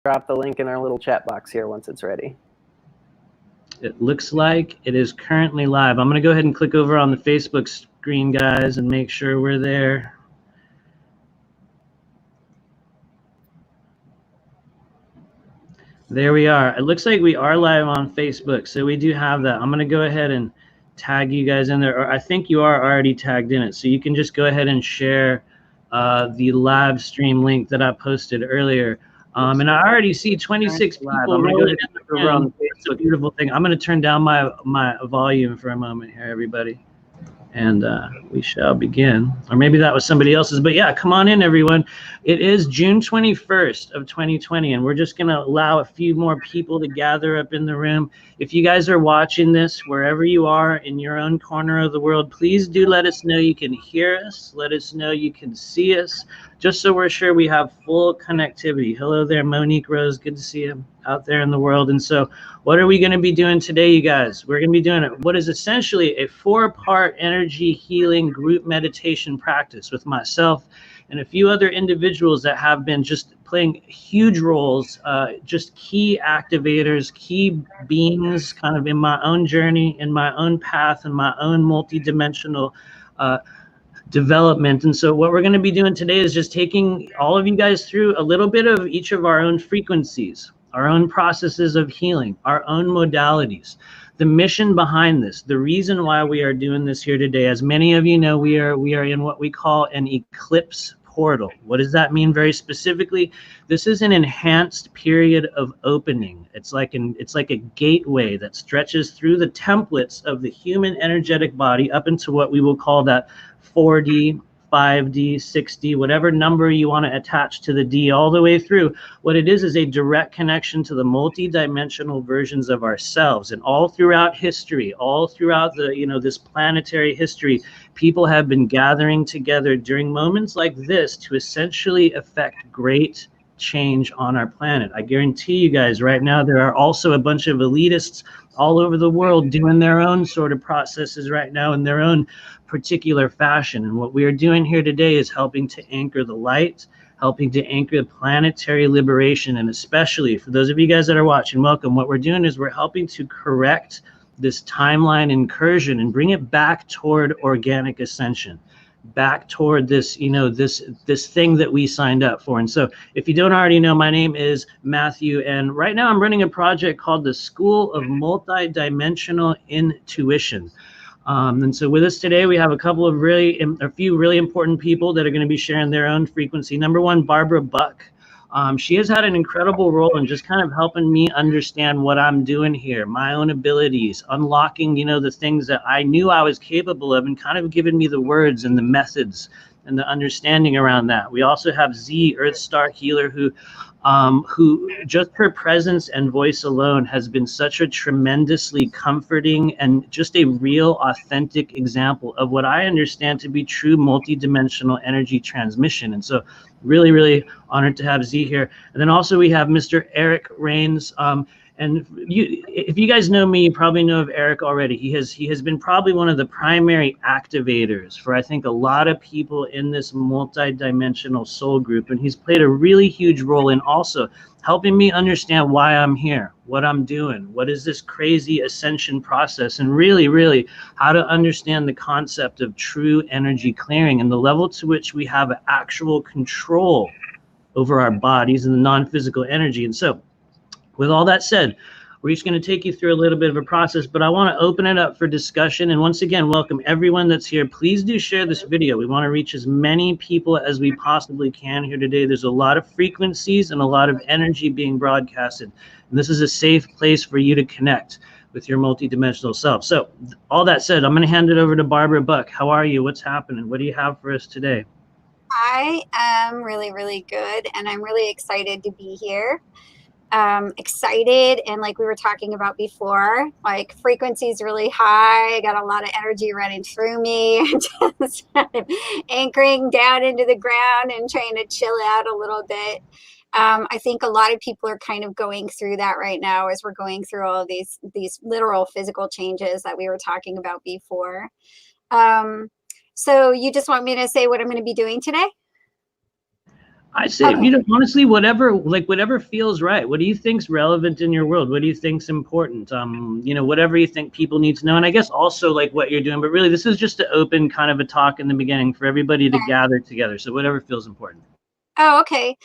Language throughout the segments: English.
drop the link in our little chat box here once it's ready. It looks like it is currently live. I'm going to go ahead and click over on the Facebook screen, guys, and make sure we're there. There we are. It looks like we are live on Facebook, so we do have that. I'm going to go ahead and tag you guys in there, or I think you are already tagged in it, so you can just go ahead and share the live stream link that I posted earlier. And I already see 26 people. I'm going to go ahead and over on the Facebook. It's a beautiful thing. I'm going to turn down my volume for a moment here, everybody. And we shall begin. Or maybe that was somebody else's. But yeah, come on in, everyone. It is June 21st of 2020, and we're just going to allow a few more people to gather up in the room. If you guys are watching this, wherever you are in your own corner of the world, please do let us know you can hear us. Let us know you can see us, just so we're sure we have full connectivity. Hello there, Monique Rose. Good to see you out there in the world. And so what are we going to be doing today, you guys? We're going to be doing what is essentially a 4-part energy healing group meditation practice with myself and a few other individuals that have been just playing huge roles, just key activators, key beings kind of in my own journey, in my own path, in my own multidimensional development. And so what we're going to be doing today is just taking all of you guys through a little bit of each of our own frequencies, our own processes of healing, our own modalities, the mission behind this, the reason why we are doing this here today. As many of you know, we are in what we call an eclipse portal. What does that mean very specifically? This is an enhanced period of opening. It's like a gateway that stretches through the templates of the human energetic body up into what we will call that 4D, 5D, 6D, whatever number you want to attach to the D, all the way through. What it is a direct connection to the multi-dimensional versions of ourselves. And all throughout history, all throughout this planetary history, people have been gathering together during moments like this to essentially affect great change on our planet. I guarantee you guys right now, there are also a bunch of elitists all over the world doing their own sort of processes right now in their own particular fashion. And what we are doing here today is helping to anchor the light, helping to anchor planetary liberation. And especially for those of you guys that are watching, welcome. What we're doing is we're helping to correct this timeline incursion and bring it back toward organic ascension, back toward this, this thing that we signed up for. And so if you don't already know, my name is Matthew, and right now I'm running a project called the School of Multidimensional Intuition. And so with us today, we have a few really important people that are going to be sharing their own frequency. Number one, Barbara Buck. She has had an incredible role in just kind of helping me understand what I'm doing here, my own abilities, unlocking, the things that I knew I was capable of, and kind of giving me the words and the methods and the understanding around that. We also have Z, Earth Star Healer, who just her presence and voice alone has been such a tremendously comforting and just a real authentic example of what I understand to be true multidimensional energy transmission. And so really, really honored to have Z here. And then also we have Mr. Eric Rains. And if you guys know me, you probably know of Eric already. He has been probably one of the primary activators for, I think, a lot of people in this multi-dimensional soul group. And he's played a really huge role in also helping me understand why I'm here, what I'm doing, what is this crazy ascension process, and really, really how to understand the concept of true energy clearing and the level to which we have actual control over our bodies and the non-physical energy. And so, with all that said, we're just going to take you through a little bit of a process, but I want to open it up for discussion. And once again, welcome everyone that's here. Please do share this video. We want to reach as many people as we possibly can here today. There's a lot of frequencies and a lot of energy being broadcasted. And this is a safe place for you to connect with your multidimensional self. So all that said, I'm going to hand it over to Barbara Buck. How are you? What's happening? What do you have for us today? I am really, really good. And I'm really excited to be here. Excited, and like we were talking about before, like frequency's really high. I got a lot of energy running through me, just anchoring down into the ground and trying to chill out a little bit. I think a lot of people are kind of going through that right now as we're going through all of these literal physical changes that we were talking about before. So you just want me to say what I'm going to be doing today? I say, you know, honestly, whatever feels right. What do you think's relevant in your world? What do you think's important? You know, whatever you think people need to know. And I guess also like what you're doing, but really this is just to open kind of a talk in the beginning for everybody to gather together. So whatever feels important. Oh, okay.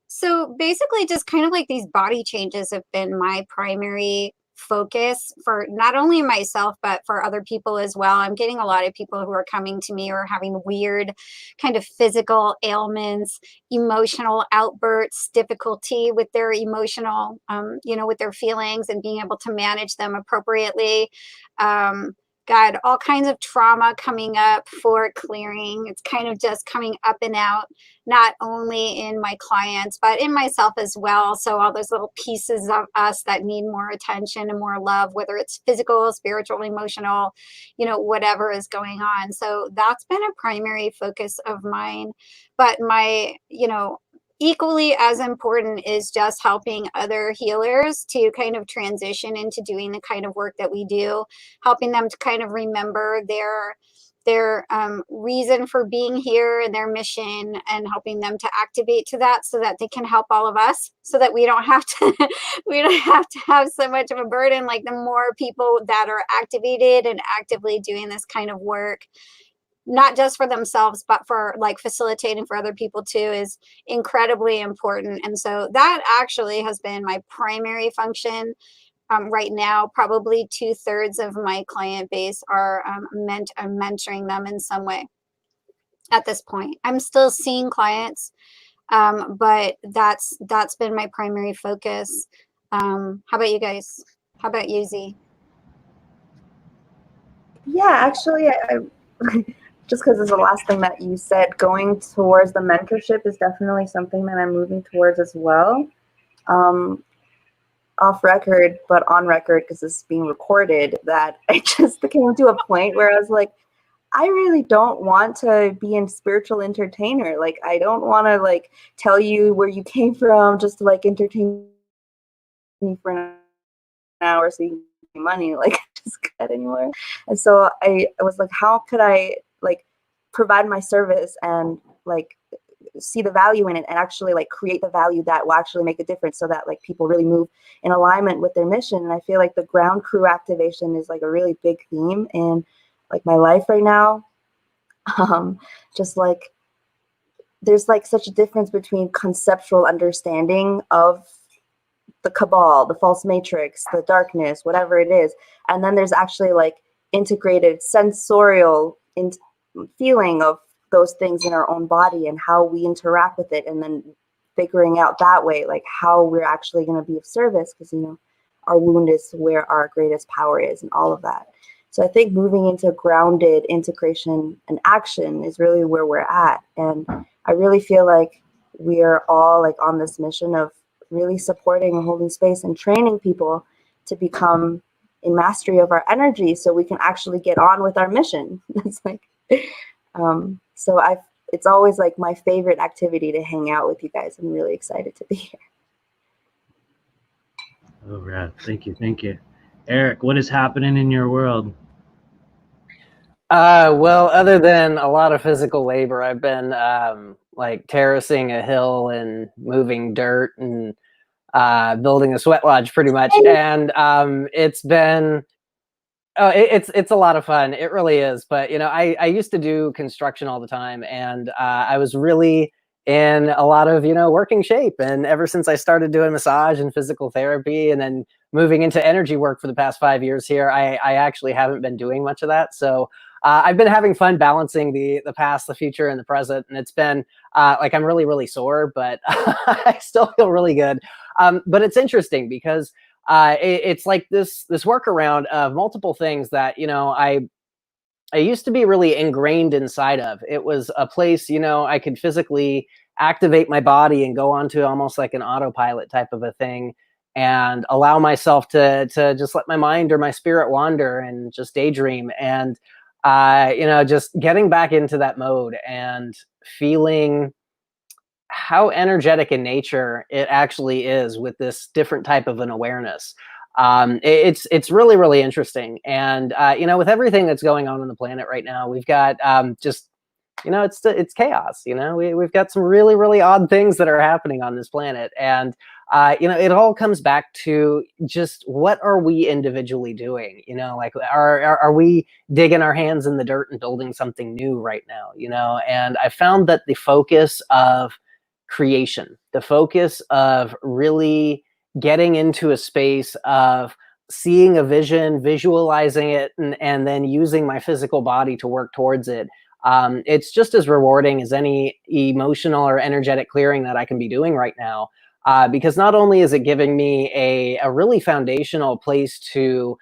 So basically just kind of like these body changes have been my primary focus for not only myself, but for other people as well. I'm getting a lot of people who are coming to me or having weird kind of physical ailments, emotional outbursts, difficulty with their emotional, you know, with their feelings and being able to manage them appropriately. God, all kinds of trauma coming up for clearing. It's kind of just coming up and out, not only in my clients, but in myself as well. So all those little pieces of us that need more attention and more love, whether it's physical, spiritual, emotional, you know, whatever is going on. So that's been a primary focus of mine. But my, you know, equally as important is just helping other healers to kind of transition into doing the kind of work that we do, helping them to kind of remember their reason for being here and their mission, and helping them to activate to that so that they can help all of us, so that we don't have to we don't have to have so much of a burden. Like the more people that are activated and actively doing this kind of work, not just for themselves, but for like facilitating for other people too, is incredibly important. And so that actually has been my primary function. Right now, probably 2/3 of my client base are I'm mentoring them in some way at this point. I'm still seeing clients, but that's been my primary focus. How about you guys? How about you, Z? Yeah, actually, I just because it's the last thing that you said, going towards the mentorship is definitely something that I'm moving towards as well. Off record, but on record, because this is being recorded, that I just came to a point where I was like, I really don't want to be a spiritual entertainer. Like, I don't want to like tell you where you came from just to like entertain me for an hour so you can give me money. Like, just cut anymore. And so I was like, how could I like provide my service and like see the value in it and actually like create the value that will actually make a difference, so that like people really move in alignment with their mission. And I feel like the ground crew activation is like a really big theme in like my life right now. Just like there's like such a difference between conceptual understanding of the cabal, the false matrix, the darkness, whatever it is, and then there's actually like integrated sensorial feeling of those things in our own body and how we interact with it, and then figuring out that way like how we're actually going to be of service, because you know our wound is where our greatest power is and all of that. So I think moving into grounded integration and action is really where we're at, and I really feel like we are all like on this mission of really supporting and holding space and training people to become in mastery of our energy so we can actually get on with our mission. It's like so it's always like my favorite activity to hang out with you guys. I'm really excited to be here. Oh, right. Thank you. Thank you. Eric, what is happening in your world? Well, other than a lot of physical labor, I've been like terracing a hill and moving dirt and building a sweat lodge pretty much. And it's been it's a lot of fun. It really is. But you know, I used to do construction all the time, and I was really in a lot of, you know, working shape. And ever since I started doing massage and physical therapy, and then moving into energy work for the past 5 years here, I actually haven't been doing much of that. So I've been having fun balancing the past, the future, and the present. And it's been like I'm really, really sore, but I still feel really good. But it's interesting because it's like this workaround of multiple things that, you know, I used to be really ingrained inside of. It was a place, you know, I could physically activate my body and go on to almost like an autopilot type of a thing, and allow myself to just let my mind or my spirit wander and just daydream. And you know, just getting back into that mode and feeling how energetic in nature it actually is with this different type of an awareness. It's really, really interesting. And you know, with everything that's going on the planet right now, we've got just it's chaos. We've got some really, really odd things that are happening on this planet. And, it all comes back to just what are we individually doing? Like, are we digging our hands in the dirt and building something new right now? And I found that the focus of creation, the focus of really getting into a space of seeing a vision, visualizing it, and then using my physical body to work towards it. It's just as rewarding as any emotional or energetic clearing that I can be doing right now. Because not only is it giving me a really foundational place to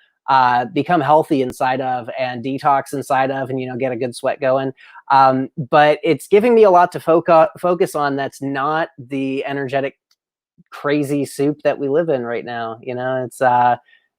become healthy inside of and detox inside of, and get a good sweat going, but it's giving me a lot to focus on that's not the energetic crazy soup that we live in right now. It's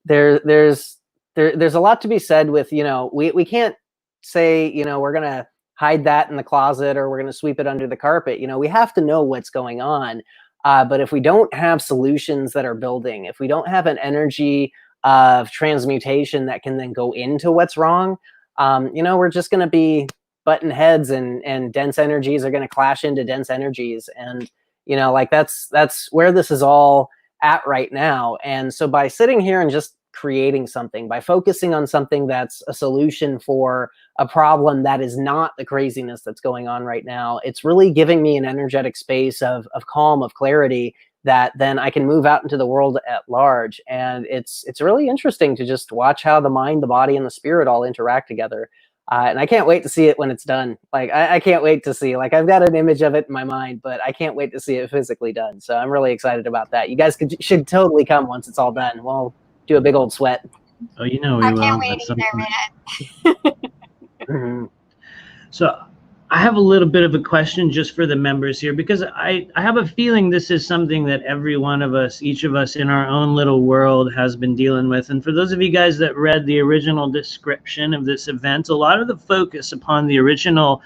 there's a lot to be said with, we can't say, we're gonna hide that in the closet or we're gonna sweep it under the carpet. We have to know what's going on. But if we don't have solutions that are building, if we don't have an energy of transmutation that can then go into what's wrong, we're just going to be butting heads, and dense energies are going to clash into dense energies. And, like that's where this is all at right now. And so by sitting here and just creating something, by focusing on something that's a solution for a problem that is not the craziness that's going on right now, it's really giving me an energetic space of calm, of clarity, that then I can move out into the world at large. And it's really interesting to just watch how the mind, the body, and the spirit all interact together. And I can't wait to see it when it's done. Like, I can't wait to see, like, I've got an image of it in my mind, but I can't wait to see it physically done. So I'm really excited about that. You guys should totally come once it's all done. We'll do a big old sweat. Oh, we will. I can't wait either, man. So I have a little bit of a question just for the members here, because I have a feeling this is something that every one of us, each of us in our own little world, has been dealing with. And for those of you guys that read the original description of this event, a lot of the focus upon the original,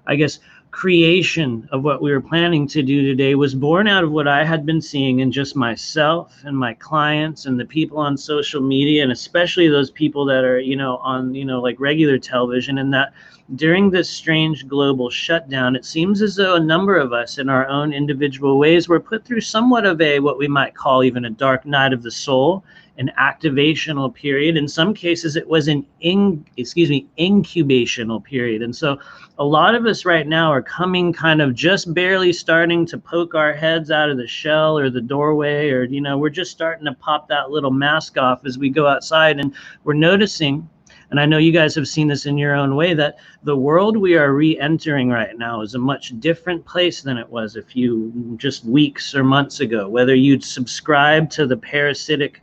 I guess, creation of what we were planning to do today was born out of what I had been seeing in just myself and my clients and the people on social media, and especially those people that are, on, like regular television. And that during this strange global shutdown, it seems as though a number of us in our own individual ways were put through somewhat of what we might call even a dark night of the soul, an activational period. In some cases, it was an incubational period. And so a lot of us right now are coming kind of just barely starting to poke our heads out of the shell or the doorway, or, we're just starting to pop that little mask off as we go outside. And we're noticing, and I know you guys have seen this in your own way, that the world we are re-entering right now is a much different place than it was a few just weeks or months ago. Whether you'd subscribe to the parasitic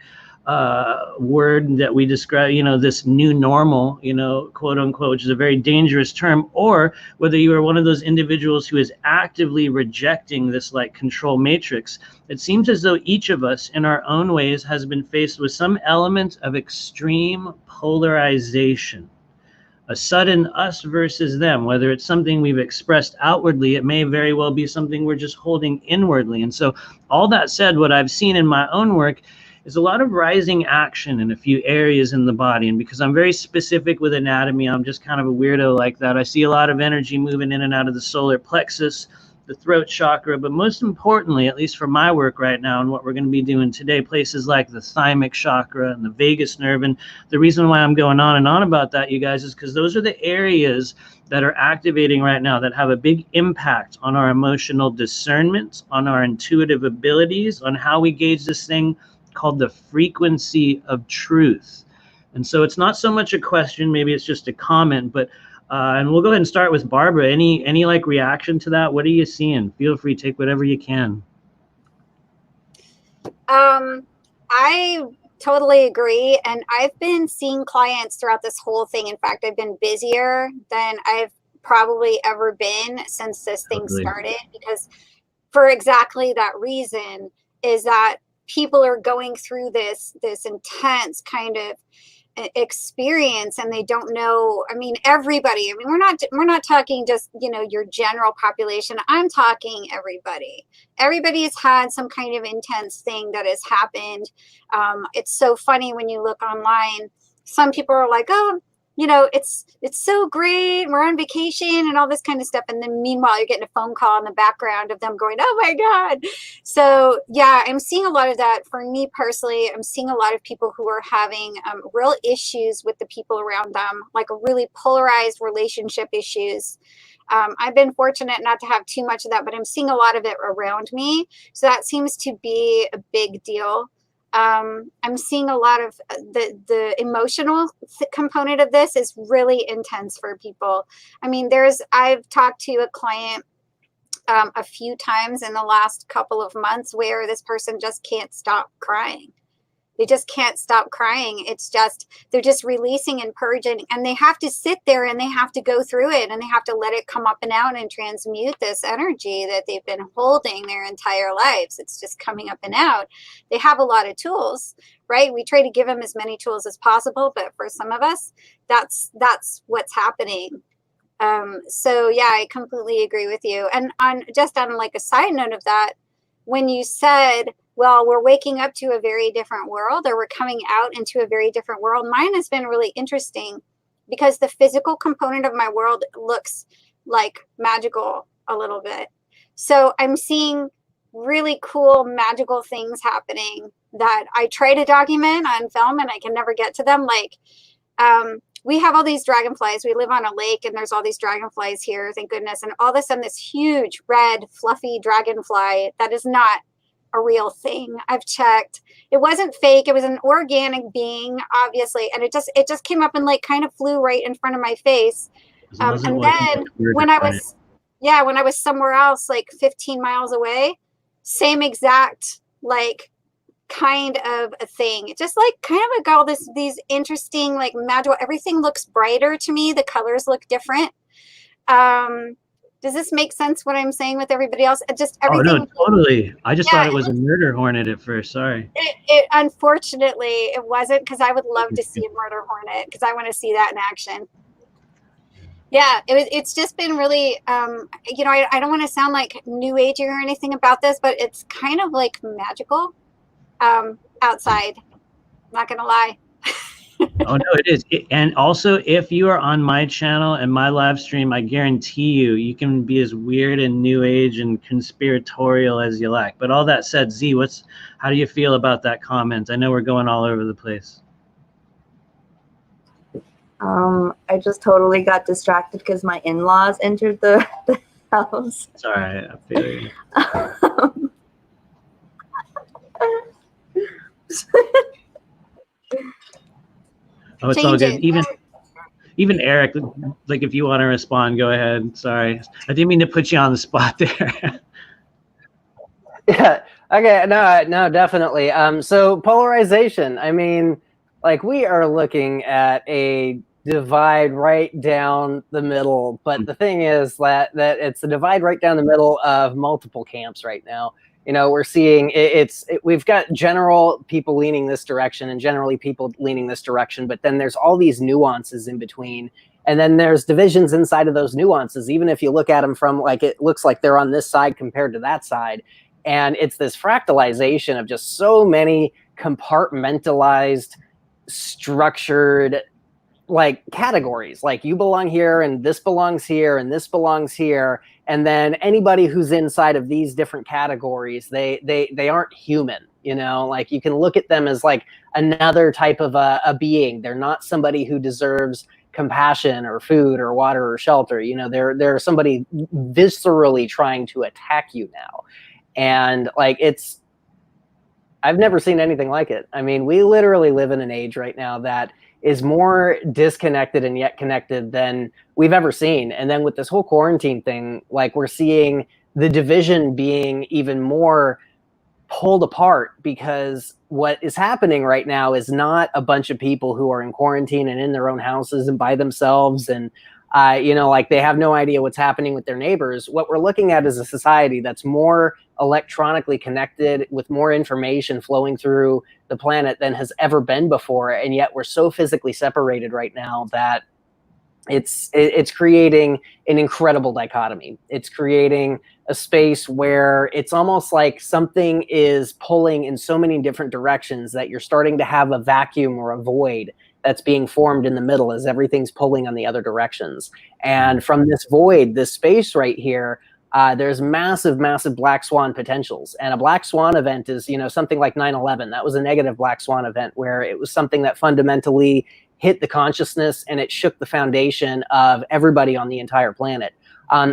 word that we describe, this new normal, quote unquote, which is a very dangerous term, or whether you are one of those individuals who is actively rejecting this like control matrix, it seems as though each of us in our own ways has been faced with some element of extreme polarization. A sudden us versus them, whether it's something we've expressed outwardly, it may very well be something we're just holding inwardly. And so all that said, what I've seen in my own work is a lot of rising action in a few areas in the body. And because I'm very specific with anatomy, I'm just kind of a weirdo like that. I see a lot of energy moving in and out of the solar plexus, the throat chakra, but most importantly, at least for my work right now and what we're going to be doing today, places like the thymic chakra and the vagus nerve. And the reason why I'm going on and on about that, you guys, is because those are the areas that are activating right now that have a big impact on our emotional discernment, on our intuitive abilities, on how we gauge this thing called the frequency of truth. And so it's not so much a question, maybe it's just a comment, but and we'll go ahead and start with Barbara. Any like reaction to that? What are you seeing? Feel free, take whatever you can. I totally agree. And I've been seeing clients throughout this whole thing. In fact, I've been busier than I've probably ever been since this thing started, because for exactly that reason, is that people are going through this intense kind of experience, and they don't know. I mean, everybody. I mean, we're not talking just your general population. I'm talking everybody. Everybody's had some kind of intense thing that has happened. It's so funny when you look online. Some people are like, oh, you know, it's so great. We're on vacation and all this kind of stuff. And then meanwhile, you're getting a phone call in the background of them going, oh my God. So yeah, I'm seeing a lot of that. For me personally, I'm seeing a lot of people who are having real issues with the people around them, like a really polarized relationship issues. I've been fortunate not to have too much of that, but I'm seeing a lot of it around me. So that seems to be a big deal. I'm seeing a lot of the emotional component of this is really intense for people. I mean, I've talked to a client a few times in the last couple of months where this person just can't stop crying. They just can't stop crying. It's just, they're just releasing and purging, and they have to sit there and they have to go through it, and they have to let it come up and out and transmute this energy that they've been holding their entire lives. It's just coming up and out. They have a lot of tools, right? We try to give them as many tools as possible, but for some of us, that's what's happening. So yeah, I completely agree with you. And on like a side note of that, when you said, well, we're waking up to a very different world, or we're coming out into a very different world, mine has been really interesting because the physical component of my world looks like magical a little bit. So I'm seeing really cool magical things happening that I try to document on film and I can never get to them. Like, we have all these dragonflies. We live on a lake and there's all these dragonflies here, thank goodness. And all of a sudden this huge red fluffy dragonfly that is not a real thing. I've checked. It wasn't fake. It was an organic being, obviously. And it just came up and like kind of flew right in front of my face. And then when I was somewhere else, like 15 miles away, same exact like kind of a thing. It just like kind of like all these interesting like magical, everything looks brighter to me. The colors look different. Does this make sense what I'm saying with everybody else? Just everything. Oh no, totally. I just thought it was a murder hornet at first. Sorry. It unfortunately it wasn't, because I would love to see a murder hornet, because I want to see that in action. Yeah, it's just been really, you know, I don't want to sound like new agey or anything about this, but it's kind of like magical outside. Not gonna lie. Oh no, it is. And also, if you are on my channel and my live stream, I guarantee you can be as weird and new age and conspiratorial as you like. But all that said, Z, how do you feel about that comment? I know we're going all over the place. I just totally got distracted because my in-laws entered the house. It's all right. I feel you. Oh, it's all good. Even Eric, like if you want to respond, go ahead. Sorry, I didn't mean to put you on the spot there. Yeah. Okay. No, definitely. So polarization. I mean, like we are looking at a divide right down the middle, but the thing is that it's a divide right down the middle of multiple camps right now. You know, we're seeing we've got general people leaning this direction and generally people leaning this direction, but then there's all these nuances in between. And then there's divisions inside of those nuances, even if you look at them from like, it looks like they're on this side compared to that side. And it's this fractalization of just so many compartmentalized, structured like categories, like you belong here and this belongs here and this belongs here. And then anybody who's inside of these different categories, they aren't human, you know, like you can look at them as like another type of a being. They're not somebody who deserves compassion or food or water or shelter. You know, they're somebody viscerally trying to attack you now. And like, I've never seen anything like it. I mean, we literally live in an age right now that is more disconnected and yet connected than we've ever seen. And then with this whole quarantine thing, like we're seeing the division being even more pulled apart, because what is happening right now is not a bunch of people who are in quarantine and in their own houses and by themselves and you know, like they have no idea what's happening with their neighbors. What we're looking at is a society that's more electronically connected, with more information flowing through the planet than has ever been before. And yet we're so physically separated right now that it's creating an incredible dichotomy. It's creating a space where it's almost like something is pulling in so many different directions that you're starting to have a vacuum or a void that's being formed in the middle as everything's pulling on the other directions. And from this void, this space right here, there's massive, massive black swan potentials. And a black swan event is, you know, something like 9/11. That was a negative black swan event where it was something that fundamentally hit the consciousness and it shook the foundation of everybody on the entire planet.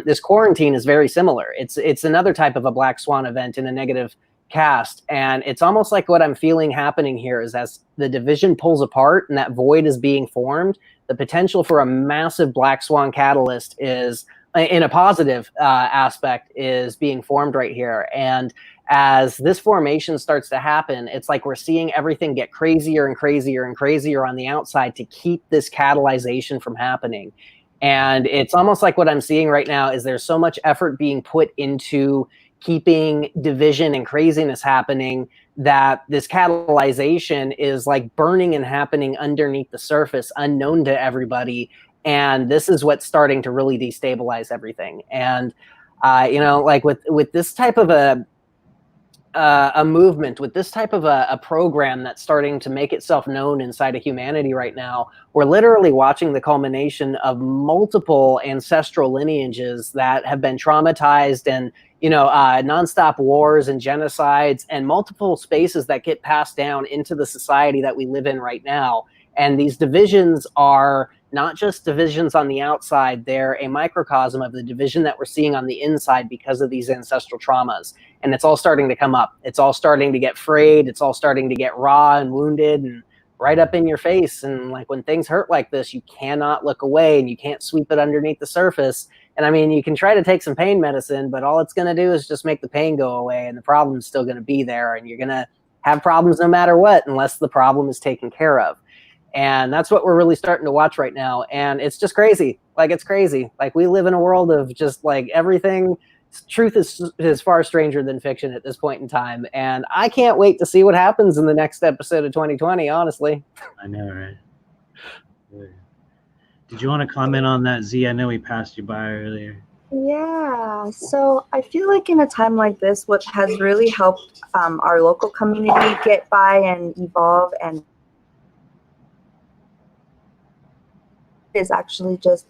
This quarantine is very similar. It's another type of a black swan event in a negative cast. And it's almost like what I'm feeling happening here is as the division pulls apart and that void is being formed, the potential for a massive black swan catalyst is, in a positive aspect, is being formed right here. And as this formation starts to happen, it's like we're seeing everything get crazier and crazier and crazier on the outside to keep this catalyzation from happening. And it's almost like what I'm seeing right now is there's so much effort being put into keeping division and craziness happening that this catalyzation is like burning and happening underneath the surface, unknown to everybody. And this is what's starting to really destabilize everything. And, you know, like with this type of a movement, with this type of a program that's starting to make itself known inside of humanity right now, we're literally watching the culmination of multiple ancestral lineages that have been traumatized and, you know, nonstop wars and genocides and multiple spaces that get passed down into the society that we live in right now. And these divisions are not just divisions on the outside, they're a microcosm of the division that we're seeing on the inside because of these ancestral traumas. And it's all starting to come up. It's all starting to get frayed. It's all starting to get raw and wounded and right up in your face. And like when things hurt like this, you cannot look away and you can't sweep it underneath the surface. And I mean, you can try to take some pain medicine, but all it's going to do is just make the pain go away and the problem's still going to be there. And you're going to have problems no matter what, unless the problem is taken care of. And that's what we're really starting to watch right now. And it's just crazy. Like, it's crazy. Like, we live in a world of just like everything. Truth is far stranger than fiction at this point in time. And I can't wait to see what happens in the next episode of 2020, honestly. I know, right? Did you want to comment on that, Z? I know we passed you by earlier. Yeah, so I feel like in a time like this, what has really helped our local community get by and evolve and is actually just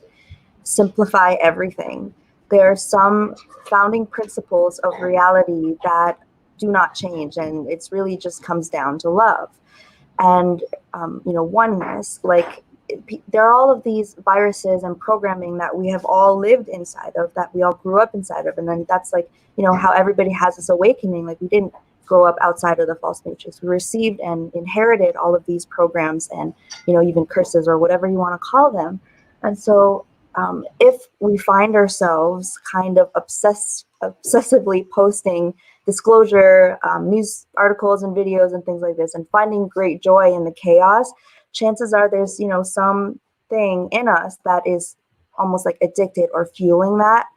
simplify everything. There are some founding principles of reality that do not change, and it's really just comes down to love and you know, oneness. Like, there are all of these viruses and programming that we have all lived inside of, that we all grew up inside of, and then that's like, you know, how everybody has this awakening. Like, we didn't grow up outside of the false matrix. We received and inherited all of these programs and, you know, even curses or whatever you want to call them. And so if we find ourselves kind of obsessively posting disclosure, news articles and videos and things like this, and finding great joy in the chaos, chances are there's, you know, something in us that is almost like addicted or fueling that.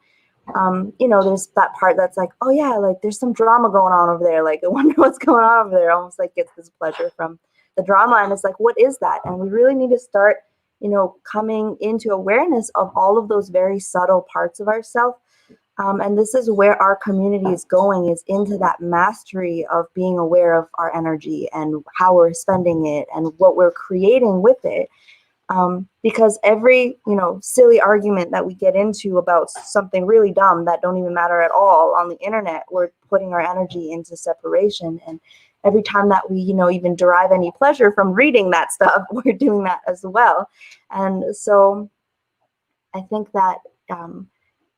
You know, there's that part that's like, oh yeah, like there's some drama going on over there. Like, I wonder what's going on over there. Almost like gets this pleasure from the drama. And it's like, what is that? And we really need to start, you know, coming into awareness of all of those very subtle parts of ourselves. And this is where our community is going, is into that mastery of being aware of our energy and how we're spending it and what we're creating with it. Because every, you know, silly argument that we get into about something really dumb that don't even matter at all on the internet, we're putting our energy into separation. And every time that we, you know, even derive any pleasure from reading that stuff, we're doing that as well. And so I think that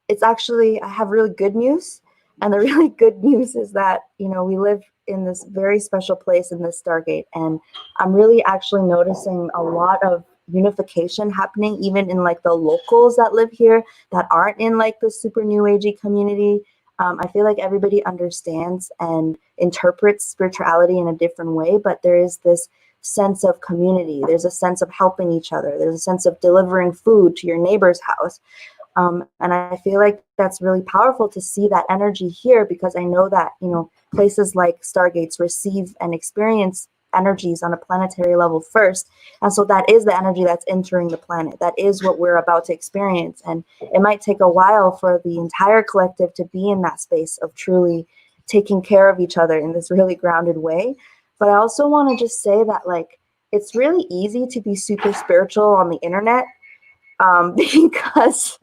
it's actually, I have really good news. And the really good news is that, you know, we live in this very special place in this Stargate. And I'm really actually noticing a lot of unification happening even in like the locals that live here that aren't in like the super new agey community. I feel like everybody understands and interprets spirituality in a different way, but there is this sense of community. There's a sense of helping each other. There's a sense of delivering food to your neighbor's house. And I feel like that's really powerful to see that energy here, because I know that, you know, places like Stargates receive and experience energies on a planetary level first. And so that is the energy that's entering the planet. That is what we're about to experience. And it might take a while for the entire collective to be in that space of truly taking care of each other in this really grounded way. But I also want to just say that, like, it's really easy to be super spiritual on the internet, because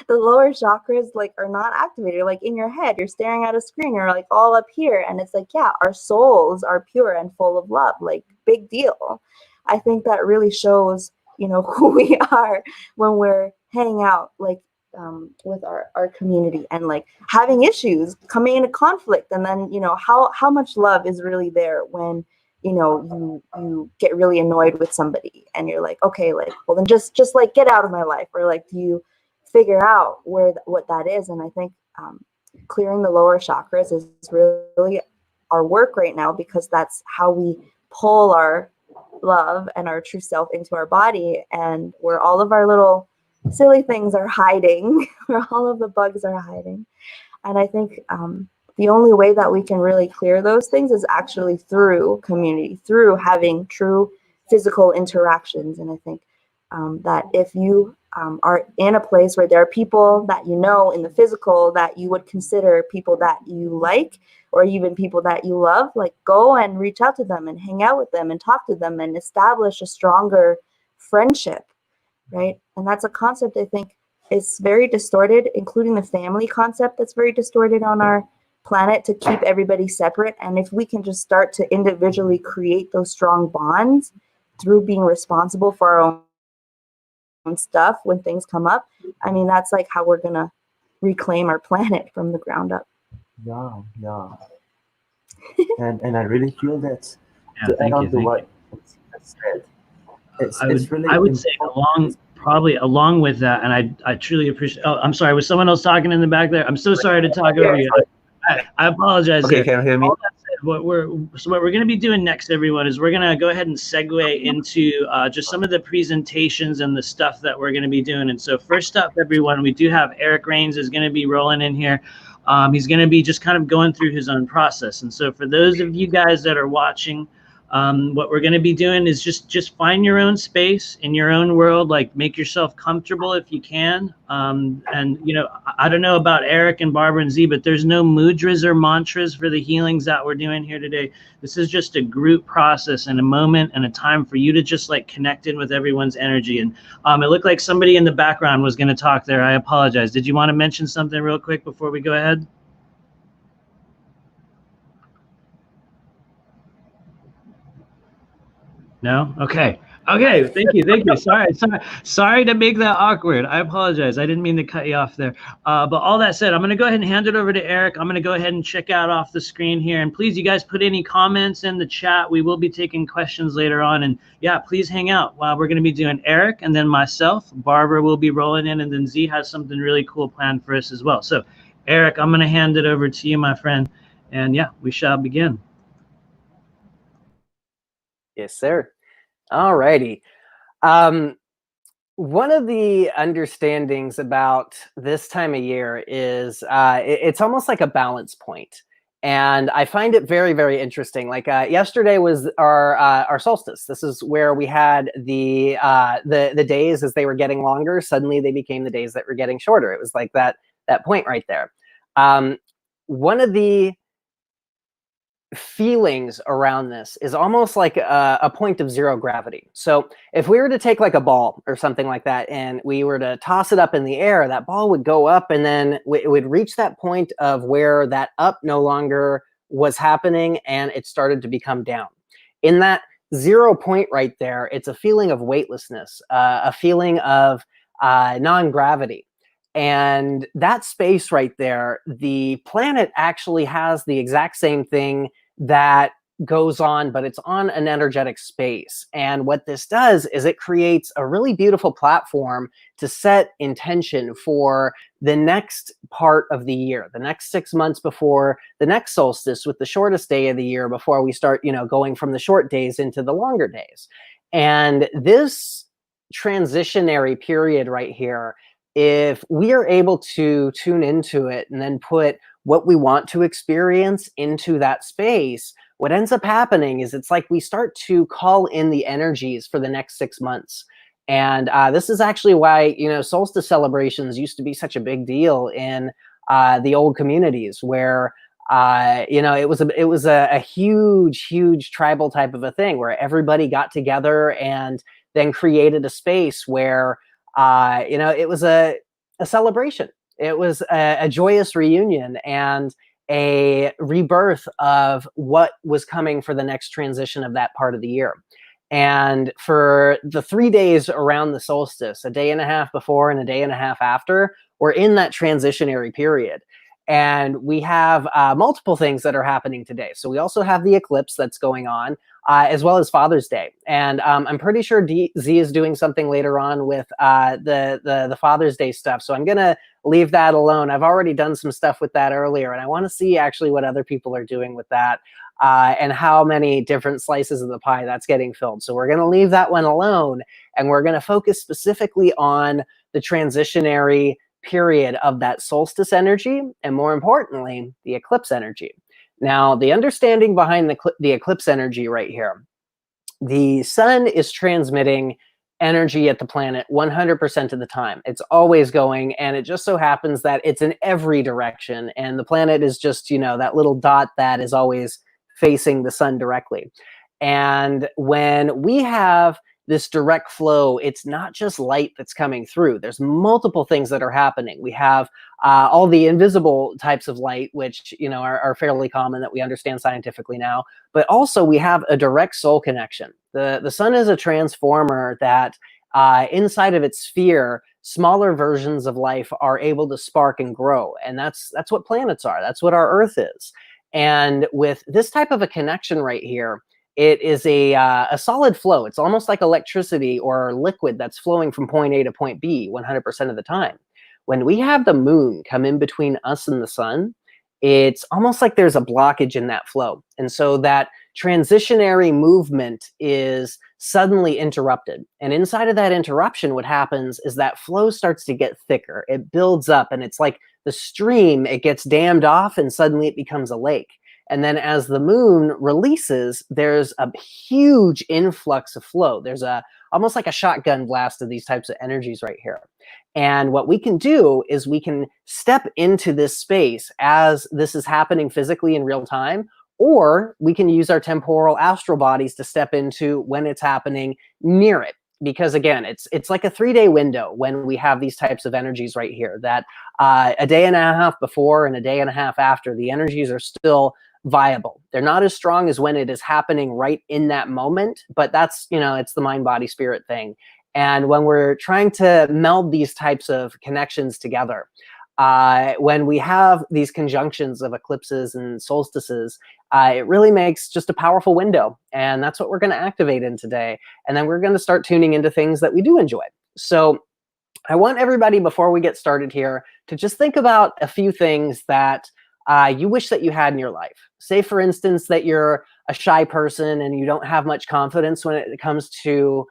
the lower chakras like are not activated. Like in your head, you're staring at a screen, you're like all up here, and it's like, yeah, our souls are pure and full of love, like big deal. I think that really shows, you know, who we are when we're hanging out like with our community and like having issues, coming into conflict, and then, you know, how much love is really there when, you know, you get really annoyed with somebody and you're like, okay, like, well then just like get out of my life, or like, do you figure out what that is? And I think clearing the lower chakras is really our work right now, because that's how we pull our love and our true self into our body, and where all of our little silly things are hiding, where all of the bugs are hiding. And I think the only way that we can really clear those things is actually through community, through having true physical interactions. And I think that if you are in a place where there are people that you know in the physical that you would consider people that you like, or even people that you love, like go and reach out to them and hang out with them and talk to them and establish a stronger friendship, right? And that's a concept I think is very distorted, including the family concept that's very distorted on our planet, to keep everybody separate. And if we can just start to individually create those strong bonds through being responsible for our own stuff when things come up, I mean, that's like how we're gonna reclaim our planet from the ground up. Yeah. and I really feel that, Yeah, to add thank on you. to what you said, it's really I would say important. probably along with that, and I truly appreciate. Oh, I'm sorry. Was someone else talking in the back there? I'm so sorry to talk over you. I apologize. Okay, there. can you hear me? All that said, what we're going to be doing next, everyone, is we're going to go ahead and segue into just some of the presentations and the stuff that we're going to be doing. And so first up, everyone, we do have Eric Rains is going to be rolling in here. He's going to be just kind of going through his own process. And so for those of you guys that are watching, what we're going to be doing is just find your own space in your own world, like make yourself comfortable if you can. And, you know, I don't know about Eric and Barbara and Z, but there's no mudras or mantras for the healings that we're doing here today. This is just a group process and a moment and a time for you to just like connect in with everyone's energy. And it looked like somebody in the background was going to talk there. I apologize. Did you want to mention something real quick before we go ahead? No? Okay. Thank you. Sorry to make that awkward. I apologize. I didn't mean to cut you off there. But all that said, I'm going to go ahead and hand it over to Eric. I'm going to go ahead and check out off the screen here. And please, you guys put any comments in the chat. We will be taking questions later on. And yeah, please hang out while we're going to be doing Eric and then myself. Barbara will be rolling in, and then Z has something really cool planned for us as well. So Eric, I'm going to hand it over to you, my friend. And yeah, we shall begin. Yes, sir. All righty. One of the understandings about this time of year is it's almost like a balance point. And I find it very, very interesting. Like yesterday was our solstice. This is where we had the days as they were getting longer. Suddenly they became the days that were getting shorter. It was like that point right there. One of the feelings around this is almost like a point of zero gravity. So if we were to take like a ball or something like that and we were to toss it up in the air, that ball would go up, and then it would reach that point of where that up no longer was happening and it started to become down. In that 0 point right there, it's a feeling of weightlessness, a feeling of non-gravity. And that space right there, the planet actually has the exact same thing that goes on, but it's on an energetic space. And what this does is it creates a really beautiful platform to set intention for the next part of the year, the next 6 months before the next solstice, with the shortest day of the year before we start, going from the short days into the longer days. And this transitionary period right here, if we are able to tune into it and then put what we want to experience into that space, what ends up happening is it's like we start to call in the energies for the next 6 months. And this is actually why, solstice celebrations used to be such a big deal in the old communities, where You know, it was a huge tribal type of a thing where everybody got together and then created a space where, you know, it was a celebration. It was a joyous reunion and a rebirth of what was coming for the next transition of that part of the year. And for the 3 days around the solstice, a day and a half before and a day and a half after, we're in that transitionary period. And we have multiple things that are happening today. So we also have the eclipse that's going on, as well as Father's Day. And I'm pretty sure Z is doing something later on with the Father's Day stuff. So I'm going to leave that alone. I've already done some stuff with that earlier, and I want to see actually what other people are doing with that. And how many different slices of the pie that's getting filled. So we're going to leave that one alone, and we're going to focus specifically on the transitionary period of that solstice energy, and more importantly, the eclipse energy. Now, the understanding behind the eclipse energy right here, the sun is transmitting energy at the planet 100% of the time. It's always going, and it just so happens that it's in every direction, and the planet is just, you know, that little dot that is always facing the sun directly. And when we have this direct flow, it's not just light that's coming through. There's multiple things that are happening. We have all the invisible types of light, which, you know, are fairly common that we understand scientifically now. But also we have a direct soul connection. The sun is a transformer that inside of its sphere, smaller versions of life are able to spark and grow. And that's what planets are. That's what our Earth is. And with this type of a connection right here, it is a solid flow. It's almost like electricity or liquid that's flowing from point A to point B 100% of the time. When we have the moon come in between us and the sun, it's almost like there's a blockage in that flow. And so that transitionary movement is suddenly interrupted. And inside of that interruption, what happens is that flow starts to get thicker. It builds up, and it's like the stream, it gets dammed off, and suddenly it becomes a lake. And then as the moon releases, there's a huge influx of flow. There's almost like a shotgun blast of these types of energies right here. And what we can do is we can step into this space as this is happening physically in real time, or we can use our temporal astral bodies to step into when it's happening near it. Because again, it's like a 3-day window when we have these types of energies right here, that a day and a half before and a day and a half after, the energies are still viable. They're not as strong as when it is happening right in that moment, but that's, you know, it's the mind, body, spirit thing. And when we're trying to meld these types of connections together, when we have these conjunctions of eclipses and solstices, it really makes just a powerful window. And that's what we're going to activate in today. And then we're going to start tuning into things that we do enjoy. So I want everybody, before we get started here, to just think about a few things that you wish that you had in your life. Say, for instance, that you're a shy person and you don't have much confidence when it comes to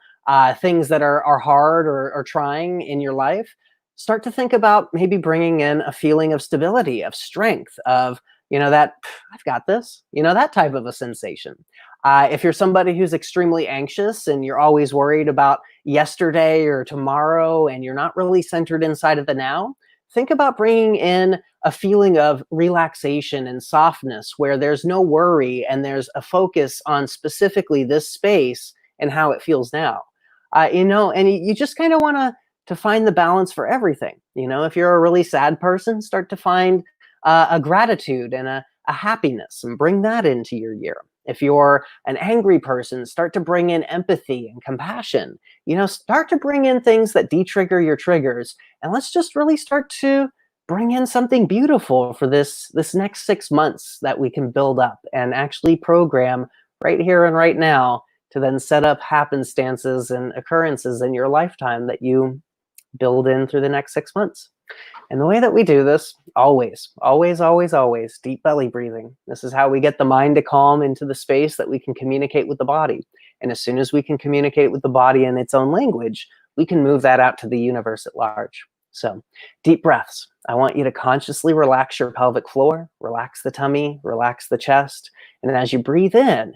things that are hard or trying in your life. Start to think about maybe bringing in a feeling of stability, of strength, of, you know, that I've got this, you know, that type of a sensation. If you're somebody who's extremely anxious and you're always worried about yesterday or tomorrow and you're not really centered inside of the now, think about bringing in a feeling of relaxation and softness where there's no worry and there's a focus on specifically this space and how it feels now. You know, and you just kind of want to find the balance for everything. You know, if you're a really sad person, start to find a gratitude and a happiness and bring that into your year. If you're an angry person, start to bring in empathy and compassion. You know, start to bring in things that de-trigger your triggers. And let's just really start to bring in something beautiful for this next 6 months that we can build up and actually program right here and right now to then set up happenstances and occurrences in your lifetime that you build in through the next 6 months. And the way that we do this, always, deep belly breathing. This is how we get the mind to calm into the space that we can communicate with the body. And as soon as we can communicate with the body in its own language, we can move that out to the universe at large. So deep breaths. I want you to consciously relax your pelvic floor, relax the tummy, relax the chest. And as you breathe in,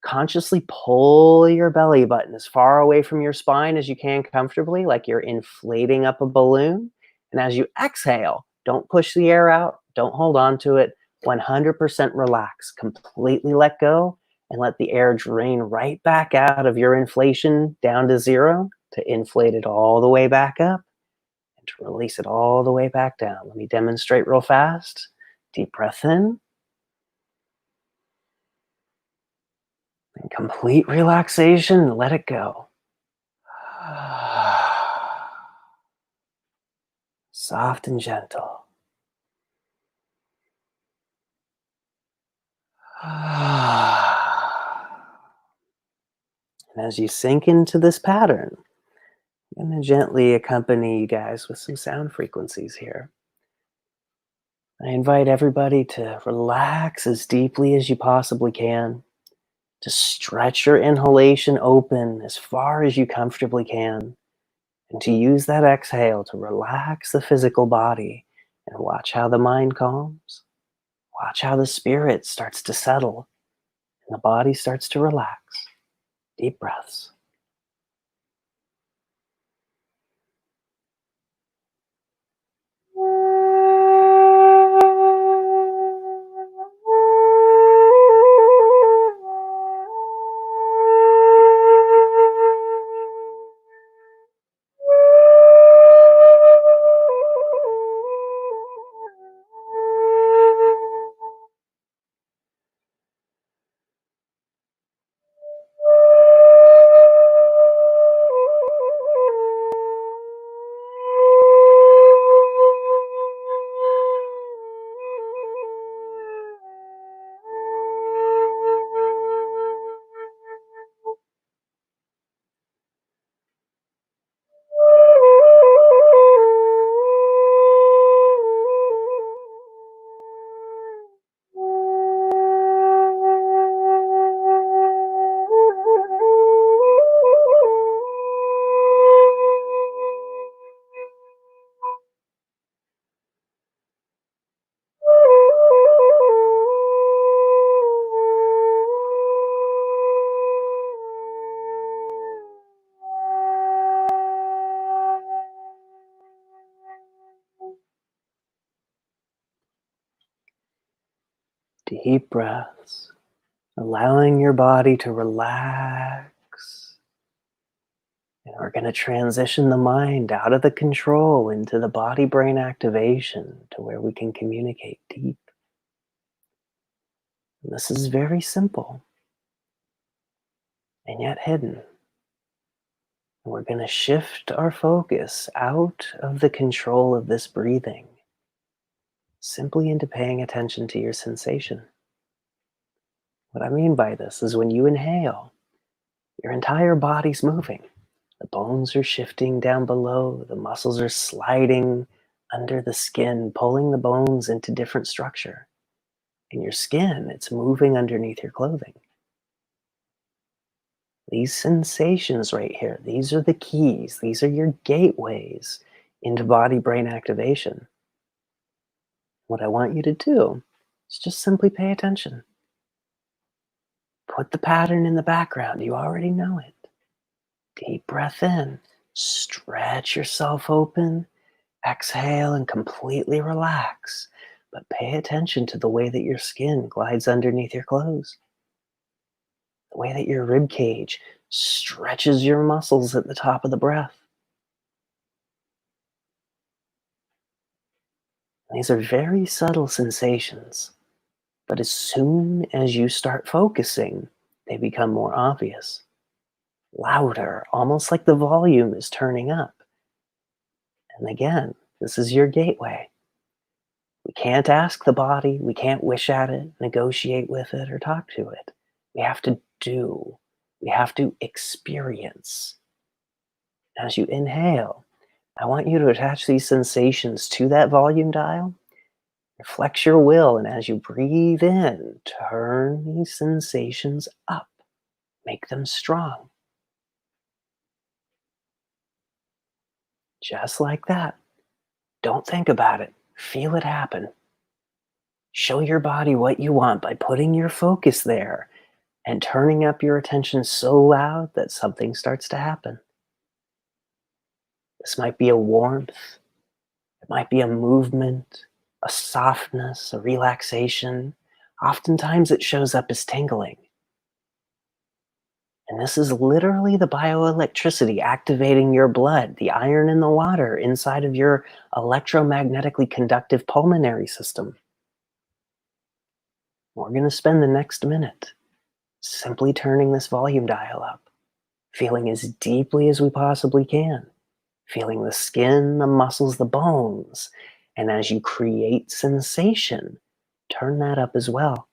consciously pull your belly button as far away from your spine as you can comfortably, like you're inflating up a balloon. And as you exhale, don't push the air out, don't hold on to it, 100% relax, completely let go, and let the air drain right back out of your inflation down to 0 to inflate it all the way back up and to release it all the way back down. Let me demonstrate real fast. Deep breath in. And complete relaxation, let it go. Soft and gentle. And as you sink into this pattern, I'm going to gently accompany you guys with some sound frequencies here. I invite everybody to relax as deeply as you possibly can, to stretch your inhalation open as far as you comfortably can, and to use that exhale to relax the physical body and watch how the mind calms. Watch how the spirit starts to settle and the body starts to relax. Deep breaths. Deep breaths, allowing your body to relax. And we're going to transition the mind out of the control into the body-brain activation to where we can communicate deep. And this is very simple and yet hidden. And we're going to shift our focus out of the control of this breathing simply into paying attention to your sensation. What I mean by this is when you inhale, your entire body's moving. The bones are shifting down below, the muscles are sliding under the skin, pulling the bones into different structure. In your skin, it's moving underneath your clothing. These sensations right here, these are the keys, these are your gateways into body-brain activation. What I want you to do is just simply pay attention. Put the pattern in the background, you already know it. Deep breath in, stretch yourself open, exhale and completely relax, but pay attention to the way that your skin glides underneath your clothes, the way that your rib cage stretches your muscles at the top of the breath. These are very subtle sensations, but as soon as you start focusing, they become more obvious, louder, almost like the volume is turning up. And again, this is your gateway. We can't ask the body, we can't wish at it, negotiate with it, or talk to it. We have to do. We have to experience. As you inhale, I want you to attach these sensations to that volume dial. Flex your will, and as you breathe in, turn these sensations up. Make them strong. Just like that. Don't think about it. Feel it happen. Show your body what you want by putting your focus there and turning up your attention so loud that something starts to happen. This might be a warmth. It might be a movement. a softness, a relaxation. Oftentimes it shows up as tingling. And this is literally the bioelectricity activating your blood, the iron in the water inside of your electromagnetically conductive pulmonary system. We're going to spend the next minute simply turning this volume dial up, feeling as deeply as we possibly can, feeling the skin, the muscles, the bones. And as you create sensation, turn that up as well.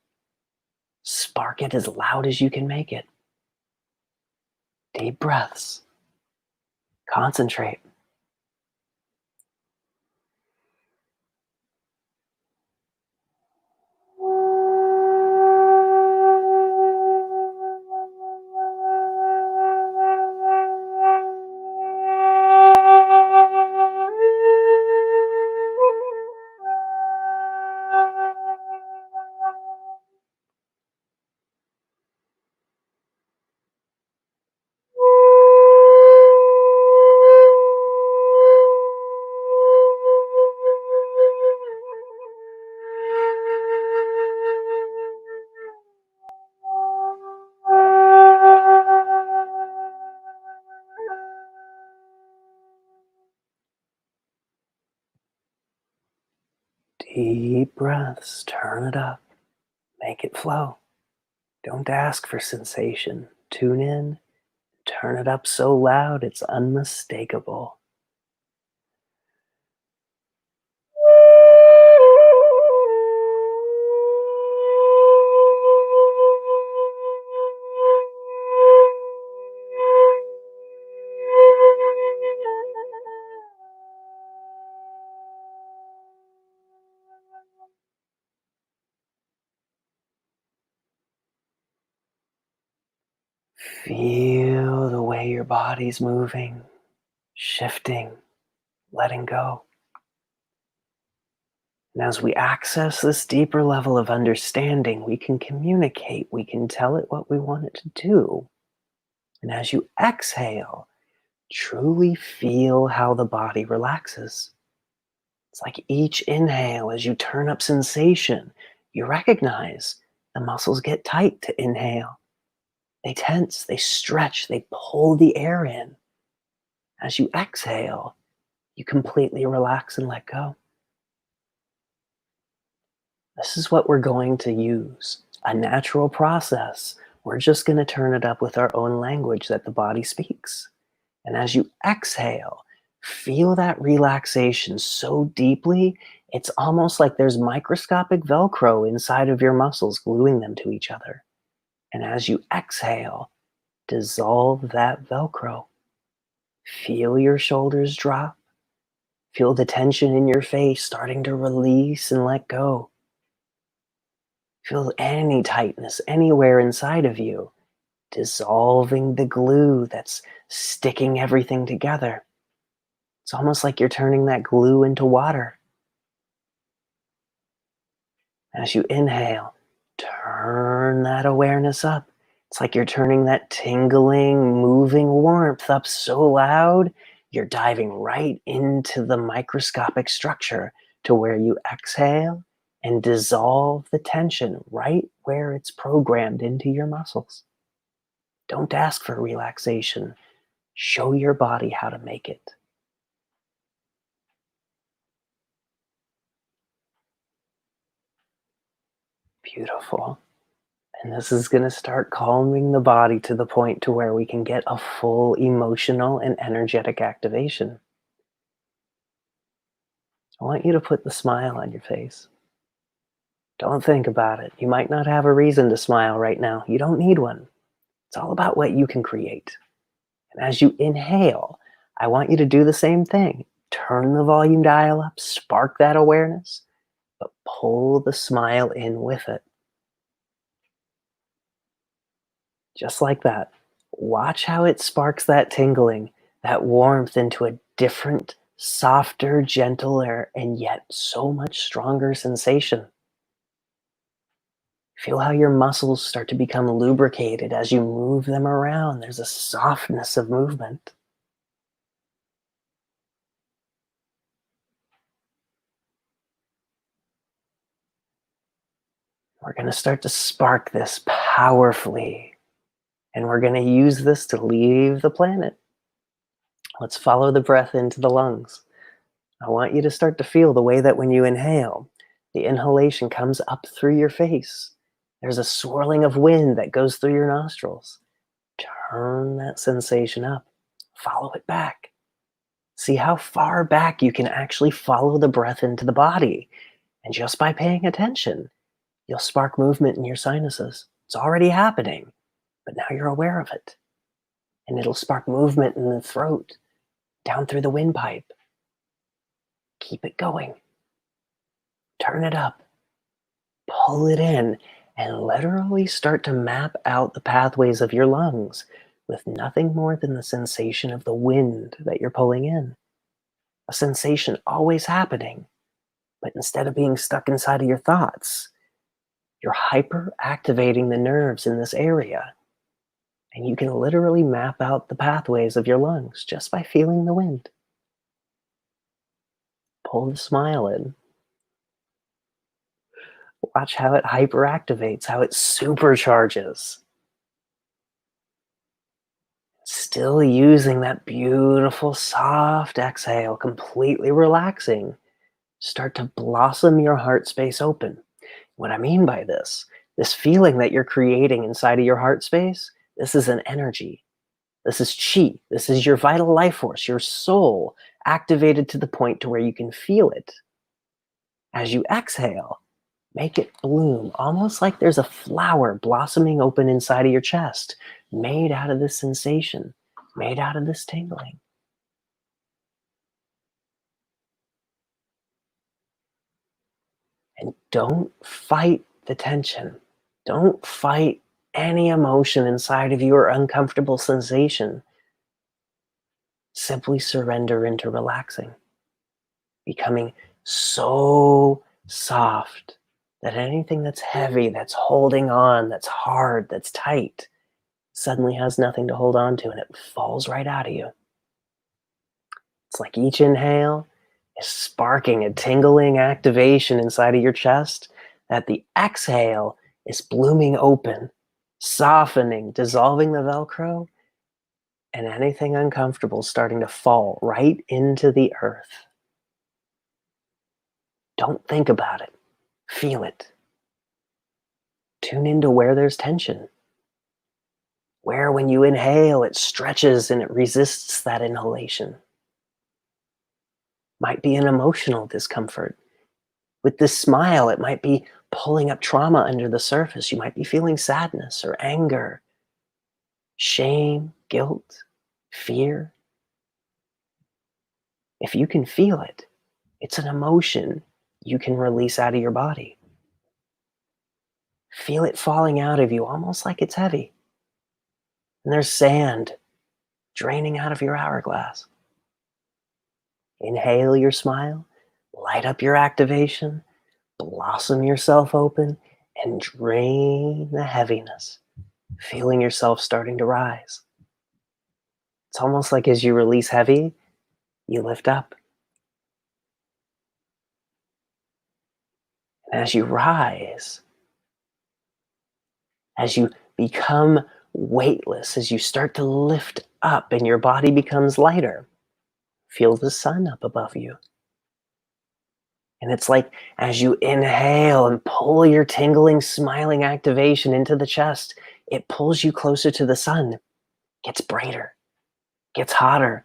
Spark it as loud as you can make it. Deep breaths. Concentrate. Deep breaths, turn it up, make it flow. Don't ask for sensation. Tune in, turn it up so loud it's unmistakable. Feel the way your body's moving, shifting, letting go. And as we access this deeper level of understanding, we can communicate, we can tell it what we want it to do. And as you exhale, truly feel how the body relaxes. It's like each inhale, as you turn up sensation, you recognize the muscles get tight to inhale. They tense, they stretch, they pull the air in. As you exhale, you completely relax and let go. This is what we're going to use, a natural process. We're just going to turn it up with our own language that the body speaks. And as you exhale, feel that relaxation so deeply, it's almost like there's microscopic Velcro inside of your muscles, gluing them to each other. And as you exhale, dissolve that Velcro. Feel your shoulders drop. Feel the tension in your face starting to release and let go. Feel any tightness anywhere inside of you, dissolving the glue that's sticking everything together. It's almost like you're turning that glue into water. As you inhale, turn that awareness up. It's like you're turning that tingling, moving warmth up so loud, you're diving right into the microscopic structure to where you exhale and dissolve the tension right where it's programmed into your muscles. Don't ask for relaxation. Show your body how to make it. Beautiful. And this is going to start calming the body to the point to where we can get a full emotional and energetic activation. I want you to put the smile on your face. Don't think about it. You might not have a reason to smile right now. You don't need one. It's all about what you can create. And as you inhale, I want you to do the same thing. Turn the volume dial up, spark that awareness, but pull the smile in with it. Just like that. Watch how it sparks that tingling, that warmth into a different, softer, gentler, and yet so much stronger sensation. Feel how your muscles start to become lubricated as you move them around. There's a softness of movement. We're going to start to spark this powerfully, and we're going to use this to leave the planet. Let's follow the breath into the lungs. I want you to start to feel the way that when you inhale, the inhalation comes up through your face. There's a swirling of wind that goes through your nostrils. Turn that sensation up. Follow it back. See how far back you can actually follow the breath into the body. And just by paying attention, you'll spark movement in your sinuses. It's already happening, but now you're aware of it. And it'll spark movement in the throat, down through the windpipe. Keep it going. Turn it up. Pull it in, and literally start to map out the pathways of your lungs with nothing more than the sensation of the wind that you're pulling in. A sensation always happening, but instead of being stuck inside of your thoughts, you're hyper-activating the nerves in this area. And you can literally map out the pathways of your lungs just by feeling the wind. Pull the smile in. Watch how it hyperactivates, how it supercharges. Still using that beautiful soft exhale, completely relaxing. Start to blossom your heart space open. What I mean by this feeling that you're creating inside of your heart space, this is an energy. This is chi. This is your vital life force, your soul, activated to the point to where you can feel it. As you exhale, make it bloom, almost like there's a flower blossoming open inside of your chest, made out of this sensation, made out of this tingling. And don't fight the tension. Don't fight any emotion inside of you or uncomfortable sensation. Simply surrender into relaxing, becoming so soft that anything that's heavy, that's holding on, that's hard, that's tight, suddenly has nothing to hold on to, and it falls right out of you. It's like each inhale is sparking a tingling activation inside of your chest, that the exhale is blooming open, softening, dissolving the Velcro, and anything uncomfortable starting to fall right into the earth. Don't think about it. Feel it. Tune into where there's tension. Where when you inhale, it stretches and it resists that inhalation. Might be an emotional discomfort. With this smile, it might be pulling up trauma under the surface. You might be feeling sadness or anger, shame, guilt, fear. If you can feel it, it's an emotion you can release out of your body. Feel it falling out of you, almost like it's heavy. And there's sand draining out of your hourglass. Inhale your smile, light up your activation, blossom yourself open, and drain the heaviness, feeling yourself starting to rise. It's almost like as you release heavy, you lift up. And as you rise, as you become weightless, as you start to lift up and your body becomes lighter, feel the sun up above you. And it's like as you inhale and pull your tingling, smiling activation into the chest, it pulls you closer to the sun, gets brighter, gets hotter,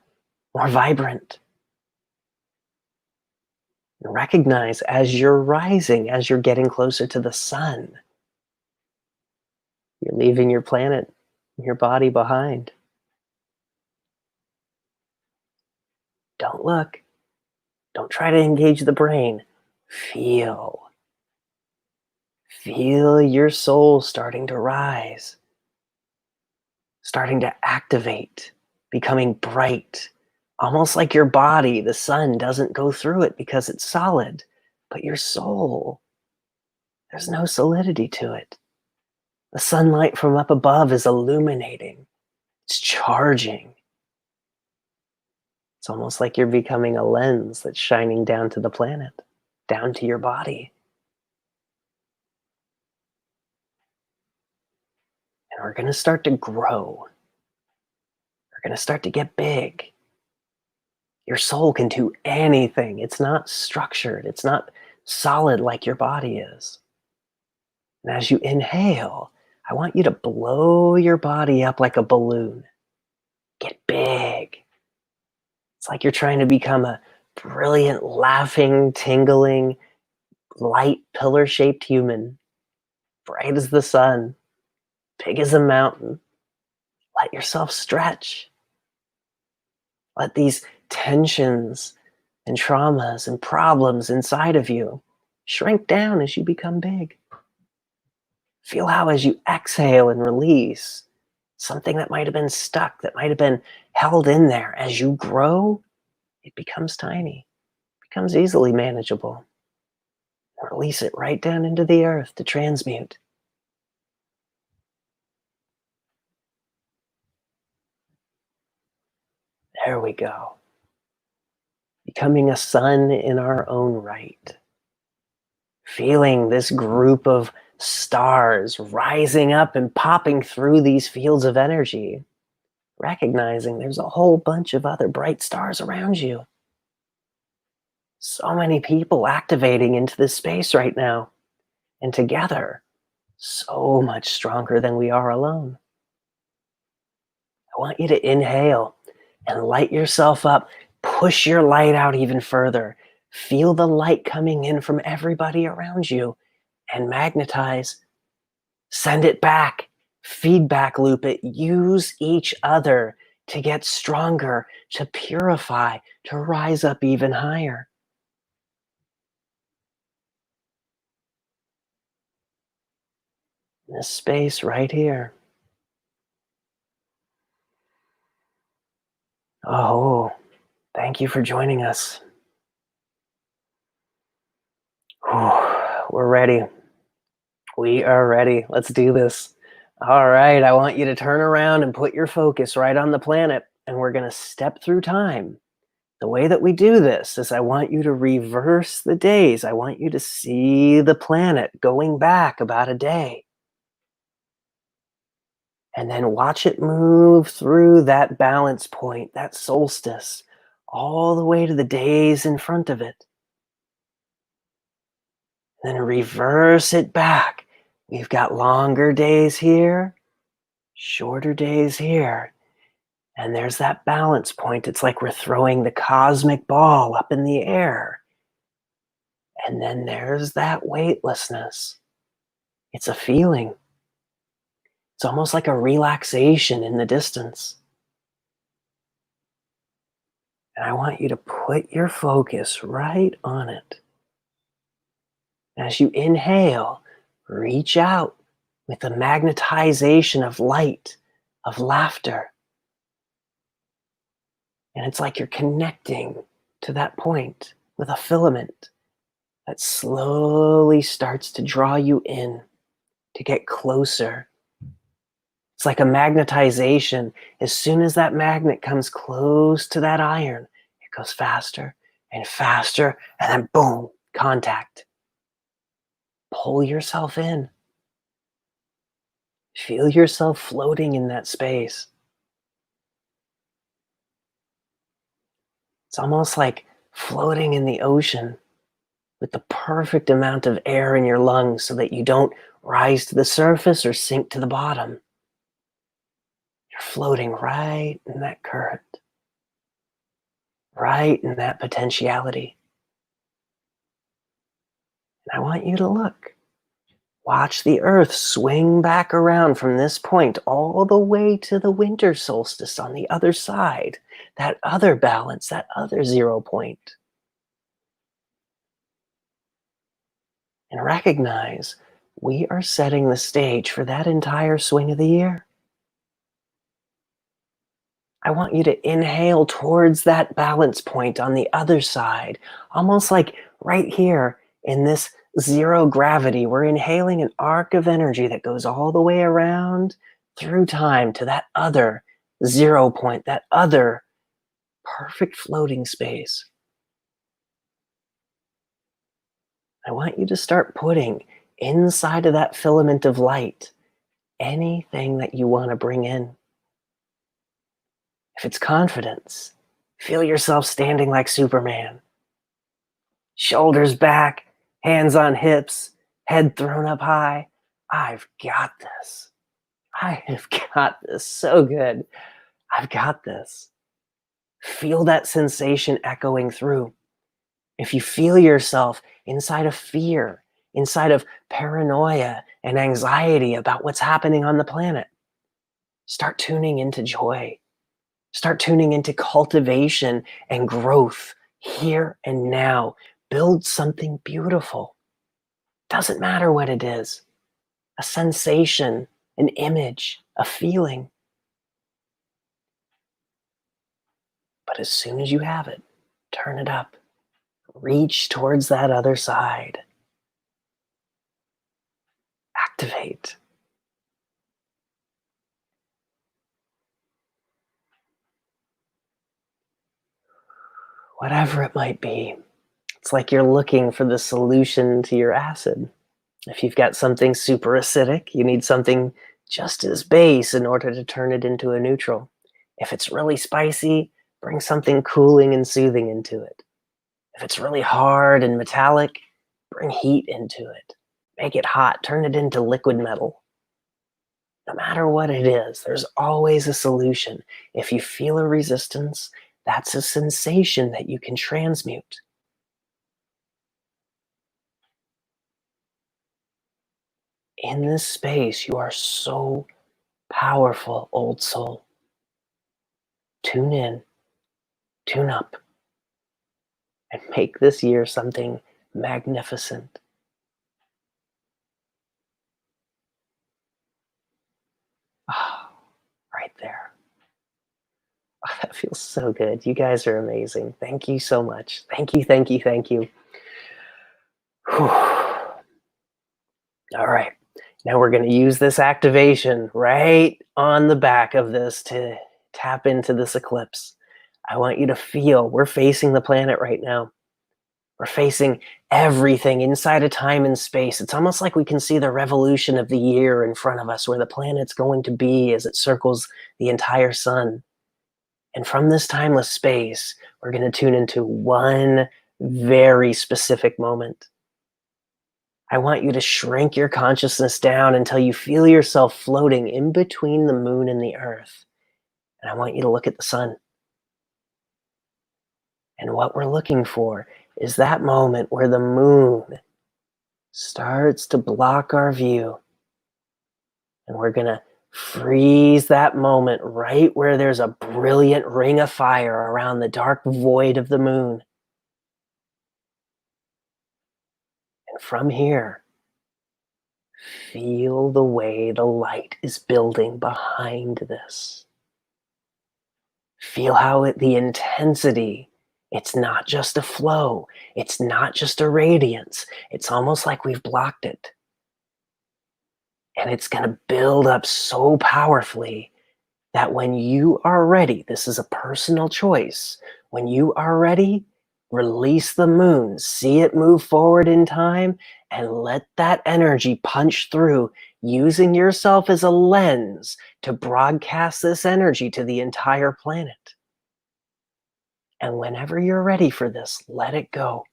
more vibrant. And recognize as you're rising, as you're getting closer to the sun, you're leaving your planet, your body behind. Don't look. Don't try to engage the brain. Feel. Feel your soul starting to rise, starting to activate, becoming bright. Almost like your body, the sun doesn't go through it because it's solid. But your soul, there's no solidity to it. The sunlight from up above is illuminating. It's charging. It's almost like you're becoming a lens that's shining down to the planet, down to your body. And we're going to start to grow. We're going to start to get big. Your soul can do anything. It's not structured. It's not solid like your body is. And as you inhale, I want you to blow your body up like a balloon. Get big. It's like you're trying to become a brilliant, laughing, tingling, light, pillar-shaped human. Bright as the sun. Big as a mountain. Let yourself stretch. Let these tensions and traumas and problems inside of you shrink down as you become big. Feel how as you exhale and release something that might have been stuck, that might have been held in there, as you grow, it becomes tiny, becomes easily manageable. Release it right down into the earth to transmute. There we go. Becoming a sun in our own right. Feeling this group of stars rising up and popping through these fields of energy. Recognizing there's a whole bunch of other bright stars around you. So many people activating into this space right now. And together, so much stronger than we are alone. I want you to inhale and light yourself up. Push your light out even further. Feel the light coming in from everybody around you and magnetize. Send it back. Feedback loop it. Use each other to get stronger, to purify, to rise up even higher. This space right here. Oh, thank you for joining us. We're ready. We are ready. Let's do this. All right, I want you to turn around and put your focus right on the planet, and we're going to step through time. The way that we do this is I want you to reverse the days. I want you to see the planet going back about a day. And then watch it move through that balance point, that solstice, all the way to the days in front of it. Then reverse it back. We've got longer days here, shorter days here. And there's that balance point. It's like we're throwing the cosmic ball up in the air. And then there's that weightlessness. It's a feeling. It's almost like a relaxation in the distance. And I want you to put your focus right on it. As you inhale, reach out with the magnetization of light, of laughter. And it's like you're connecting to that point with a filament that slowly starts to draw you in, to get closer. It's like a magnetization. As soon as that magnet comes close to that iron, it goes faster and faster, and then boom, contact. Pull yourself in. Feel yourself floating in that space. It's almost like floating in the ocean with the perfect amount of air in your lungs so that you don't rise to the surface or sink to the bottom. You're floating right in that current, right in that potentiality. And I want you to look. Watch the earth swing back around from this point all the way to the winter solstice on the other side, that other balance, that other 0 point. And recognize we are setting the stage for that entire swing of the year. I want you to inhale towards that balance point on the other side, almost like right here in this 0 gravity. We're inhaling an arc of energy that goes all the way around through time to that other 0 point, that other perfect floating space. I want you to start putting inside of that filament of light anything that you want to bring in. If it's confidence, feel yourself standing like Superman. Shoulders back, hands on hips, head thrown up high. I've got this. I have got this. So good. I've got this. Feel that sensation echoing through. If you feel yourself inside of fear, inside of paranoia and anxiety about what's happening on the planet, start tuning into joy. Start tuning into cultivation and growth here and now. Build something beautiful. Doesn't matter what it is. A sensation, an image, a feeling. But as soon as you have it, turn it up. Reach towards that other side. Activate. Whatever it might be, it's like you're looking for the solution to your acid. If you've got something super acidic, you need something just as base in order to turn it into a neutral. If it's really spicy, bring something cooling and soothing into it. If it's really hard and metallic, bring heat into it. Make it hot, turn it into liquid metal. No matter what it is, there's always a solution. If you feel a resistance, that's a sensation that you can transmute. In this space, you are so powerful, old soul. Tune in, tune up, and make this year something magnificent. Oh, right there. Oh, that feels so good. You guys are amazing. Thank you so much. Thank you, thank you, thank you. Whew. All right. Now we're going to use this activation right on the back of this to tap into this eclipse. I want you to feel we're facing the planet right now. We're facing everything inside of time and space. It's almost like we can see the revolution of the year in front of us, where the planet's going to be as it circles the entire sun. And from this timeless space, we're going to tune into one very specific moment. I want you to shrink your consciousness down until you feel yourself floating in between the moon and the earth. And I want you to look at the sun. And what we're looking for is that moment where the moon starts to block our view. And we're going to freeze that moment right where there's a brilliant ring of fire around the dark void of the moon. And from here, feel the way the light is building behind this. Feel how the intensity, it's not just a flow, it's not just a radiance, it's almost like we've blocked it. And it's going to build up so powerfully that when you are ready, this is a personal choice, when you are ready, release the moon, see it move forward in time, and let that energy punch through, using yourself as a lens to broadcast this energy to the entire planet. And whenever you're ready for this, let it go.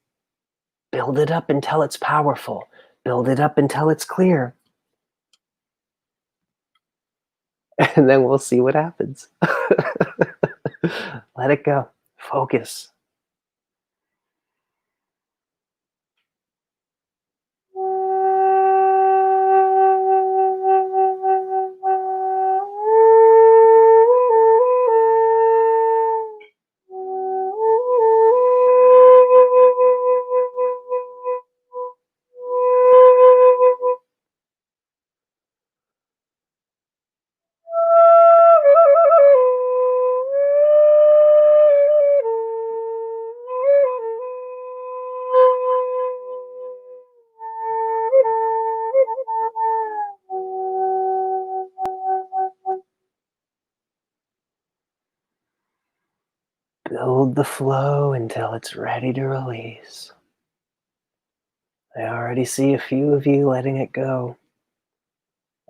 Build it up until it's powerful. Build it up until it's clear. And then we'll see what happens. Let it go. Focus. Build the flow until it's ready to release. I already see a few of you letting it go.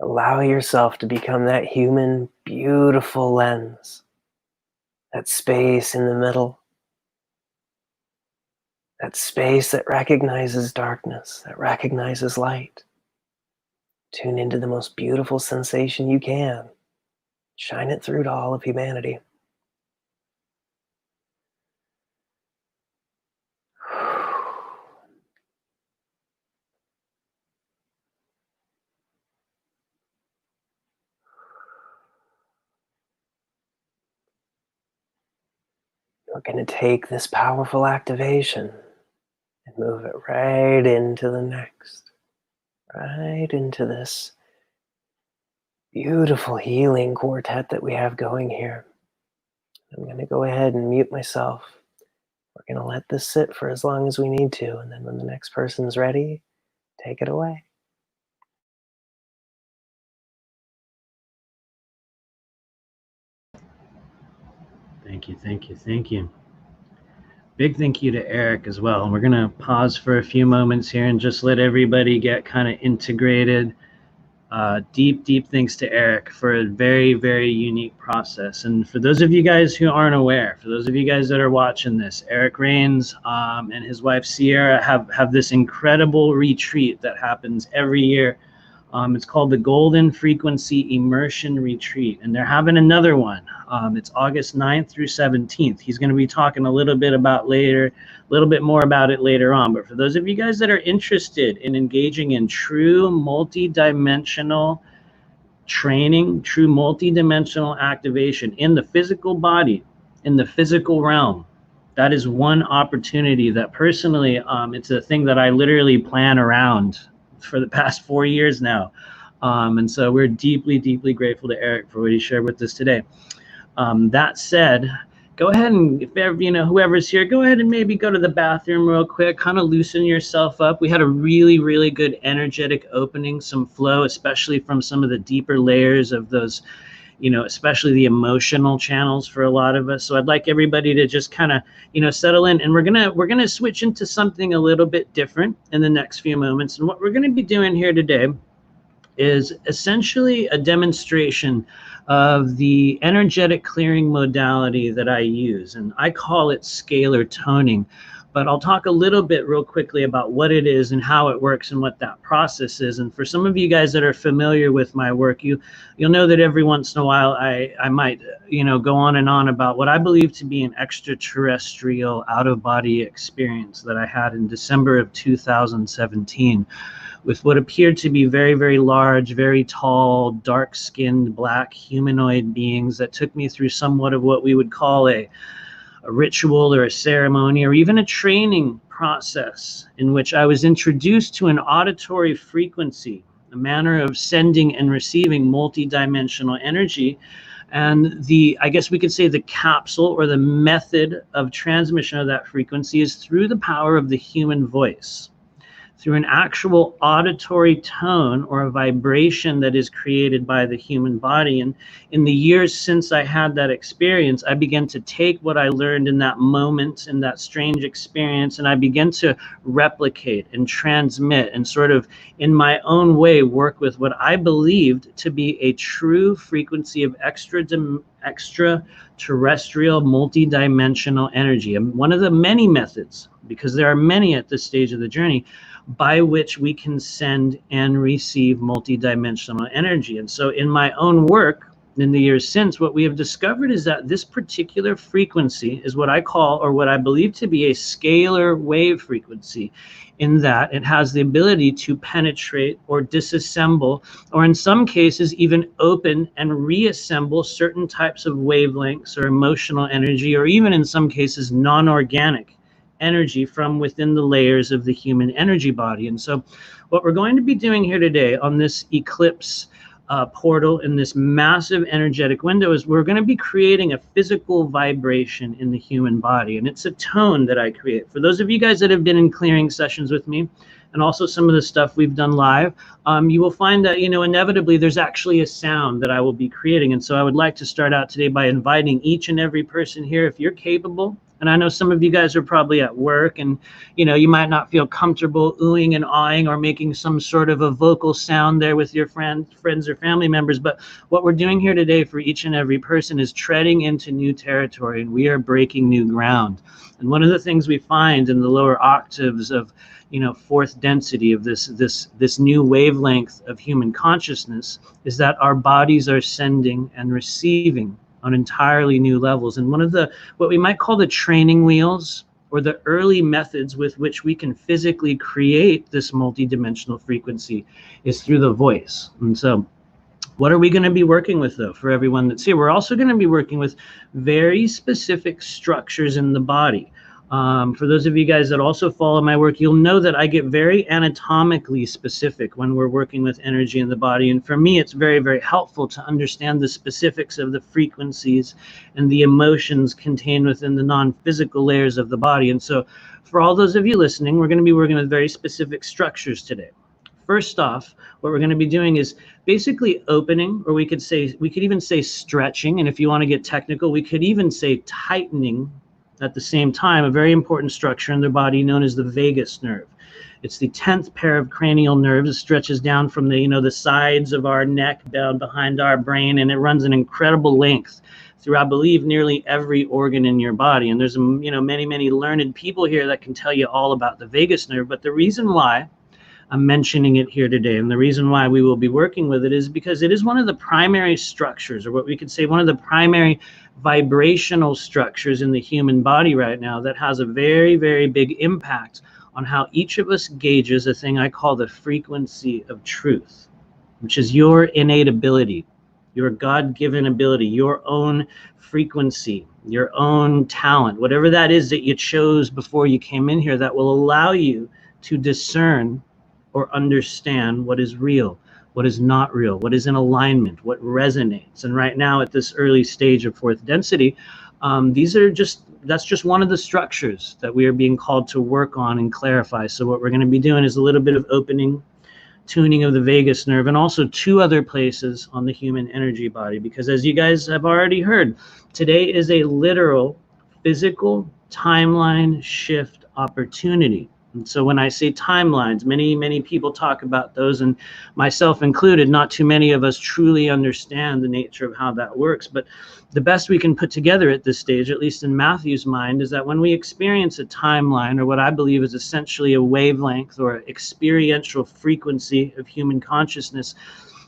Allow yourself to become that human, beautiful lens, that space in the middle, that space that recognizes darkness, that recognizes light. Tune into the most beautiful sensation you can. Shine it through to all of humanity. We're going to take this powerful activation and move it right into the next, right into this beautiful healing quartet that we have going here. I'm going to go ahead and mute myself. We're going to let this sit for as long as we need to, and then when the next person's ready, take it away. Thank you, thank you, thank you. Big thank you to Eric as well. And we're going to pause for a few moments here and just let everybody get kind of integrated. Deep thanks to Eric for a very, very unique process. And for those of you guys who aren't aware, for those of you guys that are watching this, Eric Rains and his wife Sierra have this incredible retreat that happens every year. It's called the Golden Frequency Immersion Retreat, and they're having another one. It's August 9th through 17th. He's going to be talking a little bit more about it later on. But for those of you guys that are interested in engaging in true multi-dimensional training, true multi-dimensional activation in the physical body, in the physical realm, that is one opportunity that personally, it's a thing that I literally plan around for the past 4 years now. And so we're deeply grateful to Eric for what he shared with us today. That said, go ahead and, if ever, whoever's here, go ahead and maybe go to the bathroom real quick, kind of loosen yourself up. We had a really good energetic opening, some flow, especially from some of the deeper layers of those, especially the emotional channels for a lot of us. So I'd like everybody to just kind of, settle in, and we're gonna switch into something a little bit different in the next few moments. And what we're gonna be doing here today is essentially a demonstration of the energetic clearing modality that I use, and I call it scalar toning. But I'll talk a little bit real quickly about what it is and how it works and what that process is. And for some of you guys that are familiar with my work, you'll know that every once in a while I might go on and on about what I believe to be an extraterrestrial out-of-body experience that I had in December of 2017 with what appeared to be very large, very tall, dark-skinned, black humanoid beings that took me through somewhat of what we would call a ritual or a ceremony or even a training process in which I was introduced to an auditory frequency, a manner of sending and receiving multidimensional energy. And I guess we could say the capsule or the method of transmission of that frequency is through the power of the human voice, through an actual auditory tone or a vibration that is created by the human body. And in the years since I had that experience, I began to take what I learned in that moment, in that strange experience, and I began to replicate and transmit and sort of in my own way work with what I believed to be a true frequency of extraterrestrial multidimensional energy. And one of the many methods, because there are many at this stage of the journey, by which we can send and receive multidimensional energy. And so in my own work in the years since, what we have discovered is that this particular frequency is what I call, or what I believe to be, a scalar wave frequency, in that it has the ability to penetrate or disassemble, or in some cases even open and reassemble certain types of wavelengths or emotional energy, or even in some cases non-organic energy from within the layers of the human energy body. And so what we're going to be doing here today on this eclipse portal in this massive energetic window is we're going to be creating a physical vibration in the human body. And it's a tone that I create. For those of you guys that have been in clearing sessions with me, and also some of the stuff we've done live, you will find that, inevitably there's actually a sound that I will be creating. And so I would like to start out today by inviting each and every person here, if you're capable, And I know some of you guys are probably at work, and you might not feel comfortable oohing and awing or making some sort of a vocal sound there with your friends or family members. But what we're doing here today for each and every person is treading into new territory, and we are breaking new ground. And one of the things we find in the lower octaves of fourth density of this new wavelength of human consciousness is that our bodies are sending and receiving on entirely new levels. And one of the what we might call the training wheels, or the early methods with which we can physically create this multidimensional frequency, is through the voice. And so what are we going to be working with, though, for everyone that's here? We're also going to be working with very specific structures in the body. For those of you guys that also follow my work, you'll know that I get very anatomically specific when we're working with energy in the body. And for me, it's very, very helpful to understand the specifics of the frequencies and the emotions contained within the non-physical layers of the body. And so for all those of you listening, we're going to be working with very specific structures today. First off, what we're going to be doing is basically opening, or we could even say stretching. And if you want to get technical, we could even say tightening at the same time, a very important structure in the body known as the vagus nerve. It's the 10th pair of cranial nerves. It stretches down from the sides of our neck down behind our brain, and it runs an incredible length through, I believe, nearly every organ in your body. And there's many, many learned people here that can tell you all about the vagus nerve. But the reason why I'm mentioning it here today, and the reason why we will be working with it, is because it is one of the primary structures, or what we could say one of the primary vibrational structures in the human body right now, that has a very, very big impact on how each of us gauges a thing I call the frequency of truth, which is your innate ability, your God-given ability, your own frequency, your own talent, whatever that is that you chose before you came in here, that will allow you to discern or understand what is real, what is not real, what is in alignment, what resonates. And right now, at this early stage of fourth density, that's just one of the structures that we are being called to work on and clarify. So what we're going to be doing is a little bit of opening, tuning of the vagus nerve, and also two other places on the human energy body. Because as you guys have already heard, today is a literal physical timeline shift opportunity. And so when I say timelines, many, many people talk about those, and myself included. Not too many of us truly understand the nature of how that works. But the best we can put together at this stage, at least in Matthew's mind, is that when we experience a timeline, or what I believe is essentially a wavelength or experiential frequency of human consciousness,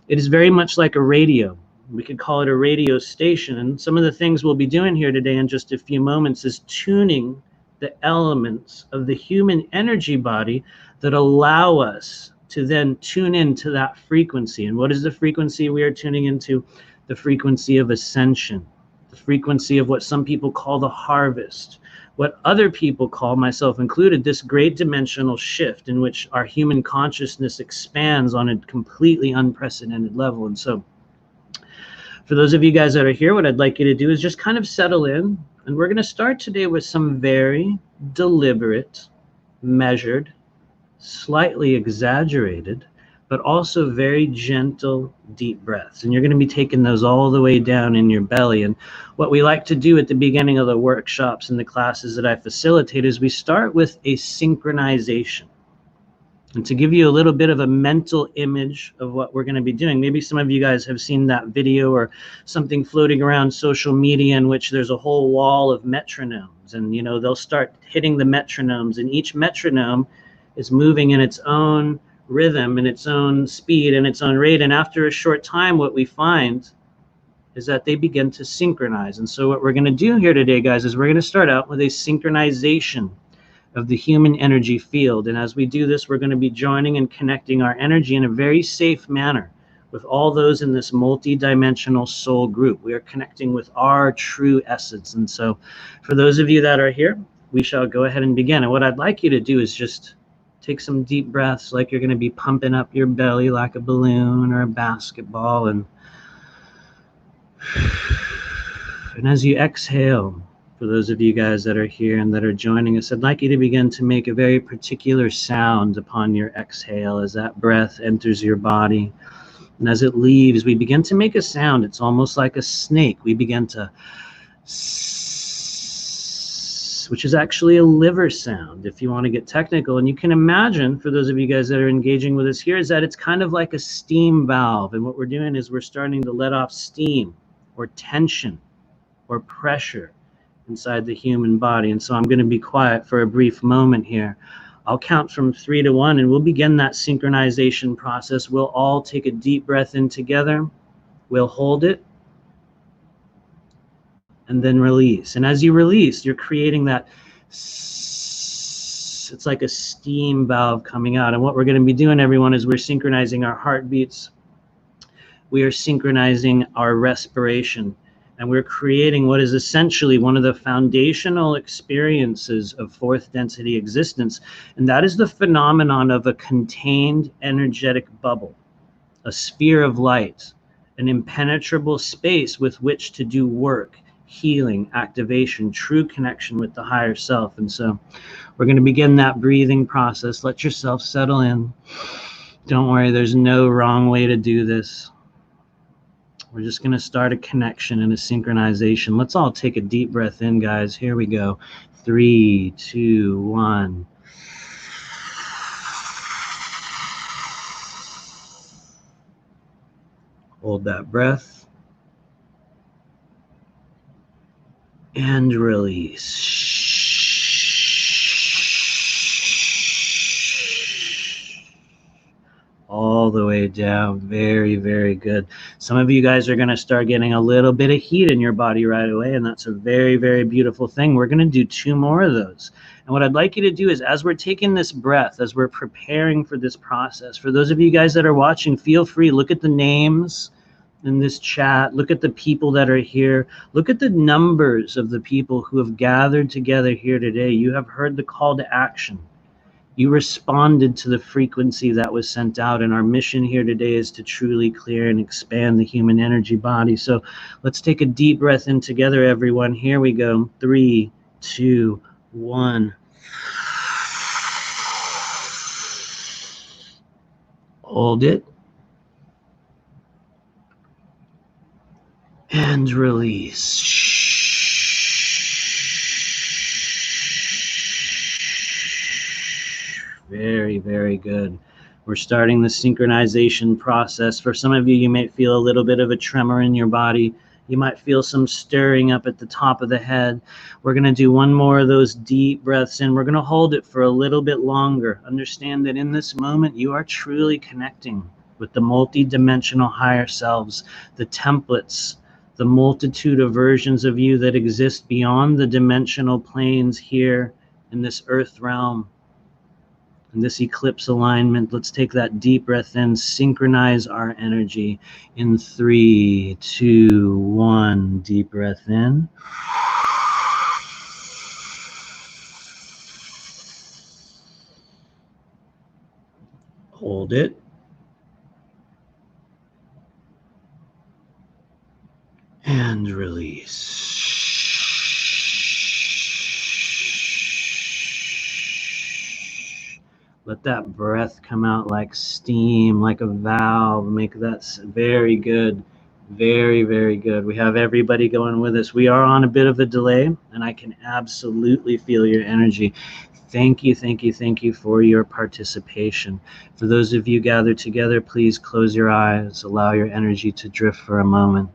it is very much like a radio. We could call it a radio station. And some of the things we'll be doing here today in just a few moments is tuning the elements of the human energy body that allow us to then tune into that frequency. And what is the frequency we are tuning into? The frequency of ascension, the frequency of what some people call the harvest, what other people call, myself included, this great dimensional shift in which our human consciousness expands on a completely unprecedented level. And so for those of you guys that are here, what I'd like you to do is just kind of settle in. And we're going to start today with some very deliberate, measured, slightly exaggerated, but also very gentle, deep breaths. And you're going to be taking those all the way down in your belly. And what we like to do at the beginning of the workshops and the classes that I facilitate is we start with a synchronization. And to give you a little bit of a mental image of what we're going to be doing, maybe some of you guys have seen that video or something floating around social media in which there's a whole wall of metronomes, and they'll start hitting the metronomes, and each metronome is moving in its own rhythm, in its own speed, and its own rate. And after a short time, what we find is that they begin to synchronize. And so what we're going to do here today, guys, is we're going to start out with a synchronization of the human energy field. And as we do this, we're going to be joining and connecting our energy in a very safe manner with all those in this multi-dimensional soul group. We are connecting with our true essence. And so for those of you that are here, we shall go ahead and begin. And what I'd like you to do is just take some deep breaths, like you're going to be pumping up your belly like a balloon or a basketball. And as you exhale, for those of you guys that are here and that are joining us, I'd like you to begin to make a very particular sound upon your exhale as that breath enters your body. And as it leaves, we begin to make a sound. It's almost like a snake. We begin to which is actually a liver sound if you want to get technical. And you can imagine, for those of you guys that are engaging with us here, is that it's kind of like a steam valve. And what we're doing is we're starting to let off steam or tension or pressure inside the human body. And so I'm going to be quiet for a brief moment here. I'll count from 3 to 1 and we'll begin that synchronization process. We'll all take a deep breath in together. We'll hold it and then release. And as you release, you're creating that, it's like a steam valve coming out. And what we're going to be doing, everyone, is we're synchronizing our heartbeats. We are synchronizing our respiration. And we're creating what is essentially one of the foundational experiences of fourth density existence. And that is the phenomenon of a contained energetic bubble, a sphere of light, an impenetrable space with which to do work, healing, activation, true connection with the higher self. And so we're going to begin that breathing process. Let yourself settle in. Don't worry, there's no wrong way to do this. We're just going to start a connection and a synchronization. Let's all take a deep breath in, guys. Here we go. 3, 2, 1. Hold that breath. And release. All the way down. Very, very good. Some of you guys are going to start getting a little bit of heat in your body right away, and that's a very, very beautiful thing. We're going to do 2 more of those. And what I'd like you to do is, as we're taking this breath, as we're preparing for this process, for those of you guys that are watching, feel free, look at the names in this chat, look at the people that are here, look at the numbers of the people who have gathered together here today. You have heard the call to action. You responded to the frequency that was sent out, and our mission here today is to truly clear and expand the human energy body. So let's take a deep breath in together, everyone. Here we go. 3, 2, 1. Hold it. And release. Very, very good. We're starting the synchronization process. For some of you, you might feel a little bit of a tremor in your body. You might feel some stirring up at the top of the head. We're going to do 1 more of those deep breaths in. We're going to hold it for a little bit longer. Understand that in this moment, you are truly connecting with the multi-dimensional higher selves, the templates, the multitude of versions of you that exist beyond the dimensional planes here in this earth realm. In this eclipse alignment, let's take that deep breath in, synchronize our energy in 3, 2, 1. Deep breath in. Hold it. And release. Let that breath come out like steam, like a valve. Make that very good. Very, very good. We have everybody going with us. We are on a bit of a delay, and I can absolutely feel your energy. Thank you, thank you, thank you for your participation. For those of you gathered together, please close your eyes. Allow your energy to drift for a moment.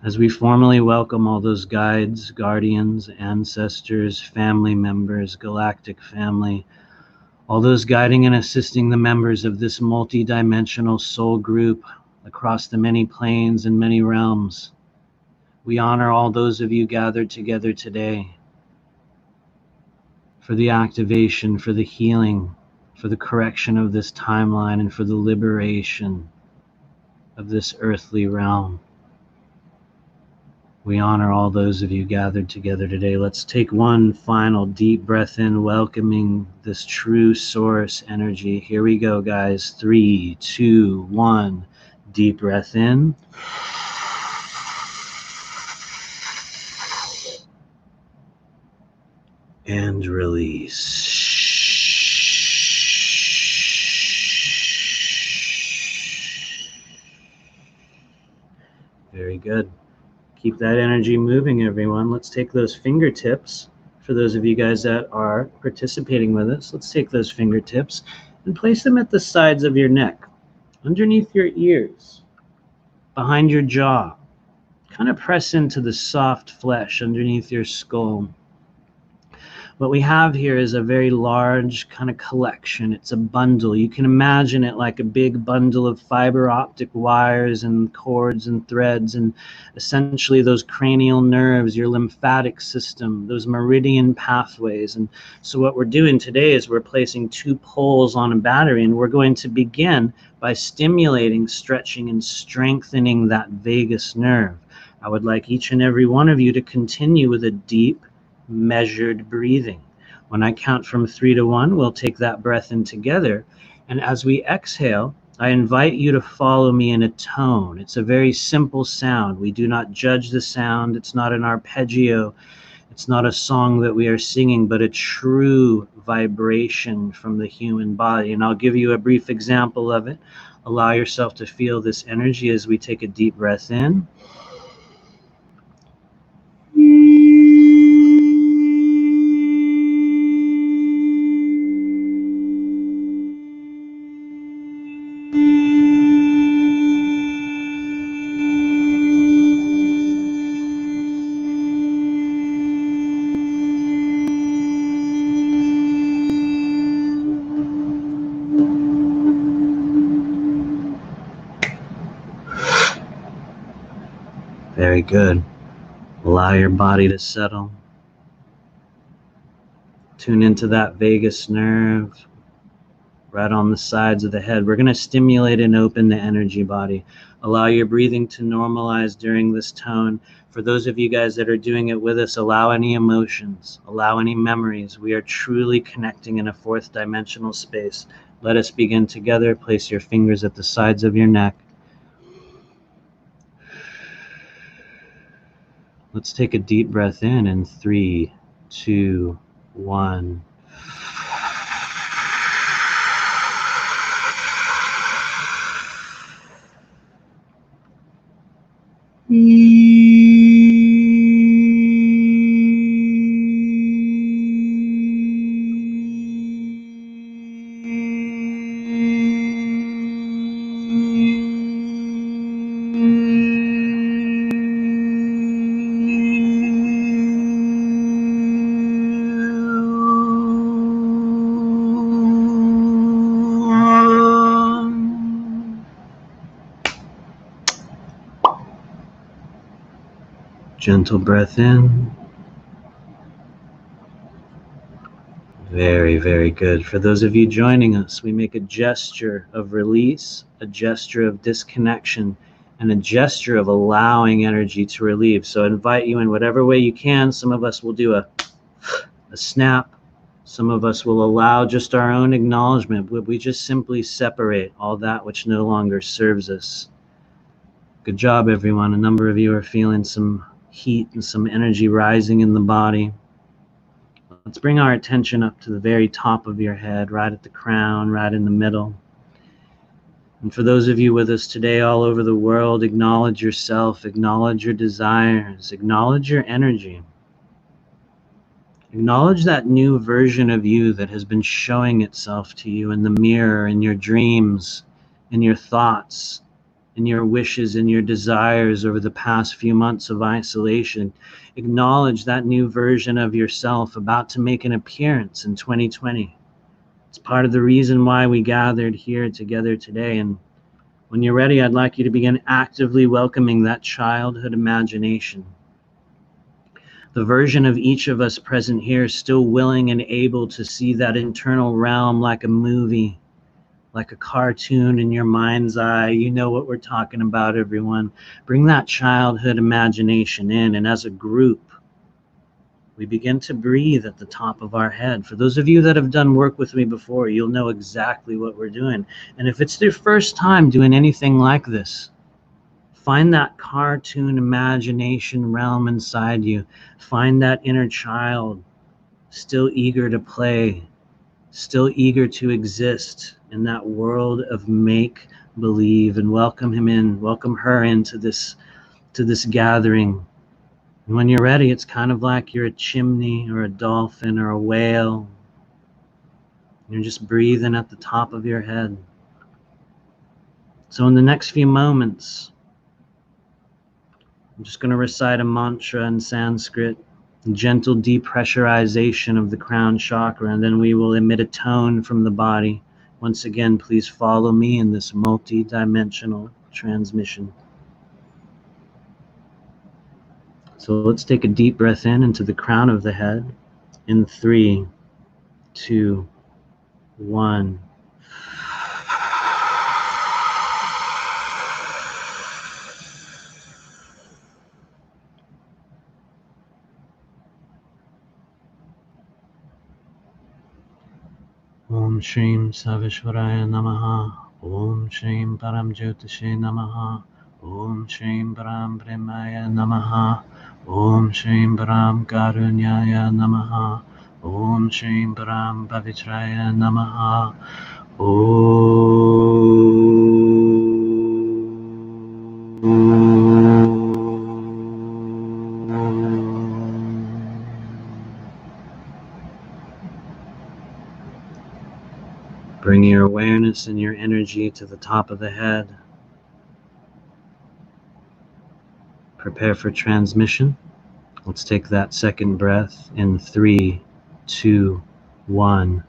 As we formally welcome all those guides, guardians, ancestors, family members, galactic family, all those guiding and assisting the members of this multi-dimensional soul group across the many planes and many realms, we honor all those of you gathered together today for the activation, for the healing, for the correction of this timeline, and for the liberation of this earthly realm. We honor all those of you gathered together today. Let's take 1 final deep breath in, welcoming this true source energy. Here we go, guys. 3, 2, 1. Deep breath in. And release. Very good. Keep that energy moving, everyone. Let's take those fingertips. For those of you guys that are participating with us, let's take those fingertips and place them at the sides of your neck, underneath your ears, behind your jaw. Kind of press into the soft flesh underneath your skull. What we have here is a very large kind of collection. It's a bundle. You can imagine it like a big bundle of fiber optic wires and cords and threads, and essentially those cranial nerves, your lymphatic system, those meridian pathways. And so what we're doing today is we're placing 2 poles on a battery, and we're going to begin by stimulating, stretching, and strengthening that vagus nerve. I would like each and every one of you to continue with a deep, measured breathing. When I count from 3 to 1, we'll take that breath in together. And as we exhale, I invite you to follow me in a tone. It's a very simple sound. We do not judge the sound. It's not an arpeggio. It's not a song that we are singing, but a true vibration from the human body. And I'll give you a brief example of it. Allow yourself to feel this energy as we take a deep breath in. Very good. Allow your body to settle. Tune into that vagus nerve right on the sides of the head. We're going to stimulate and open the energy body. Allow your breathing to normalize during this tone. For those of you guys that are doing it with us, allow any emotions, allow any memories. We are truly connecting in a 4th dimensional space. Let us begin together. Place your fingers at the sides of your neck. Let's take a deep breath in 3, 2, 1. Gentle breath in. Very, very good. For those of you joining us, we make a gesture of release, a gesture of disconnection, and a gesture of allowing energy to relieve. So I invite you in whatever way you can. Some of us will do a snap. Some of us will allow just our own acknowledgement. We just simply separate all that which no longer serves us. Good job, everyone. A number of you are feeling some heat and some energy rising in the body. Let's bring our attention up to the very top of your head, right at the crown, right in the middle. And for those of you with us today all over the world, acknowledge yourself, acknowledge your desires, acknowledge your energy. Acknowledge that new version of you that has been showing itself to you in the mirror, in your dreams, in your thoughts, in your wishes and your desires over the past few months of isolation. Acknowledge that new version of yourself about to make an appearance in 2020. It's part of the reason why we gathered here together today. And when you're ready, I'd like you to begin actively welcoming that childhood imagination. The version of each of us present here still willing and able to see that internal realm like a movie, like a cartoon in your mind's eye. You know what we're talking about, everyone. Bring that childhood imagination in, and as a group, we begin to breathe at the top of our head. For those of you that have done work with me before, you'll know exactly what we're doing. And if it's their first time doing anything like this, find that cartoon imagination realm inside you. Find that inner child, still eager to play, still eager to exist in that world of make-believe, and welcome him in, welcome her into this gathering. And when you're ready, it's kind of like you're a chimney or a dolphin or a whale. You're just breathing at the top of your head. So in the next few moments, I'm just going to recite a mantra in Sanskrit, gentle depressurization of the crown chakra, and then we will emit a tone from the body. Once again, please follow me in this multi-dimensional transmission. So let's take a deep breath in into the crown of the head. In 3, 2, 1. Om Shrim Savishwaraya Namaha. Om Shrim Param Jyotishe Namaha. Om Shrim Param Brahmaya Namaha. Om Shrim Param Karunyaya Namaha. Om Shrim Param Pavitraya Namaha. Bring your awareness and your energy to the top of the head. Prepare for transmission. Let's take that second breath in 3, 2, 1.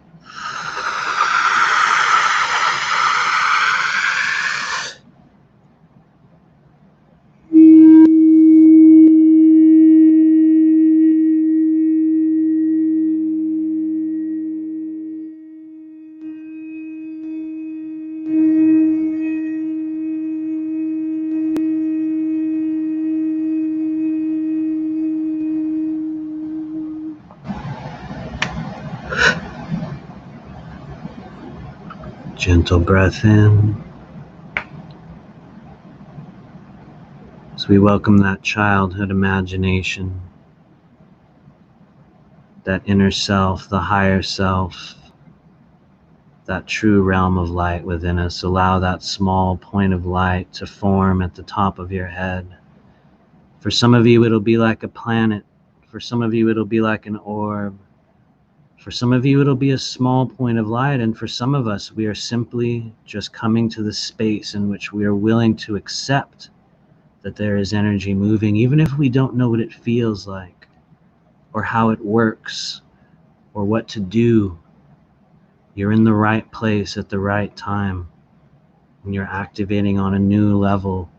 Gentle breath in as we welcome that childhood imagination, that inner self, the higher self, that true realm of light within us. Allow that small point of light to form at the top of your head. For some of you, it'll be like a planet. For some of you, it'll be like an orb. For some of you, it'll be a small point of light, and for some of us, we are simply just coming to the space in which we are willing to accept that there is energy moving, even if we don't know what it feels like, or how it works, or what to do. You're in the right place at the right time, and you're activating on a new level.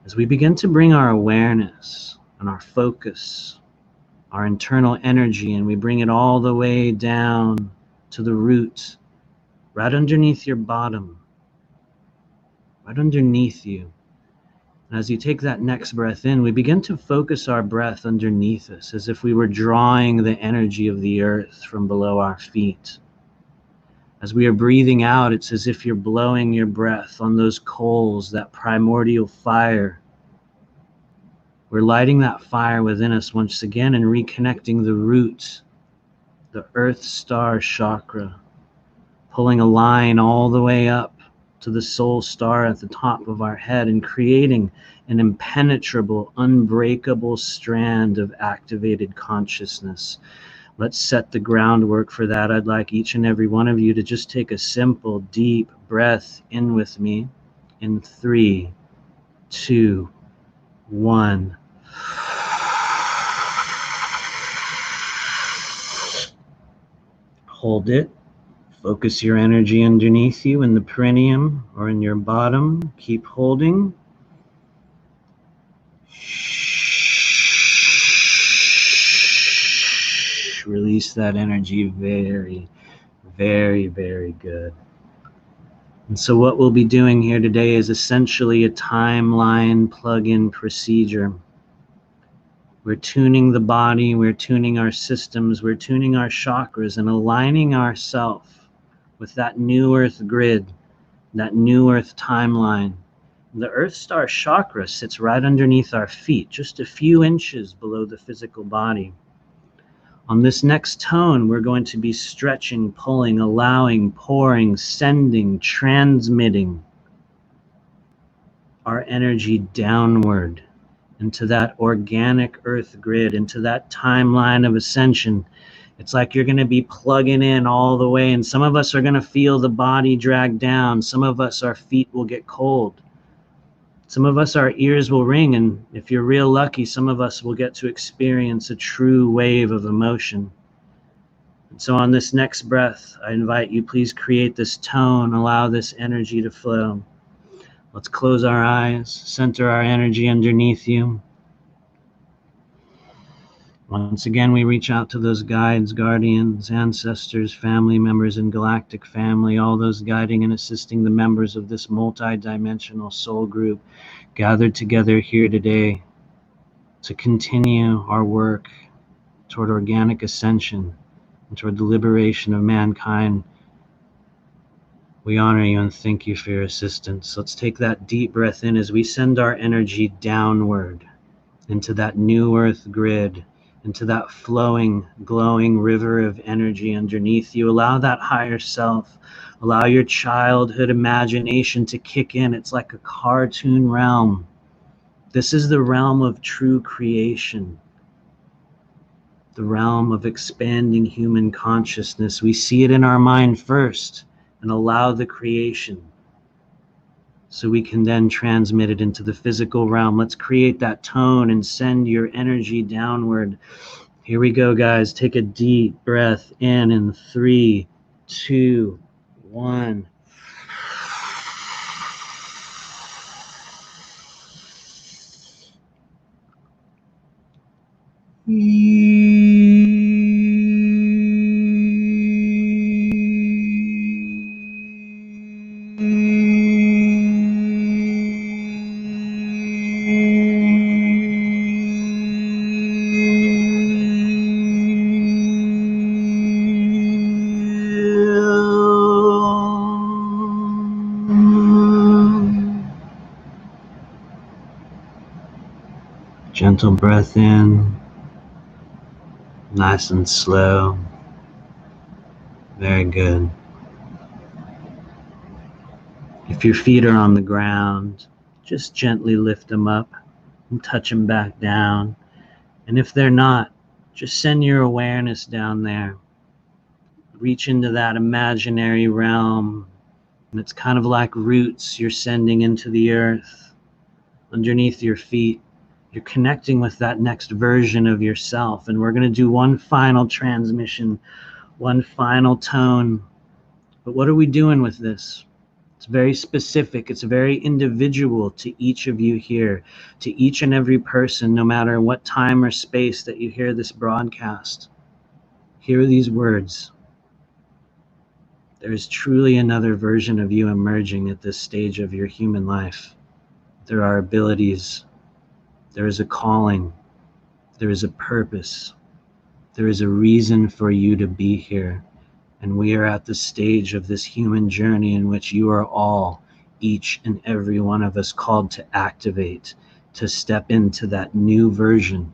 As we begin to bring our awareness and our focus, our internal energy, and we bring it all the way down to the root, right underneath your bottom, right underneath you. And as you take that next breath in, we begin to focus our breath underneath us, as if we were drawing the energy of the earth from below our feet. As we are breathing out, it's as if you're blowing your breath on those coals, that primordial fire. We're lighting that fire within us once again and reconnecting the root, the earth star chakra, pulling a line all the way up to the soul star at the top of our head and creating an impenetrable, unbreakable strand of activated consciousness. Let's set the groundwork for that. I'd like each and every one of you to just take a simple, deep breath in with me in 3, 2, 1. Hold it. Focus your energy underneath you in the perineum or in your bottom. Keep holding. Release that energy. Very, very, very good. And so what we'll be doing here today is essentially a timeline plug-in procedure. We're tuning the body, we're tuning our systems, we're tuning our chakras and aligning ourselves with that new earth grid, that new earth timeline. The earth star chakra sits right underneath our feet, just a few inches below the physical body. On this next tone, we're going to be stretching, pulling, allowing, pouring, sending, transmitting our energy downward into that organic earth grid, into that timeline of ascension. It's like you're going to be plugging in all the way, and some of us are going to feel the body drag down. Some of us, our feet will get cold. Some of us, our ears will ring, and if you're real lucky, some of us will get to experience a true wave of emotion. And so on this next breath, I invite you, please create this tone, allow this energy to flow. Let's close our eyes, center our energy underneath you. Once again, we reach out to those guides, guardians, ancestors, family members, and galactic family, all those guiding and assisting the members of this multi-dimensional soul group gathered together here today to continue our work toward organic ascension and toward the liberation of mankind. We honor you and thank you for your assistance. Let's take that deep breath in as we send our energy downward into that new earth grid, into that flowing, glowing river of energy underneath you. Allow that higher self, allow your childhood imagination to kick in. It's like a cartoon realm. This is the realm of true creation, the realm of expanding human consciousness. We see it in our mind first and allow the creation so we can then transmit it into the physical realm. Let's create that tone and send your energy downward. Here we go, guys. Take a deep breath in 3, 2, 1. Gentle breath in, nice and slow. Very good. If your feet are on the ground, just gently lift them up and touch them back down. And if they're not, just send your awareness down there. Reach into that imaginary realm. And it's kind of like roots you're sending into the earth underneath your feet. You're connecting with that next version of yourself. And we're going to do one final transmission, one final tone. But what are we doing with this? It's very specific. It's very individual to each of you here, to each and every person, no matter what time or space that you hear this broadcast. Hear these words. There is truly another version of you emerging at this stage of your human life. There are abilities. There is a calling. There is a purpose. There is a reason for you to be here. And we are at the stage of this human journey in which you are all, each and every one of us, called to activate, to step into that new version,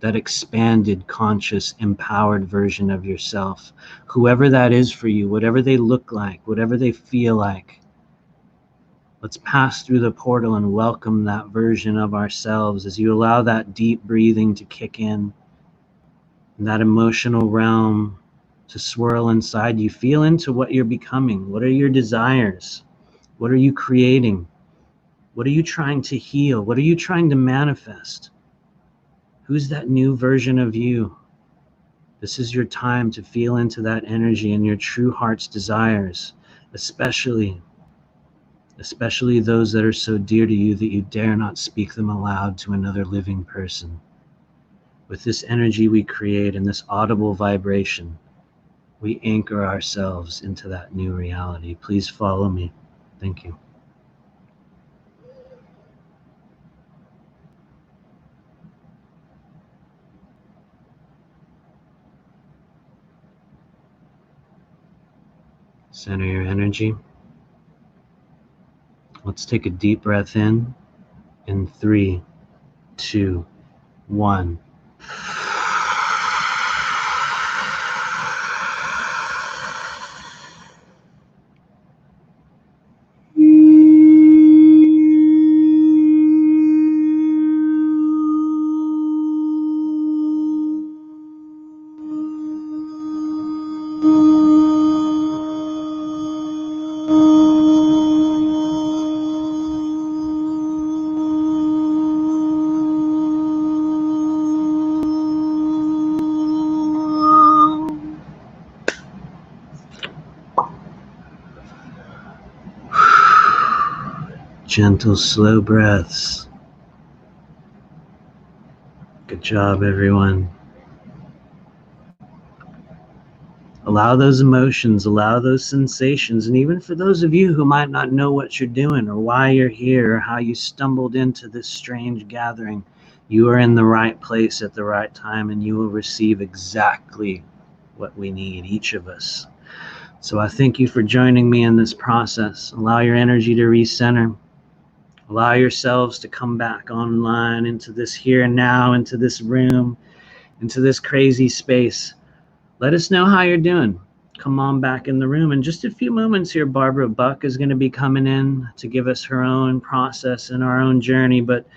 that expanded, conscious, empowered version of yourself. Whoever that is for you, whatever they look like, whatever they feel like, let's pass through the portal and welcome that version of ourselves as you allow that deep breathing to kick in, and that emotional realm to swirl inside you. Feel into what you're becoming. What are your desires? What are you creating? What are you trying to heal? What are you trying to manifest? Who's that new version of you? This is your time to feel into that energy and your true heart's desires, especially those that are so dear to you that you dare not speak them aloud to another living person. With this energy we create and this audible vibration, we anchor ourselves into that new reality. Please follow me. Thank you. Center your energy. Let's take a deep breath in 3, 2, 1. gentle, slow breaths. Good job, everyone. Allow those emotions, allow those sensations, and even for those of you who might not know what you're doing or why you're here or how you stumbled into this strange gathering, you are in the right place at the right time, and you will receive exactly what we need, each of us. So I thank you for joining me in this process. Allow your energy to recenter. Allow yourselves to come back online into this here and now, into this room, into this crazy space. Let us know how you're doing. Come on back in the room. In just a few moments here, Barbara Buck is going to be coming in to give us her own process and our own journey. But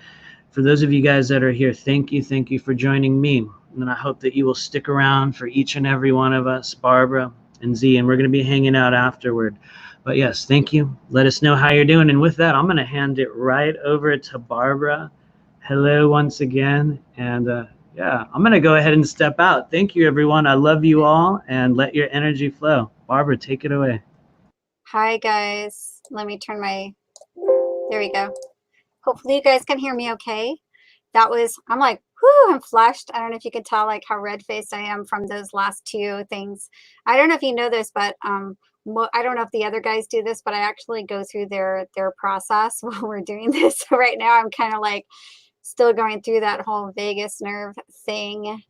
for those of you guys that are here, thank you for joining me. And I hope that you will stick around for each and every one of us, Barbara and Z, and we're going to be hanging out afterward. But yes, thank you. Let us know how you're doing. And with that, I'm going to hand it right over to Barbara. Hello once again. And yeah, I'm going to go ahead and step out. Thank you, everyone. I love you all, and let your energy flow. Barbara, take it away. Hi, guys. Let me turn my, there we go. Hopefully you guys can hear me okay. That was, I'm like, whoo, I'm flushed. I don't know if you can tell like how red-faced I am from those last two things. I don't know if you know this, but I don't know if the other guys do this, but I actually go through their process while we're doing this. So right now I'm kind of like still going through that whole vagus nerve thing.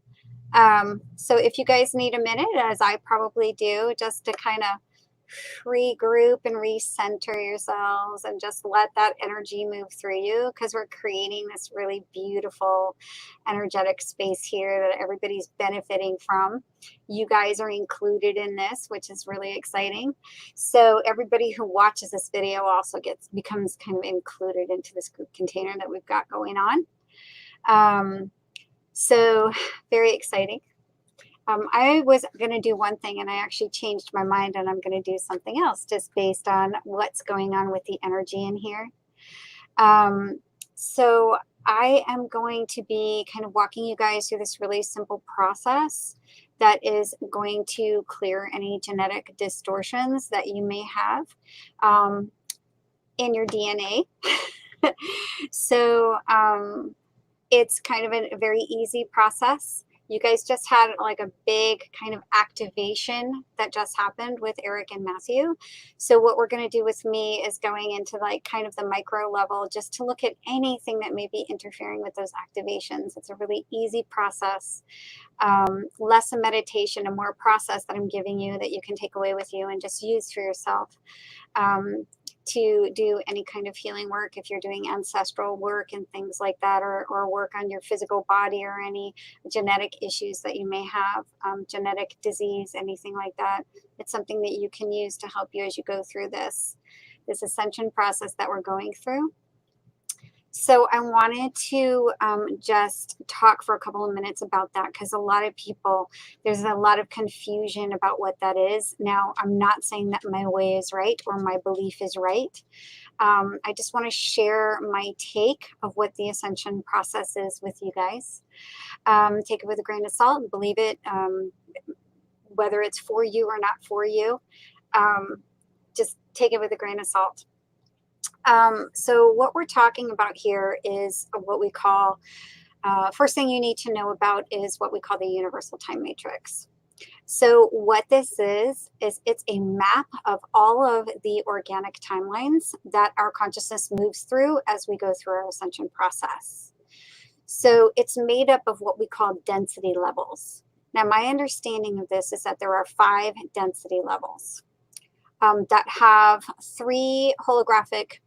So if you guys need a minute, as I probably do, just to kind of regroup and recenter yourselves and just let that energy move through you, because we're creating this really beautiful energetic space here that everybody's benefiting from. You guys are included in this, which is really exciting. So everybody who watches this video also becomes kind of included into this group container that we've got going on. So very exciting. I was going to do one thing, and I actually changed my mind, and I'm going to do something else just based on what's going on with the energy in here. So I am going to be kind of walking you guys through this really simple process that is going to clear any genetic distortions that you may have in your DNA. So it's kind of a very easy process. You guys just had like a big kind of activation that just happened with Eric and Matthew. So what we're going to do with me is going into like kind of the micro level just to look at anything that may be interfering with those activations. It's a really easy process, less a meditation and more a process that I'm giving you that you can take away with you and just use for yourself. To do any kind of healing work, if you're doing ancestral work and things like that, or work on your physical body or any genetic issues that you may have, genetic disease, anything like that. It's something that you can use to help you as you go through this ascension process that we're going through. So I wanted to just talk for a couple of minutes about that, because a lot of people, there's a lot of confusion about what that is. Now, I'm not saying that my way is right or my belief is right. I just want to share my take of what the ascension process is with you guys. Take it with a grain of salt and believe it, whether it's for you or not for you. Just take it with a grain of salt. So what we're talking about here is what we call, first thing you need to know about is what we call the universal time matrix. So what this is it's a map of all of the organic timelines that our consciousness moves through as we go through our ascension process. So it's made up of what we call density levels. Now, my understanding of this is that there are 5 density levels that have 3 holographic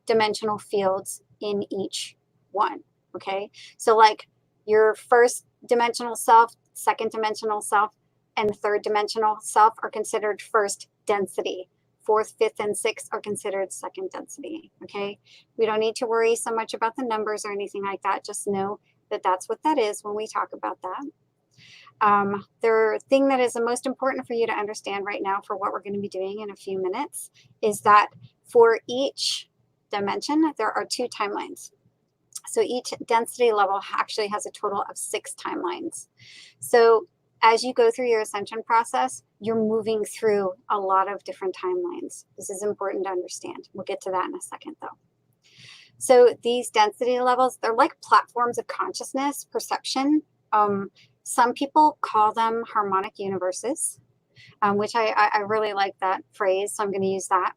dimensional fields in each one. Okay, so like your first dimensional self, second dimensional self, and third dimensional self are considered first density. 4th, 5th, and 6th are considered second density. Okay, we don't need to worry so much about the numbers or anything like that. Just know that that's what that is when we talk about that. The thing that is the most important for you to understand right now for what we're going to be doing in a few minutes is that for each dimension, there are 2 timelines. So each density level actually has a total of 6 timelines. So as you go through your ascension process, you're moving through a lot of different timelines. This is important to understand. We'll get to that in a second, though. So these density levels, they're like platforms of consciousness, perception. Some people call them harmonic universes, which I really like that phrase, so I'm going to use that.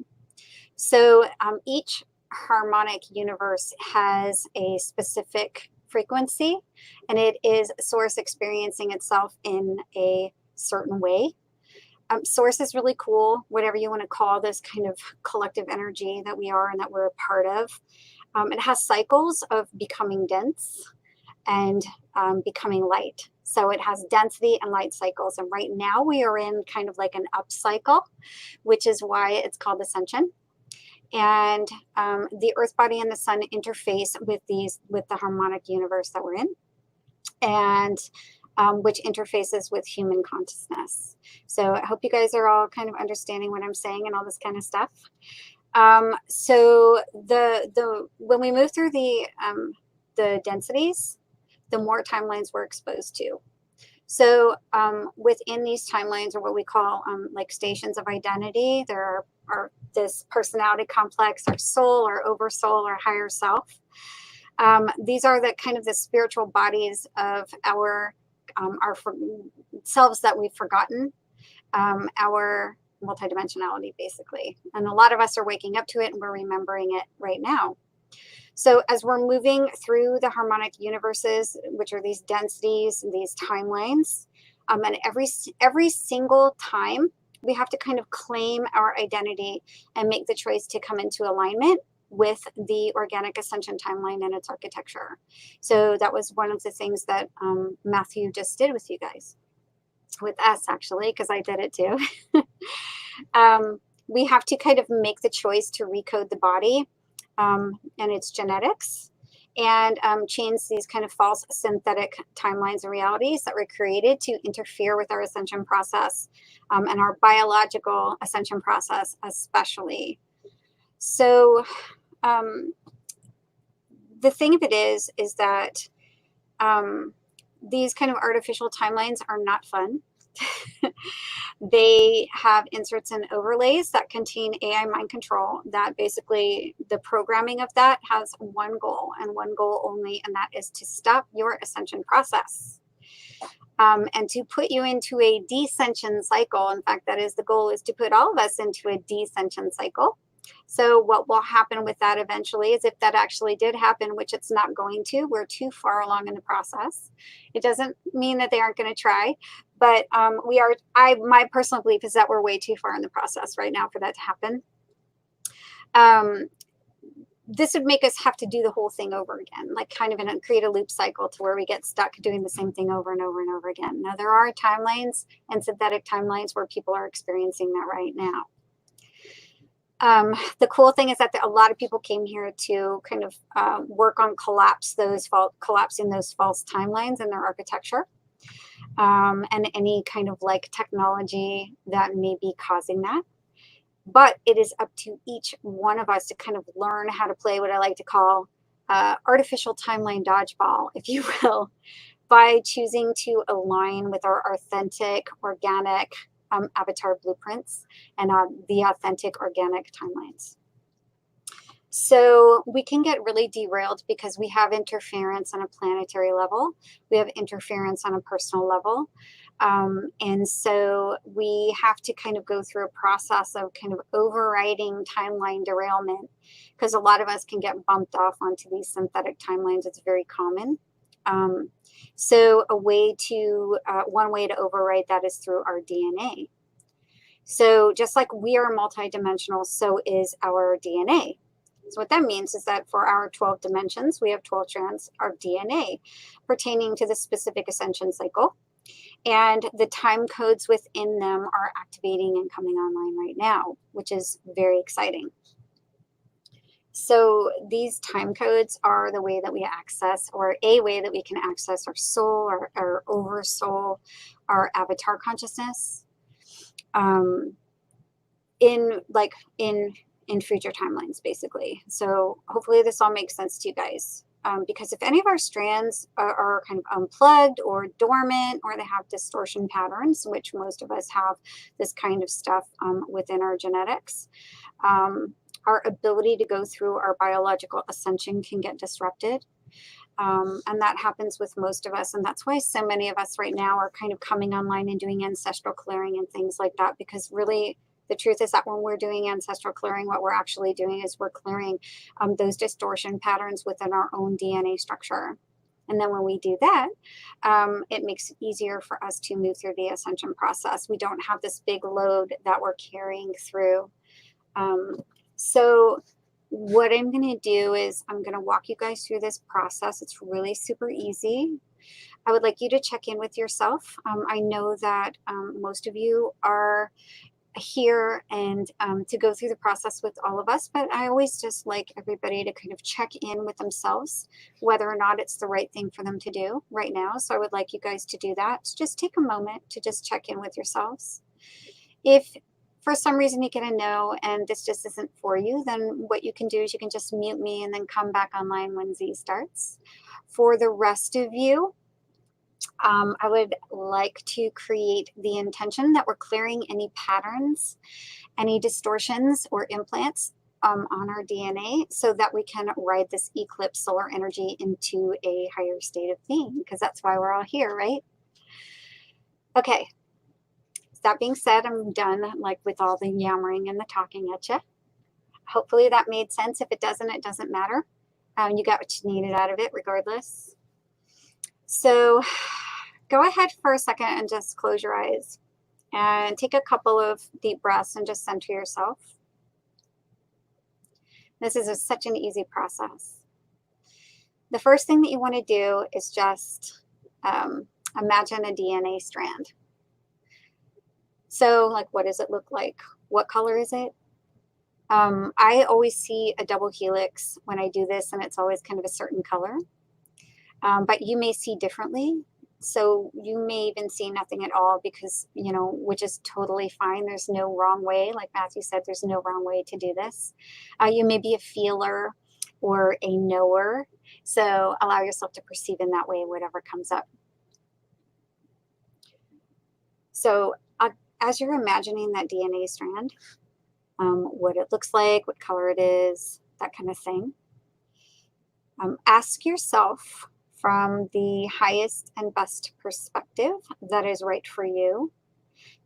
So each harmonic universe has a specific frequency, and it is source experiencing itself in a certain way. Source is really cool, whatever you want to call this kind of collective energy that we are and that we're a part of. It has cycles of becoming dense and becoming light. So it has density and light cycles. And right now we are in kind of like an up cycle, which is why it's called ascension. And the earth body and the sun interface with the harmonic universe that we're in, and which interfaces with human consciousness. So I hope you guys are all kind of understanding what I'm saying and all this kind of stuff. So when we move through the densities, the more timelines we're exposed to. So within these timelines, or what we call like stations of identity, there are this personality complex, our soul, our oversoul, our higher self. These are the kind of the spiritual bodies of our selves that we've forgotten, our multidimensionality, basically. And a lot of us are waking up to it, and we're remembering it right now. So as we're moving through the harmonic universes, which are these densities and these timelines, and every single time we have to kind of claim our identity and make the choice to come into alignment with the organic ascension timeline and its architecture. So that was one of the things that Matthew just did with you guys, with us actually, because I did it too. We have to kind of make the choice to recode the body and its genetics, and change these kind of false synthetic timelines and realities that were created to interfere with our ascension process, and our biological ascension process especially. So the thing of it is that these kind of artificial timelines are not fun. They have inserts and overlays that contain AI mind control, that basically the programming of that has one goal and one goal only, and that is to stop your ascension process, and to put you into a descension cycle. In fact, that is the goal, is to put all of us into a descension cycle. So what will happen with that eventually is, if that actually did happen, which it's not going to, we're too far along in the process. It doesn't mean that they aren't going to try, but my personal belief is that we're way too far in the process right now for that to happen. This would make us have to do the whole thing over again, like kind of create a loop cycle to where we get stuck doing the same thing over and over and over again. Now, there are timelines and synthetic timelines where people are experiencing that right now. The cool thing is that a lot of people came here to kind of work on collapsing those false timelines in their architecture, and any kind of like technology that may be causing that. But it is up to each one of us to kind of learn how to play what I like to call artificial timeline dodgeball, if you will, by choosing to align with our authentic, organic avatar blueprints and the authentic organic timelines. So we can get really derailed because we have interference on a planetary level. We have interference on a personal level. And so we have to kind of go through a process of kind of overriding timeline derailment, because a lot of us can get bumped off onto these synthetic timelines. It's very common. So one way to override that is through our DNA. So just like we are multidimensional, so is our DNA. So what that means is that for our 12 dimensions, we have 12 strands of DNA pertaining to the specific ascension cycle. And the time codes within them are activating and coming online right now, which is very exciting. So these time codes are the way that we access, or a way that we can access, our soul, our oversoul, our avatar consciousness, in future timelines, basically. So hopefully this all makes sense to you guys. Because if any of our strands are kind of unplugged or dormant, or they have distortion patterns, which most of us have this kind of stuff within our genetics, our ability to go through our biological ascension can get disrupted. And that happens with most of us. And that's why so many of us right now are kind of coming online and doing ancestral clearing and things like that, because really the truth is that when we're doing ancestral clearing, what we're actually doing is we're clearing those distortion patterns within our own DNA structure. And then when we do that, it makes it easier for us to move through the ascension process. We don't have this big load that we're carrying through. So what I'm going to do is I'm going to walk you guys through this process. It's really super easy. I would like you to check in with yourself. I know that most of you are here and to go through the process with all of us, but I always just like everybody to kind of check in with themselves, whether or not it's the right thing for them to do right now. So I would like you guys to do that. So just take a moment to just check in with yourselves. If for some reason you get a no and this just isn't for you, then what you can do is you can just mute me and then come back online when Z starts. For the rest of you, I would like to create the intention that we're clearing any patterns, any distortions or implants on our DNA, so that we can ride this eclipse solar energy into a higher state of being, because that's why we're all here, right? Okay. That being said, I'm done like with all the yammering and the talking at you. Hopefully that made sense. If it doesn't, it doesn't matter. You got what you needed out of it regardless. So go ahead for a second and just close your eyes and take a couple of deep breaths and just center yourself. This is such an easy process. The first thing that you want to do is just imagine a DNA strand. So like, what does it look like? What color is it? I always see a double helix when I do this, and it's always kind of a certain color. But you may see differently. So you may even see nothing at all, because, you know, which is totally fine. There's no wrong way. Like Matthew said, there's no wrong way to do this. You may be a feeler or a knower. So allow yourself to perceive in that way, whatever comes up. So as you're imagining that DNA strand, what it looks like, what color it is, that kind of thing, ask yourself from the highest and best perspective that is right for you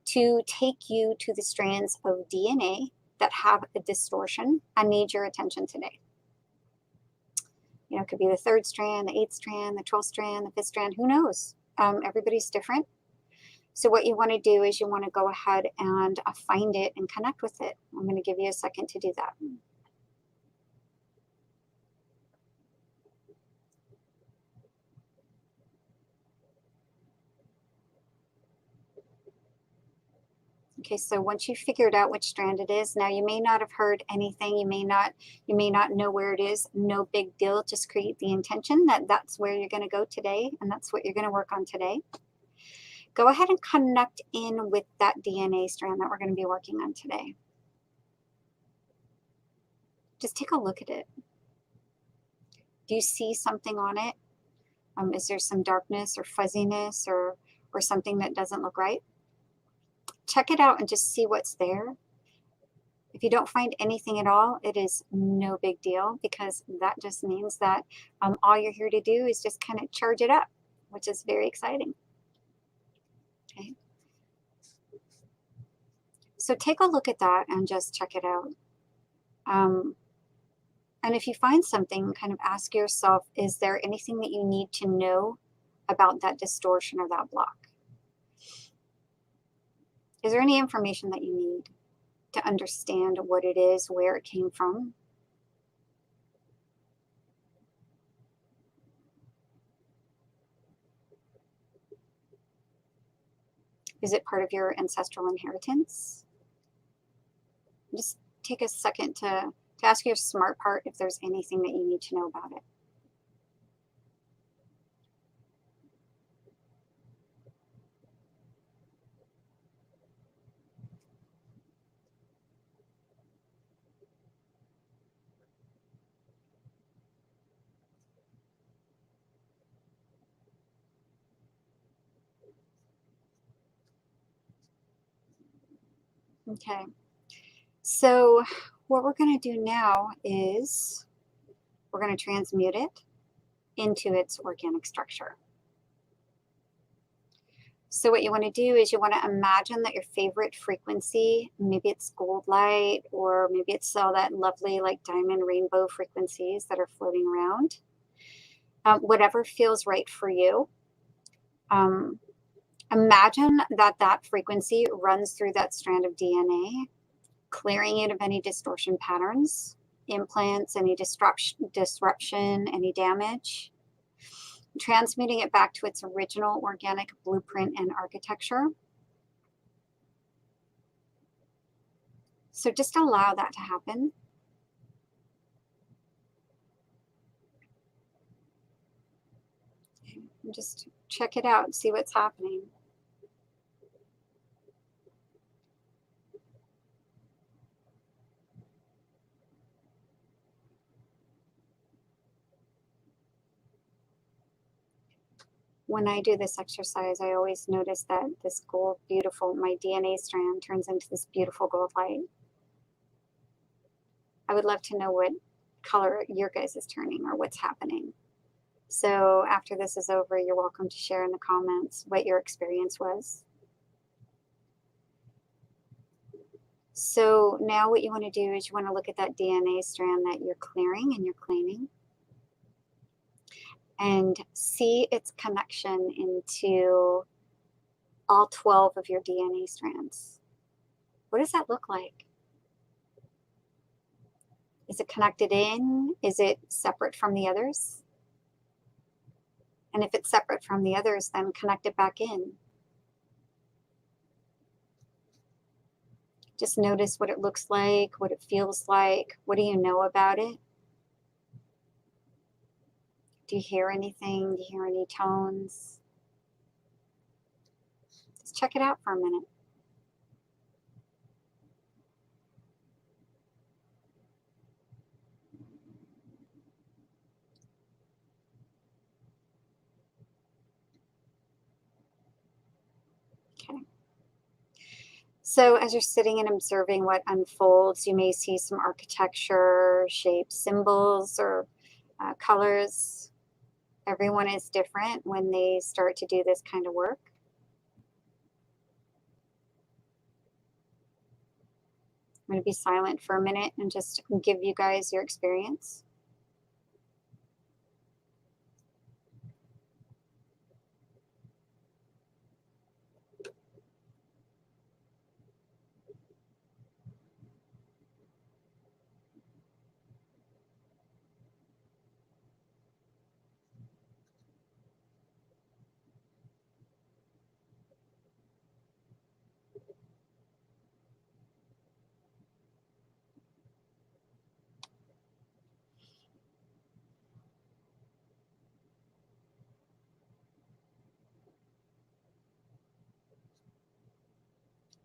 to take you to the strands of DNA that have a distortion and need your attention today. You know, it could be the 3rd strand, the 8th strand, the 12th strand, the 5th strand, who knows? Everybody's different. So what you want to do is you want to go ahead and find it and connect with it. I'm going to give you a second to do that. Okay, so once you've figured out which strand it is, now you may not have heard anything, you may not know where it is, no big deal. Just create the intention that that's where you're going to go today, and that's what you're going to work on today. Go ahead and connect in with that DNA strand that we're going to be working on today. Just take a look at it. Do you see something on it? Is there some darkness or fuzziness or something that doesn't look right? Check it out and just see what's there. If you don't find anything at all, it is no big deal, because that just means that all you're here to do is just kind of charge it up, which is very exciting. Okay. So take a look at that and just check it out. And if you find something, kind of ask yourself, is there anything that you need to know about that distortion or that block? Is there any information that you need to understand what it is, where it came from? Is it part of your ancestral inheritance? Just take a second to ask your smart part if there's anything that you need to know about it. Okay. So what we're going to do now is we're going to transmute it into its organic structure. So what you want to do is you want to imagine that your favorite frequency, maybe it's gold light, or maybe it's all that lovely like diamond rainbow frequencies that are floating around. Whatever feels right for you. Imagine that that frequency runs through that strand of DNA, clearing it of any distortion patterns, implants, any disruption, any damage, transmuting it back to its original organic blueprint and architecture. So just allow that to happen. And just check it out and see what's happening. When I do this exercise, I always notice that this gold, beautiful, my DNA strand turns into this beautiful gold light. I would love to know what color your guys is turning or what's happening. So after this is over, you're welcome to share in the comments what your experience was. So now what you want to do is you want to look at that DNA strand that you're clearing and you're cleaning and see its connection into all 12 of your DNA strands. What does that look like? Is it connected in? Is it separate from the others? And if it's separate from the others, then connect it back in. Just notice what it looks like, what it feels like. What do you know about it? Do you hear anything? Do you hear any tones? Just check it out for a minute. Okay. So as you're sitting and observing what unfolds, you may see some architecture, shapes, symbols, or colors. Everyone is different when they start to do this kind of work. I'm going to be silent for a minute and just give you guys your experience.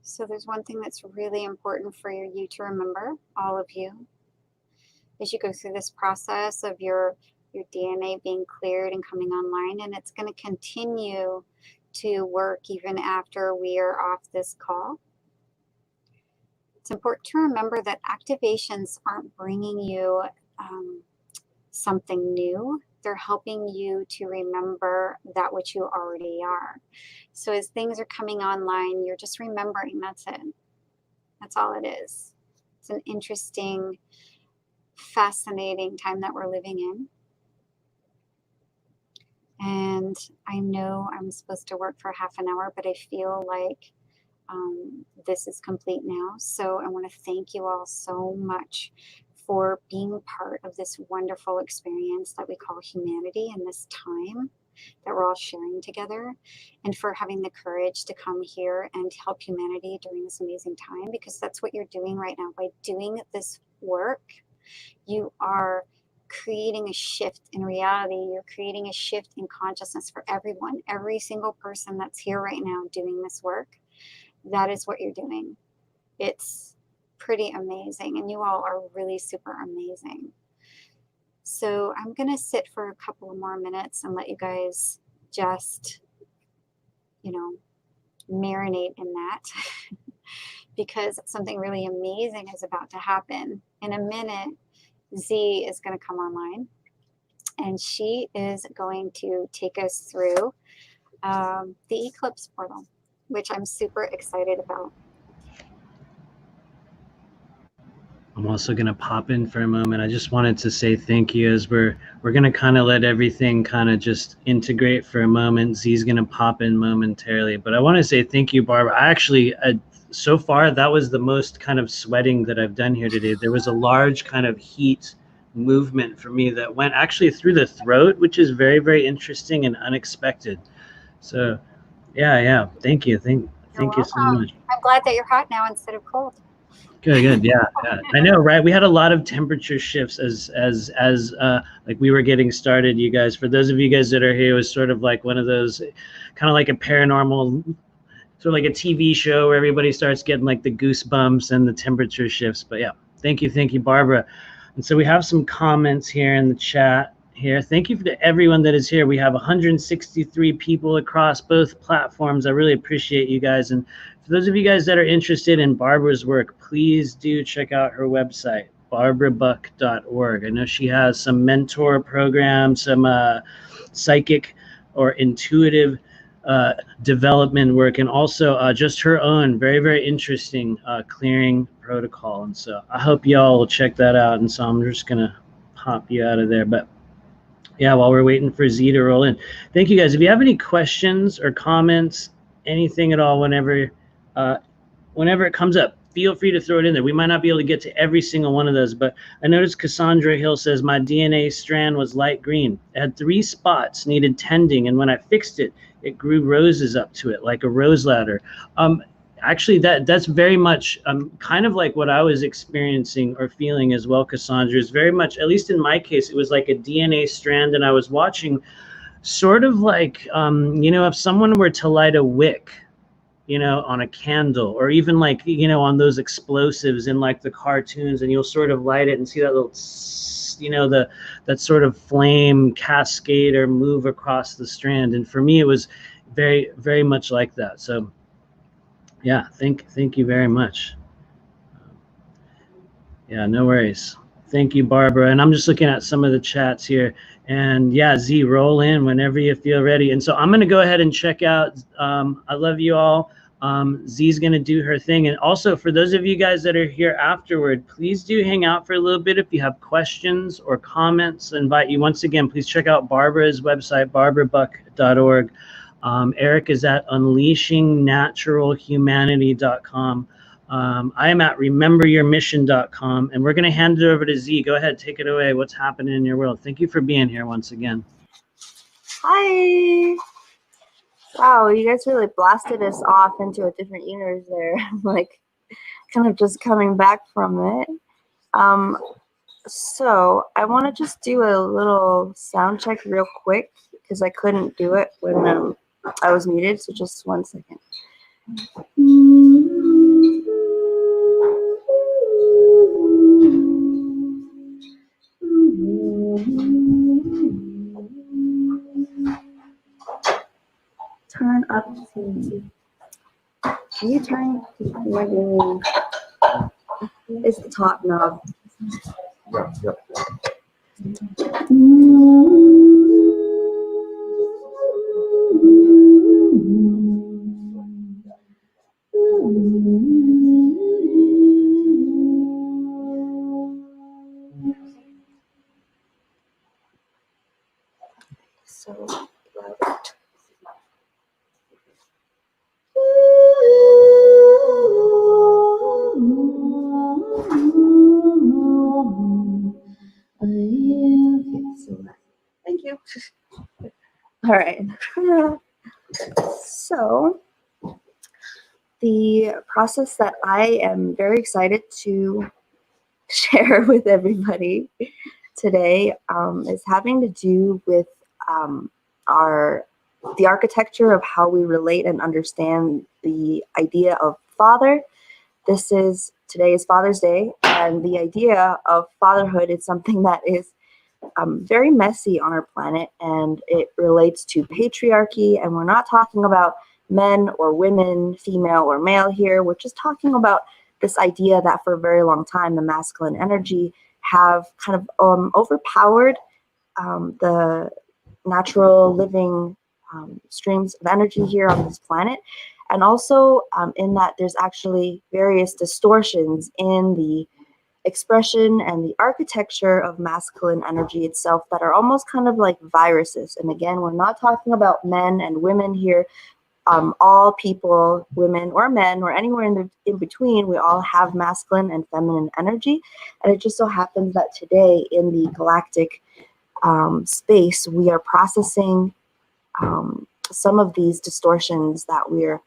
So there's one thing that's really important for you to remember, all of you, as you go through this process of your DNA being cleared and coming online, and it's going to continue to work even after we are off this call. It's important to remember that activations aren't bringing you something new. They're helping you to remember that which you already are. So as things are coming online, you're just remembering, that's it. That's all it is. It's an interesting, fascinating time that we're living in. And I know I'm supposed to work for half an hour, but I feel like this is complete now. So I want to thank you all so much for being part of this wonderful experience that we call humanity in this time that we're all sharing together, and for having the courage to come here and help humanity during this amazing time, because that's what you're doing right now. By doing this work, you are creating a shift in reality. You're creating a shift in consciousness for everyone, every single person that's here right now doing this work. That is what you're doing. It's pretty amazing, and you all are really super amazing. So I'm going to sit for a couple of more minutes and let you guys just, marinate in that because something really amazing is about to happen. In a minute, Z is going to come online, and she is going to take us through the Eclipse portal, which I'm super excited about. I'm also going to pop in for a moment. I just wanted to say thank you as we're going to kind of let everything kind of just integrate for a moment. Z's going to pop in momentarily, but I want to say thank you, Barbara. I actually, so far, that was the most kind of sweating that I've done here today. There was a large kind of heat movement for me that went actually through the throat, which is very, very interesting and unexpected. So yeah. Thank you. Thank you so much. I'm glad that you're hot now instead of cold. Good. Yeah. I know, right? We had a lot of temperature shifts as like we were getting started, you guys. For those of you guys that are here, it was sort of like one of those kind of like a paranormal, sort of like a TV show where everybody starts getting like the goosebumps and the temperature shifts. But yeah, thank you, Barbara. And so we have some comments here in the chat here. Thank you to everyone that is here. We have 163 people across both platforms. I really appreciate you guys. And for those of you guys that are interested in Barbara's work, please do check out her website, barbarabuck.org. I know she has some mentor programs, some psychic or intuitive development work, and also just her own very, very interesting clearing protocol. And so I hope y'all will check that out. And so I'm just going to pop you out of there. But yeah, while we're waiting for Z to roll in, thank you guys. If you have any questions or comments, anything at all, whenever it comes up, feel free to throw it in there. We might not be able to get to every single one of those, but I noticed Cassandra Hill says my DNA strand was light green. It had 3 spots, needed tending, and when I fixed it, it grew roses up to it like a rose ladder. Actually, that's very much kind of like what I was experiencing or feeling as well, Cassandra. Is very much, at least in my case, it was like a DNA strand, and I was watching sort of like, if someone were to light a wick, on a candle, or even like, on those explosives in like the cartoons, and you'll sort of light it and see that little, that sort of flame cascade or move across the strand. And for me, it was very, very much like that. So yeah, thank you very much. Yeah, no worries. Thank you, Barbara. And I'm just looking at some of the chats here. And yeah, Z, roll in whenever you feel ready. And so I'm going to go ahead and check out. I love you all. Z's going to do her thing. And also, for those of you guys that are here afterward, please do hang out for a little bit. If you have questions or comments, I invite you once again, please check out Barbara's website, barbarabuck.org. Eric is at unleashingnaturalhumanity.com. I am at rememberyourmission.com, and we're going to hand it over to Z. Go ahead, take it away. What's happening in your world? Thank you for being here once again. Hi. Wow, you guys really blasted us off into a different universe there. Like, kind of just coming back from it. So I want to just do a little sound check real quick because I couldn't do it when I was muted. So just 1 second. Turn up to. Can you turn? It's the top knob. Yep. So loud. Okay, so thank you. All right. So the process that I am very excited to share with everybody today is having to do with the architecture of how we relate and understand the idea of father. Today is Father's Day, and the idea of fatherhood is something that is very messy on our planet, and it relates to patriarchy. And we're not talking about men or women, female or male here. We're just talking about this idea that for a very long time, the masculine energy have kind of overpowered the natural living streams of energy here on this planet. And also in that there's actually various distortions in the expression and the architecture of masculine energy itself that are almost kind of like viruses. And again, we're not talking about men and women here. All people, women or men or anywhere in between, we all have masculine and feminine energy. And it just so happens that today in the galactic space, we are processing some of these distortions that we're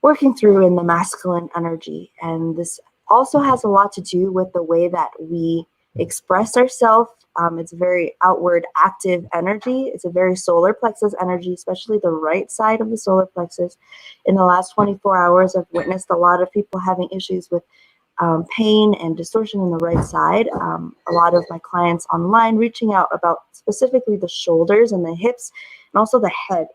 working through in the masculine energy. And this also has a lot to do with the way that we express ourselves. It's a very outward active energy. It's a very solar plexus energy, especially the right side of the solar plexus. In the last 24 hours, I've witnessed a lot of people having issues with pain and distortion in the right side. A lot of my clients online reaching out about specifically the shoulders and the hips and also the head.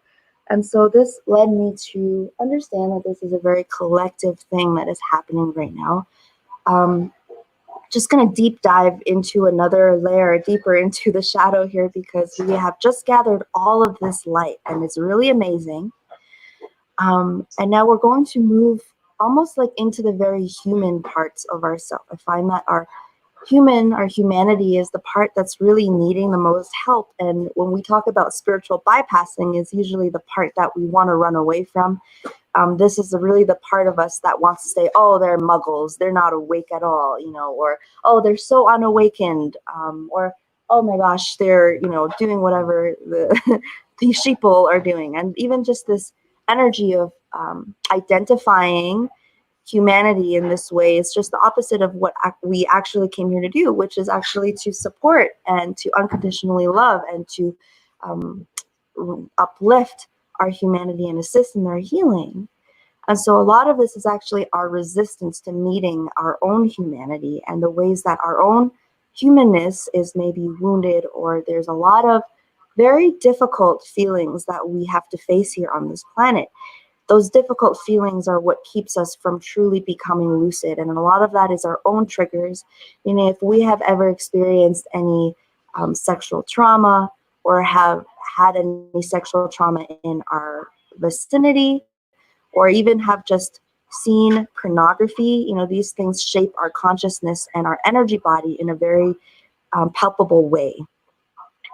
And so this led me to understand that this is a very collective thing that is happening right now. Just going to deep dive into another layer, deeper into the shadow here, because we have just gathered all of this light and it's really amazing. And now we're going to move almost like into the very human parts of ourselves. I find that our humanity is the part that's really needing the most help. And when we talk about spiritual bypassing, is usually the part that we want to run away from. This is really the part of us that wants to say, oh, they're muggles, they're not awake at all, or, oh, they're so unawakened, or, oh my gosh, they're, doing whatever the sheeple are doing. And even just this energy of identifying humanity in this way is just the opposite of what we actually came here to do, which is actually to support and to unconditionally love and to uplift our humanity and assist in their healing. And so a lot of this is actually our resistance to meeting our own humanity and the ways that our own humanness is maybe wounded, or there's a lot of very difficult feelings that we have to face here on this planet. Those difficult feelings are what keeps us from truly becoming lucid. And a lot of that is our own triggers. If we have ever experienced any sexual trauma or have had any sexual trauma in our vicinity, or even have just seen pornography, these things shape our consciousness and our energy body in a very palpable way.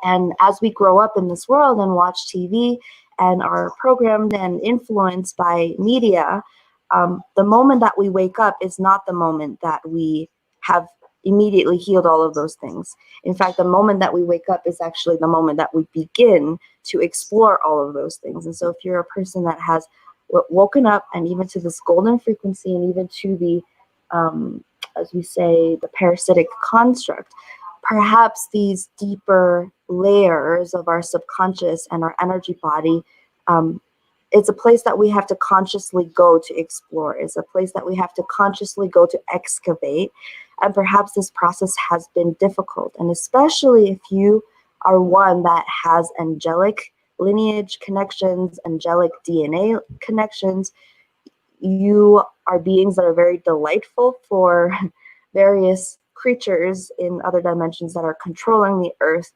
And as we grow up in this world and watch TV and are programmed and influenced by media, the moment that we wake up is not the moment that we have immediately healed all of those things. In fact, the moment that we wake up is actually the moment that we begin to explore all of those things. And so if you're a person that has woken up and even to this golden frequency and even to the, as we say, the parasitic construct, perhaps these deeper layers of our subconscious and our energy body, it's a place that we have to consciously go to explore. It's a place that we have to consciously go to excavate. And perhaps this process has been difficult. And especially if you are one that has angelic lineage connections, angelic DNA connections, you are beings that are very delightful for various creatures in other dimensions that are controlling the earth.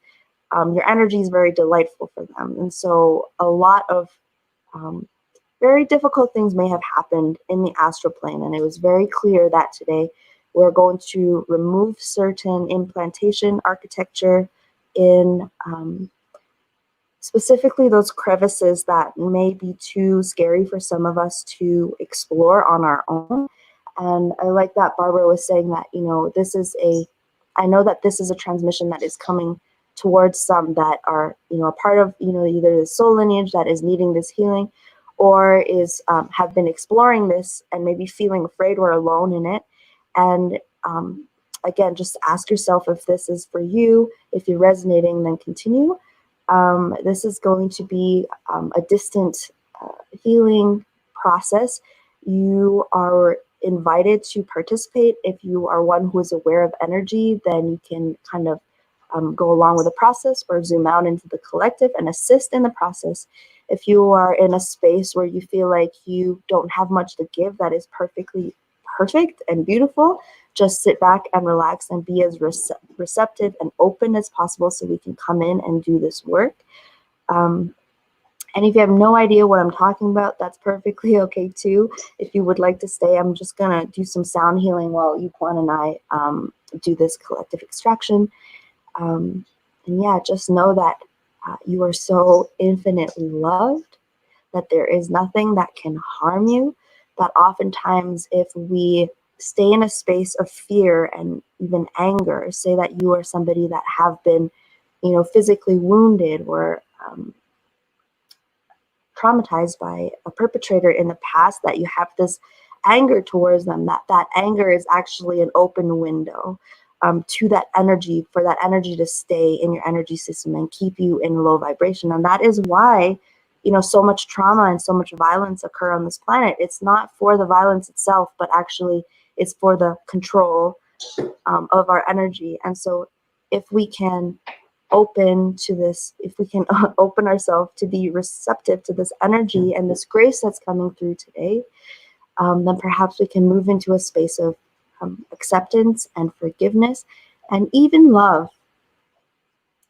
Your energy is very delightful for them. And so a lot of very difficult things may have happened in the astral plane. And it was very clear that today we're going to remove certain implantation architecture in specifically those crevices that may be too scary for some of us to explore on our own. And I like that Barbara was saying that, I know that this is a transmission that is coming towards some that are, a part of, either the soul lineage that is needing this healing, or is have been exploring this and maybe feeling afraid we're alone in it. And again, just ask yourself if this is for you. If you're resonating, then continue. This is going to be a distant healing process. You are invited to participate. If you are one who is aware of energy, then you can kind of go along with the process or zoom out into the collective and assist in the process. If you are in a space where you feel like you don't have much to give, that is perfectly perfect and beautiful. Just sit back and relax and be as receptive and open as possible so we can come in and do this work. And if you have no idea what I'm talking about, that's perfectly okay too. If you would like to stay, I'm just gonna do some sound healing while Yuquan and I do this collective extraction. And yeah, just know that you are so infinitely loved, that there is nothing that can harm you, that oftentimes if we stay in a space of fear and even anger, say that you are somebody that have been, physically wounded or traumatized by a perpetrator in the past, that you have this anger towards them, that anger is actually an open window to that energy, for that energy to stay in your energy system and keep you in low vibration. And that is why, so much trauma and so much violence occur on this planet. It's not for the violence itself, but actually it's for the control of our energy. And so if we can open to this, if we can open ourselves to be receptive to this energy and this grace that's coming through today, then perhaps we can move into a space of acceptance and forgiveness and even love,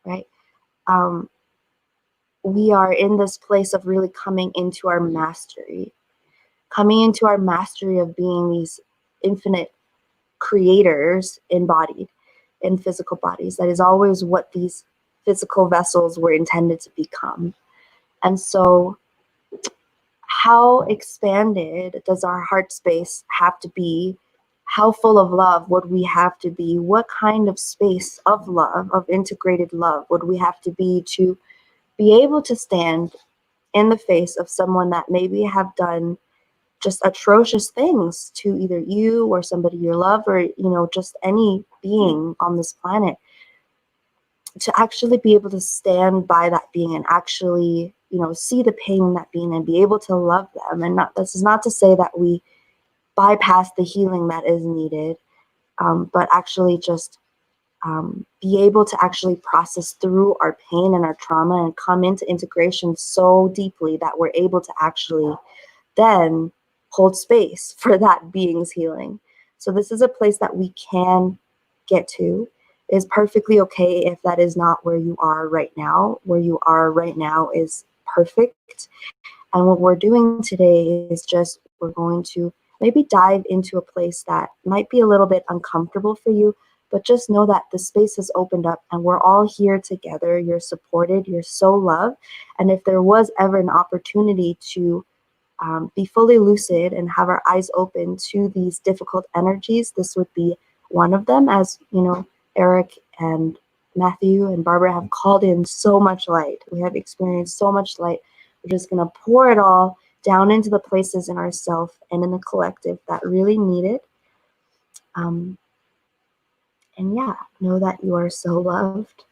right? We are in this place of really coming into our mastery of being these infinite creators embodied in physical bodies. That is always what these physical vessels were intended to become. And so how expanded does our heart space have to be? How full of love would we have to be? What kind of space of love, of integrated love, would we have to be to be able to stand in the face of someone that maybe have done just atrocious things to either you or somebody you love, or just any being on this planet, to actually be able to stand by that being and actually see the pain in that being and be able to love them. And this is not to say that we bypass the healing that is needed, but actually just be able to actually process through our pain and our trauma and come into integration so deeply that we're able to actually then hold space for that being's healing. So this is a place that we can get to. It is perfectly okay if that is not where you are right now. Where you are right now is perfect. And what we're doing today is just, we're going to maybe dive into a place that might be a little bit uncomfortable for you, but just know that the space has opened up and we're all here together. You're supported, you're so loved. And if there was ever an opportunity to be fully lucid and have our eyes open to these difficult energies, this would be one of them. As Eric and Matthew and Barbara have called in so much light. We have experienced so much light. We're just going to pour it all down into the places in ourself and in the collective that really need it. And yeah, know that you are so loved.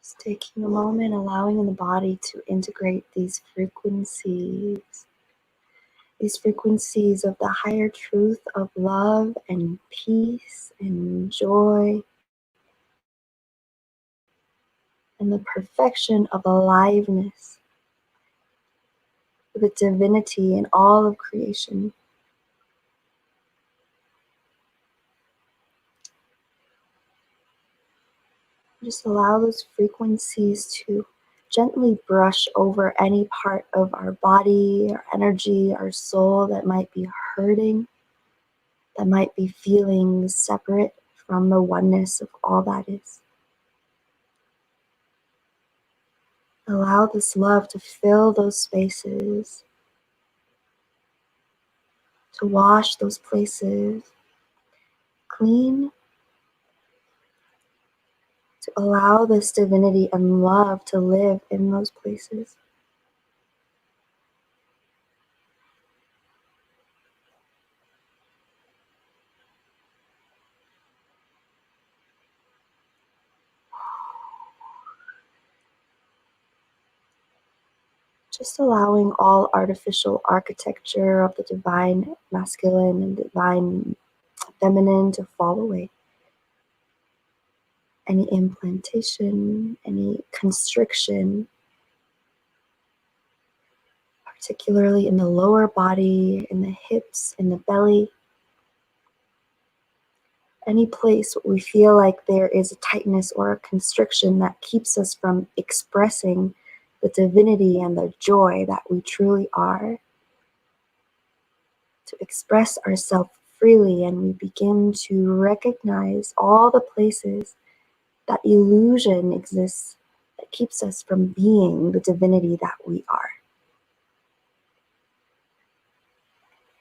Just taking a moment, allowing the body to integrate these frequencies of the higher truth of love and peace and joy and the perfection of aliveness, the divinity in all of creation. Just allow those frequencies to gently brush over any part of our body, our energy, our soul that might be hurting, that might be feeling separate from the oneness of all that is. Allow this love to fill those spaces, to wash those places clean, to allow this divinity and love to live in those places. Just allowing all artificial architecture of the divine masculine and divine feminine to fall away. Any implantation, any constriction, particularly in the lower body, in the hips, in the belly, any place we feel like there is a tightness or a constriction that keeps us from expressing the divinity and the joy that we truly are, to express ourselves freely, and we begin to recognize all the places that illusion exists that keeps us from being the divinity that we are.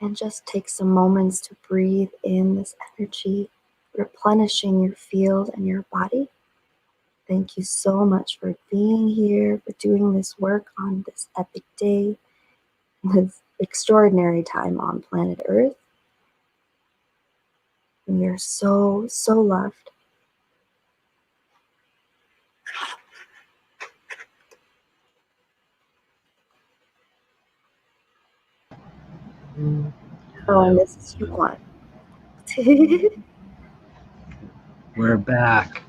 And just take some moments to breathe in this energy, replenishing your field and your body. Thank you so much for being here, for doing this work on this epic day, this extraordinary time on planet Earth. We are so, so loved. Oh, and this is Yuan. We're back.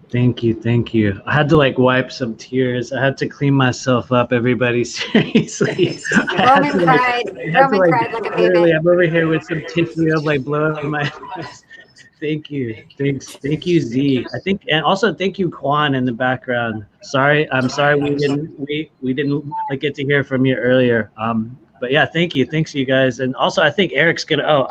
Thank you, thank you. I had to like wipe some tears. I had to clean myself up, everybody. Seriously. Roman cried like a baby. I'm over here with some tissue. I'm like blowing my eyes. Thank you. Thank you, Z. I think, and also thank you, Quan, in the background. I'm sorry we didn't like get to hear from you earlier. But yeah, thank you. Thanks you guys. And also I think Eric's gonna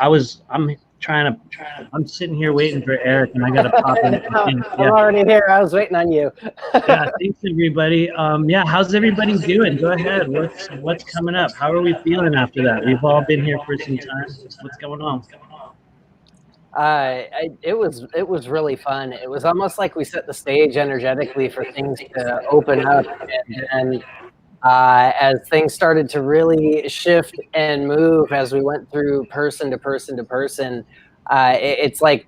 I'm sitting here waiting for Eric, and I gotta pop in. I'm already here. I was waiting on you. Yeah, thanks everybody. Yeah, how's everybody doing? Go ahead. What's coming up? How are we feeling after that? We've all been here for some time. What's going on? It was really fun. It was almost like we set the stage energetically for things to open up, and as things started to really shift and move as we went through person to person to person, it's like,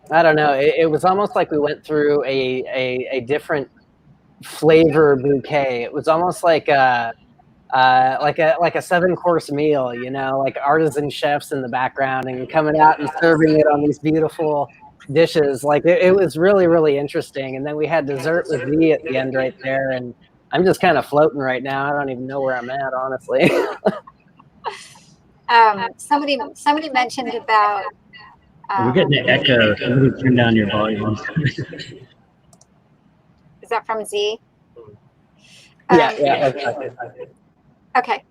I don't know, it was almost like we went through a different flavor bouquet. It was almost like a 7-course meal, you know, like artisan chefs in the background and coming out and serving it on these beautiful dishes. Like it was really, really interesting. And then we had dessert with Z at the end right there. And I'm just kind of floating right now. I don't even know where I'm at, honestly. Somebody mentioned about. We're getting an echo. Somebody turn down your volume. Is that from Z? Yeah. Okay.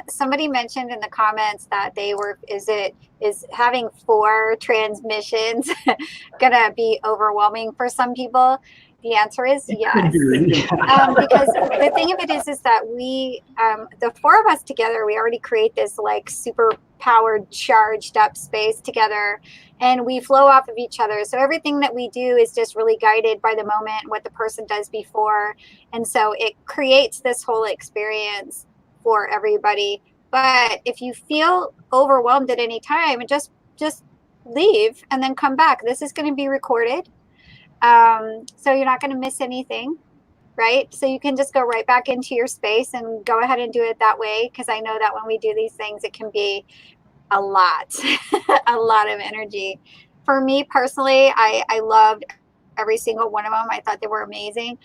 Somebody mentioned in the comments that is having 4 transmissions gonna be overwhelming for some people? The answer is yes. Because the thing of it is that we, the 4 of us together, we already create this like super powered, charged up space together, and we flow off of each other. So everything that we do is just really guided by the moment, what the person does before. And so it creates this whole experience for everybody. But if you feel overwhelmed at any time, just leave and then come back. This is going to be recorded. So you're not going to miss anything, right? So you can just go right back into your space and go ahead and do it that way. Because I know that when we do these things, it can be a lot, a lot of energy. For me personally, I loved every single one of them. I thought they were amazing.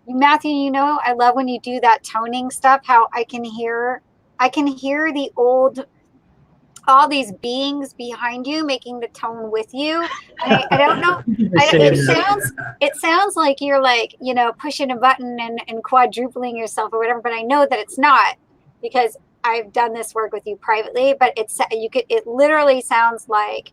Matthew, you know, I love when you do that toning stuff, how I can hear the old, all these beings behind you making the tone with you. And I don't know. It sounds like you're like, you know, pushing a button and quadrupling yourself or whatever, but I know that it's not, because I've done this work with you privately, but it literally sounds like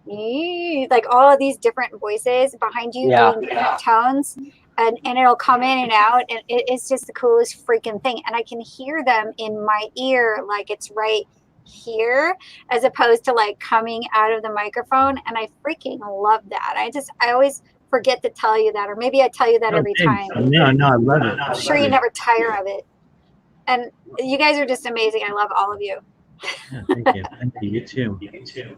all of these different voices behind you doing different tones, and it'll come in and out, and it's just the coolest freaking thing. And I can hear them in my ear, like it's right here, as opposed to like coming out of the microphone. And I freaking love that. I always forget to tell you that, or maybe I tell you that every time. No, I love it. I'm sure you never tire of it. And you guys are just amazing. I love all of you. Yeah, thank you. Thank you. You too.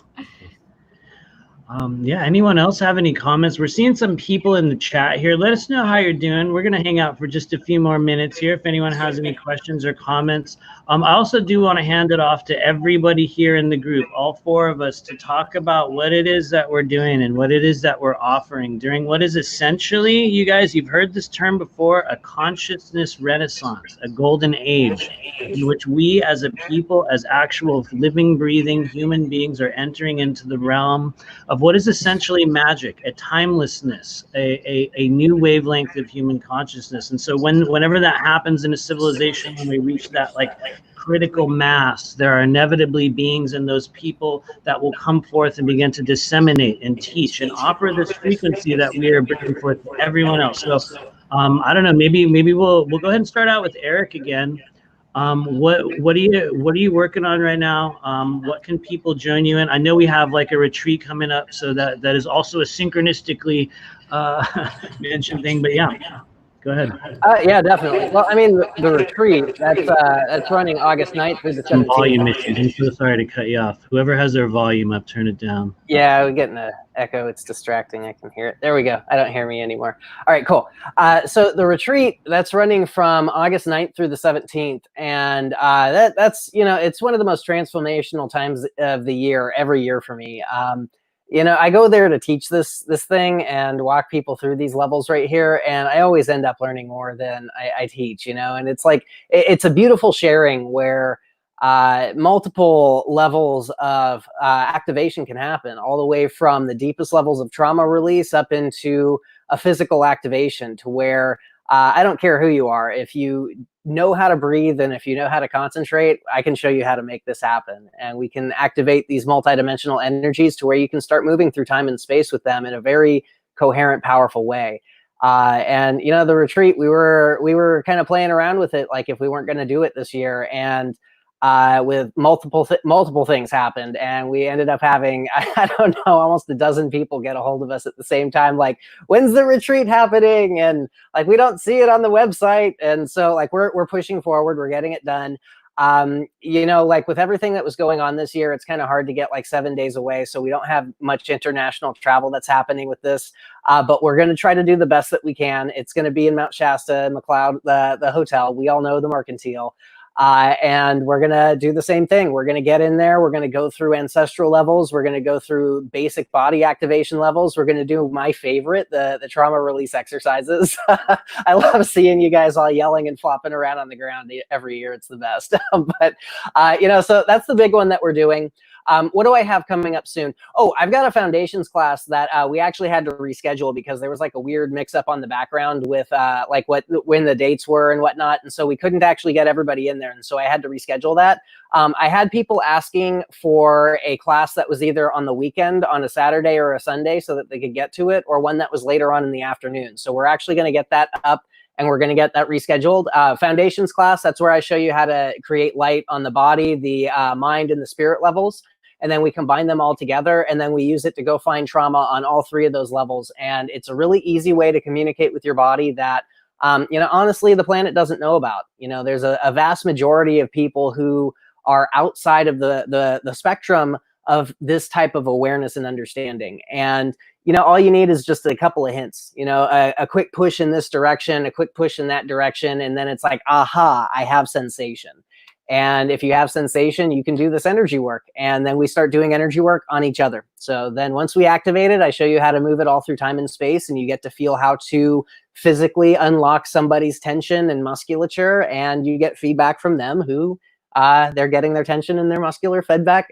Yeah, anyone else have any comments? We're seeing some people in the chat here. Let us know how you're doing. We're going to hang out for just a few more minutes here if anyone has any questions or comments. I also do want to hand it off to everybody here in the group, all 4 of us, to talk about what it is that we're doing and what it is that we're offering during what is essentially, you guys, you've heard this term before, a consciousness renaissance, a golden age, in which we as a people, as actual living, breathing human beings, are entering into the realm of what is essentially magic, a timelessness, a new wavelength of human consciousness. And so whenever that happens in a civilization, when we reach that like critical mass, there are inevitably beings in those people that will come forth and begin to disseminate and teach and offer this frequency that we are bringing forth to everyone else. So I don't know, maybe we'll go ahead and start out with Eric again. What are you working on right now? What can people join you in? I know we have like a retreat coming up, so that is also a synchronistically mentioned thing. But yeah, go ahead. Yeah, definitely. Well, I mean, the retreat, that's running August 9th through the 17th. Volume issues. I'm so sorry to cut you off. Whoever has their volume up, turn it down. Yeah, we're getting an echo. It's distracting. I can hear it. There we go. I don't hear me anymore. All right, cool. So the retreat, that's running from August 9th through the 17th. And that's, you know, it's one of the most transformational times of the year, every year for me. You know, I go there to teach this thing and walk people through these levels right here, and I always end up learning more than I teach, you know. And it's like, it's a beautiful sharing where multiple levels of activation can happen, all the way from the deepest levels of trauma release up into a physical activation, to where I don't care who you are. If you know how to breathe and if you know how to concentrate, I can show you how to make this happen. And we can activate these multidimensional energies to where you can start moving through time and space with them in a very coherent, powerful way. And you know, the retreat, we were kind of playing around with it, like if we weren't going to do it this year, and with multiple things happened, and we ended up having, I don't know, almost a dozen people get a hold of us at the same time, like, when's the retreat happening? And like, we don't see it on the website. And so like, we're pushing forward, we're getting it done. You know, like with everything that was going on this year, it's kind of hard to get like 7 days away. So we don't have much international travel that's happening with this, but we're going to try to do the best that we can. It's going to be in Mount Shasta, McLeod, the hotel. We all know the Mercantile. And we're going to do the same thing. We're going to get in there. We're going to go through ancestral levels. We're going to go through basic body activation levels. We're going to do my favorite, the trauma release exercises. I love seeing you guys all yelling and flopping around on the ground every year. It's the best. But, you know, so that's the big one that we're doing. What do I have coming up soon? Oh, I've got a foundations class that we actually had to reschedule because there was like a weird mix up on the background with like when the dates were and whatnot. And so we couldn't actually get everybody in there. And so I had to reschedule that. I had people asking for a class that was either on the weekend on a Saturday or a Sunday so that they could get to it, or one that was later on in the afternoon. So we're actually going to get that up and we're going to get that rescheduled. Foundations class, that's where I show you how to create light on the body, the mind, and the spirit levels. And then we combine them all together, and then we use it to go find trauma on all three of those levels. And it's a really easy way to communicate with your body that, you know, honestly, the planet doesn't know about. You know, there's a vast majority of people who are outside of the spectrum of this type of awareness and understanding. And, you know, all you need is just a couple of hints, you know, a quick push in this direction, a quick push in that direction. And then it's like, aha, I have sensation. And if you have sensation, you can do this energy work. And then we start doing energy work on each other. So then once we activate it, I show you how to move it all through time and space. And you get to feel how to physically unlock somebody's tension and musculature. And you get feedback from them who they're getting their tension and their muscular fed back,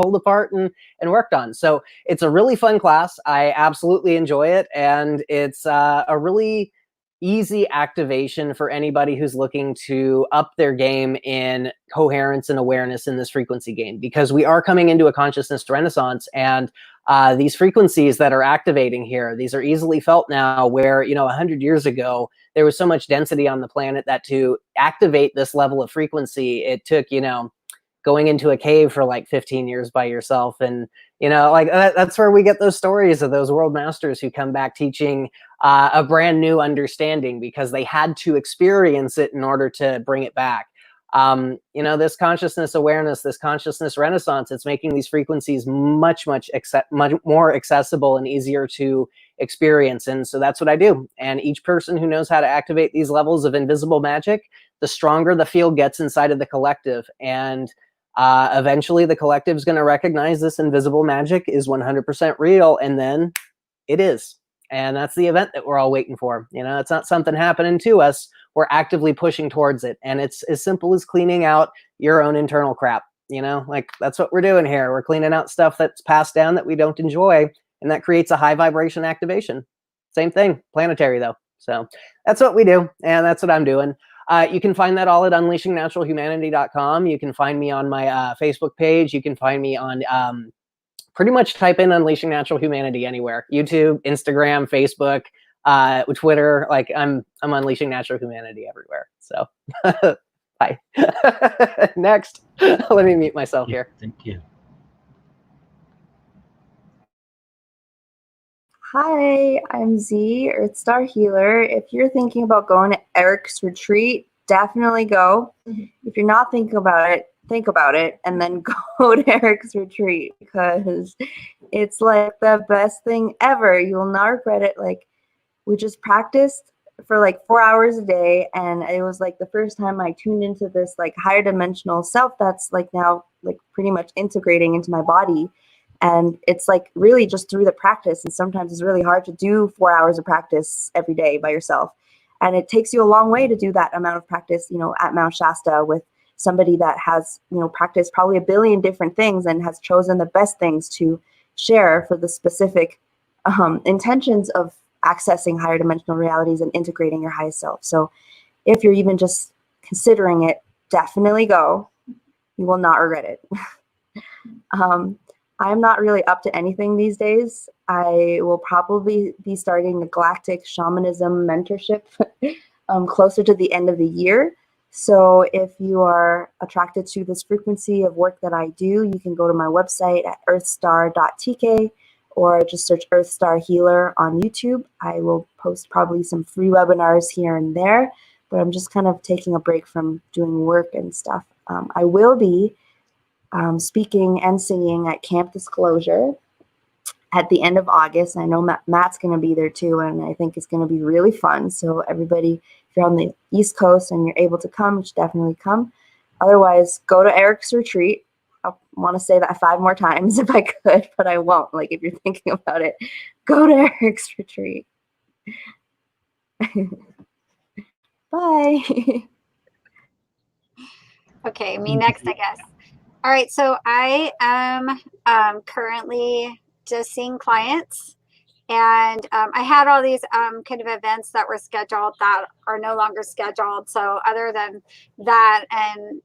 pulled apart and worked on. So it's a really fun class. I absolutely enjoy it. And it's a really easy activation for anybody who's looking to up their game in coherence and awareness in this frequency game, because we are coming into a consciousness renaissance. And these frequencies that are activating here, these are easily felt now, where, you know, 100 years ago, there was so much density on the planet that to activate this level of frequency, it took, you know, going into a cave for like 15 years by yourself. And, you know, like that's where we get those stories of those world masters who come back teaching a brand new understanding because they had to experience it in order to bring it back. You know, this consciousness awareness, this consciousness renaissance, it's making these frequencies much more accessible and easier to experience. And so that's what I do. And each person who knows how to activate these levels of invisible magic, the stronger the field gets inside of the collective. And eventually the collective is going to recognize this invisible magic is 100% real. And then it is. And that's the event that we're all waiting for. You know, it's not something happening to us. We're actively pushing towards it. And it's as simple as cleaning out your own internal crap. You know, like that's what we're doing here. We're cleaning out stuff that's passed down that we don't enjoy. And that creates a high vibration activation. Same thing, planetary though. So that's what we do. And that's what I'm doing. You can find that all at unleashingnaturalhumanity.com. You can find me on my Facebook page. You can find me on pretty much type in Unleashing Natural Humanity anywhere. YouTube, Instagram, Facebook, Twitter. Like I'm Unleashing Natural Humanity everywhere. So bye. Next, let me mute myself here. Thank you. Hi, I'm Z, Earth Star Healer. If you're thinking about going to Eric's retreat, definitely go. If you're not thinking about it, think about it and then go to Eric's retreat, because it's like the best thing ever. You will not regret it. Like, we just practiced for like 4 hours a day, and it was like the first time I tuned into this like higher dimensional self that's like now like pretty much integrating into my body. And it's like really just through the practice. And sometimes it's really hard to do 4 hours of practice every day by yourself. And it takes you a long way to do that amount of practice, you know, at Mount Shasta with somebody that has, you know, practiced probably a billion different things and has chosen the best things to share for the specific intentions of accessing higher dimensional realities and integrating your highest self. So if you're even just considering it, definitely go. You will not regret it. I'm not really up to anything these days. I will probably be starting the Galactic Shamanism mentorship closer to the end of the year. So if you are attracted to this frequency of work that I do, you can go to my website at earthstar.tk or just search Earthstar Healer on YouTube. I will post probably some free webinars here and there, but I'm just kind of taking a break from doing work and stuff. I will be speaking and singing at Camp Disclosure at the end of August. I know Matt's going to be there too, and I think it's going to be really fun. So everybody, if you're on the East Coast and you're able to come, you should definitely come. Otherwise, go to Eric's retreat. I want to say that 5 more times if I could, but I won't. Like, if you're thinking about it, go to Eric's retreat. Bye. Okay, me next, I guess. All right, so I am currently just seeing clients, and I had all these kind of events that were scheduled that are no longer scheduled. So other than that, and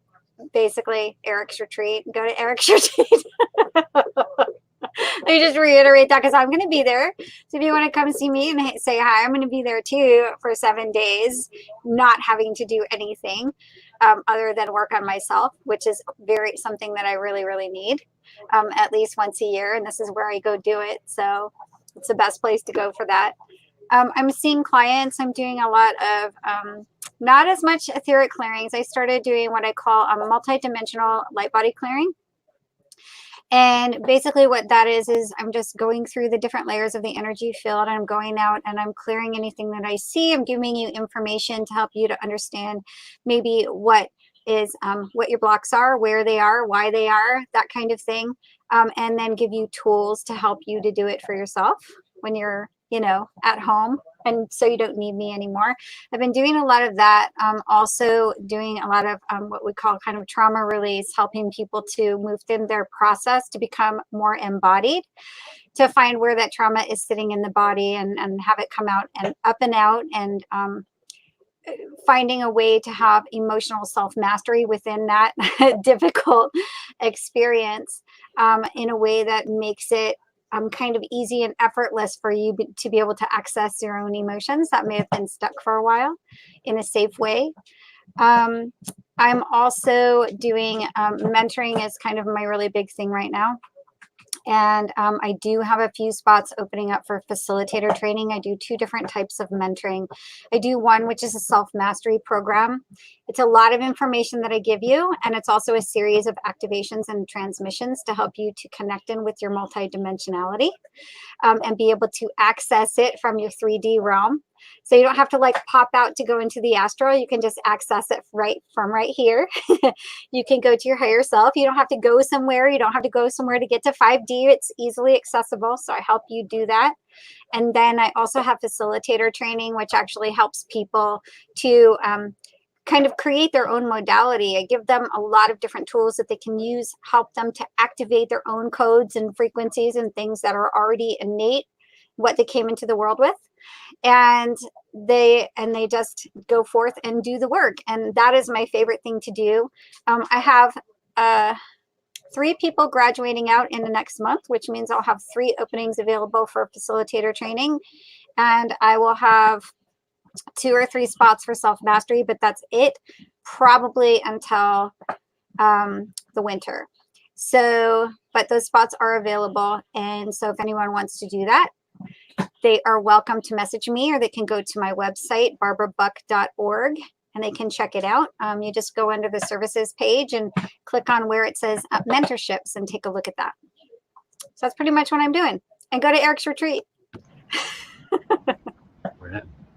basically Eric's retreat, go to Eric's retreat. Let me just reiterate that because I'm going to be there. So if you want to come see me and say hi, I'm going to be there too for 7 days, not having to do anything other than work on myself, which is something that I really, really need at least once a year. And this is where I go do it. So it's the best place to go for that. I'm seeing clients. I'm doing a lot of not as much etheric clearings. I started doing what I call a multi-dimensional light body clearing. And basically what that is I'm just going through the different layers of the energy field, and I'm going out and I'm clearing anything that I see. I'm giving you information to help you to understand maybe what your blocks are, where they are, why they are, that kind of thing. And then give you tools to help you to do it for yourself when you're, at home. And so you don't need me anymore. I've been doing a lot of that. Also doing a lot of what we call kind of trauma release, helping people to move in their process to become more embodied, to find where that trauma is sitting in the body and have it come out and up and out, and finding a way to have emotional self-mastery within that difficult experience in a way that makes it kind of easy and effortless for you to be able to access your own emotions that may have been stuck for a while in a safe way. I'm also doing mentoring is kind of my really big thing right now. And I do have a few spots opening up for facilitator training. I do 2 different types of mentoring. I do one, which is a self-mastery program. It's a lot of information that I give you, and it's also a series of activations and transmissions to help you to connect in with your multidimensionality and be able to access it from your 3D realm. So you don't have to like pop out to go into the astral. You can just access it right here. You can go to your higher self. You don't have to go somewhere. You don't have to go somewhere to get to 5D. It's easily accessible. So I help you do that. And then I also have facilitator training, which actually helps people to kind of create their own modality. I give them a lot of different tools that they can use, help them to activate their own codes and frequencies and things that are already innate, what they came into the world with. And they just go forth and do the work. And that is my favorite thing to do. I have 3 people graduating out in the next month, which means I'll have 3 openings available for facilitator training. And I will have 2 or 3 spots for self-mastery, but that's it, probably until the winter. So, but those spots are available. And so if anyone wants to do that, they are welcome to message me, or they can go to my website, barbarabuck.org, and they can check it out. You just go under the services page and click on where it says mentorships and take a look at that. So that's pretty much what I'm doing. And go to Eric's retreat.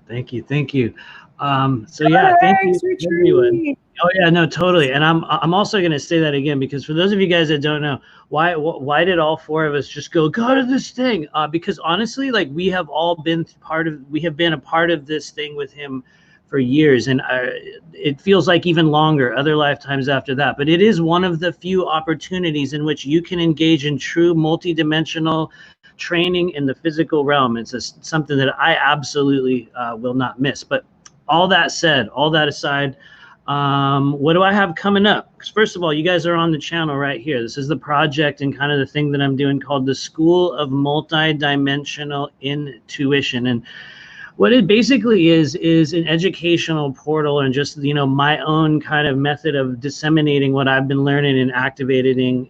Thank you. Thank you. So yeah, thank you everyone. Oh yeah, no, totally. And I'm also going to say that again, because for those of you guys that don't know, why did all 4 of us just go to this thing? Because honestly, like we have been a part of this thing with him for years, and it feels like even longer, other lifetimes after that. But it is one of the few opportunities in which you can engage in true multidimensional training in the physical realm. It's something that I absolutely will not miss. But all that said, all that aside, what do I have coming up? Because first of all, you guys are on the channel right here. This is the project and kind of the thing that I'm doing called the School of Multidimensional Intuition. And what it basically is an educational portal and just, my own kind of method of disseminating what I've been learning and activated in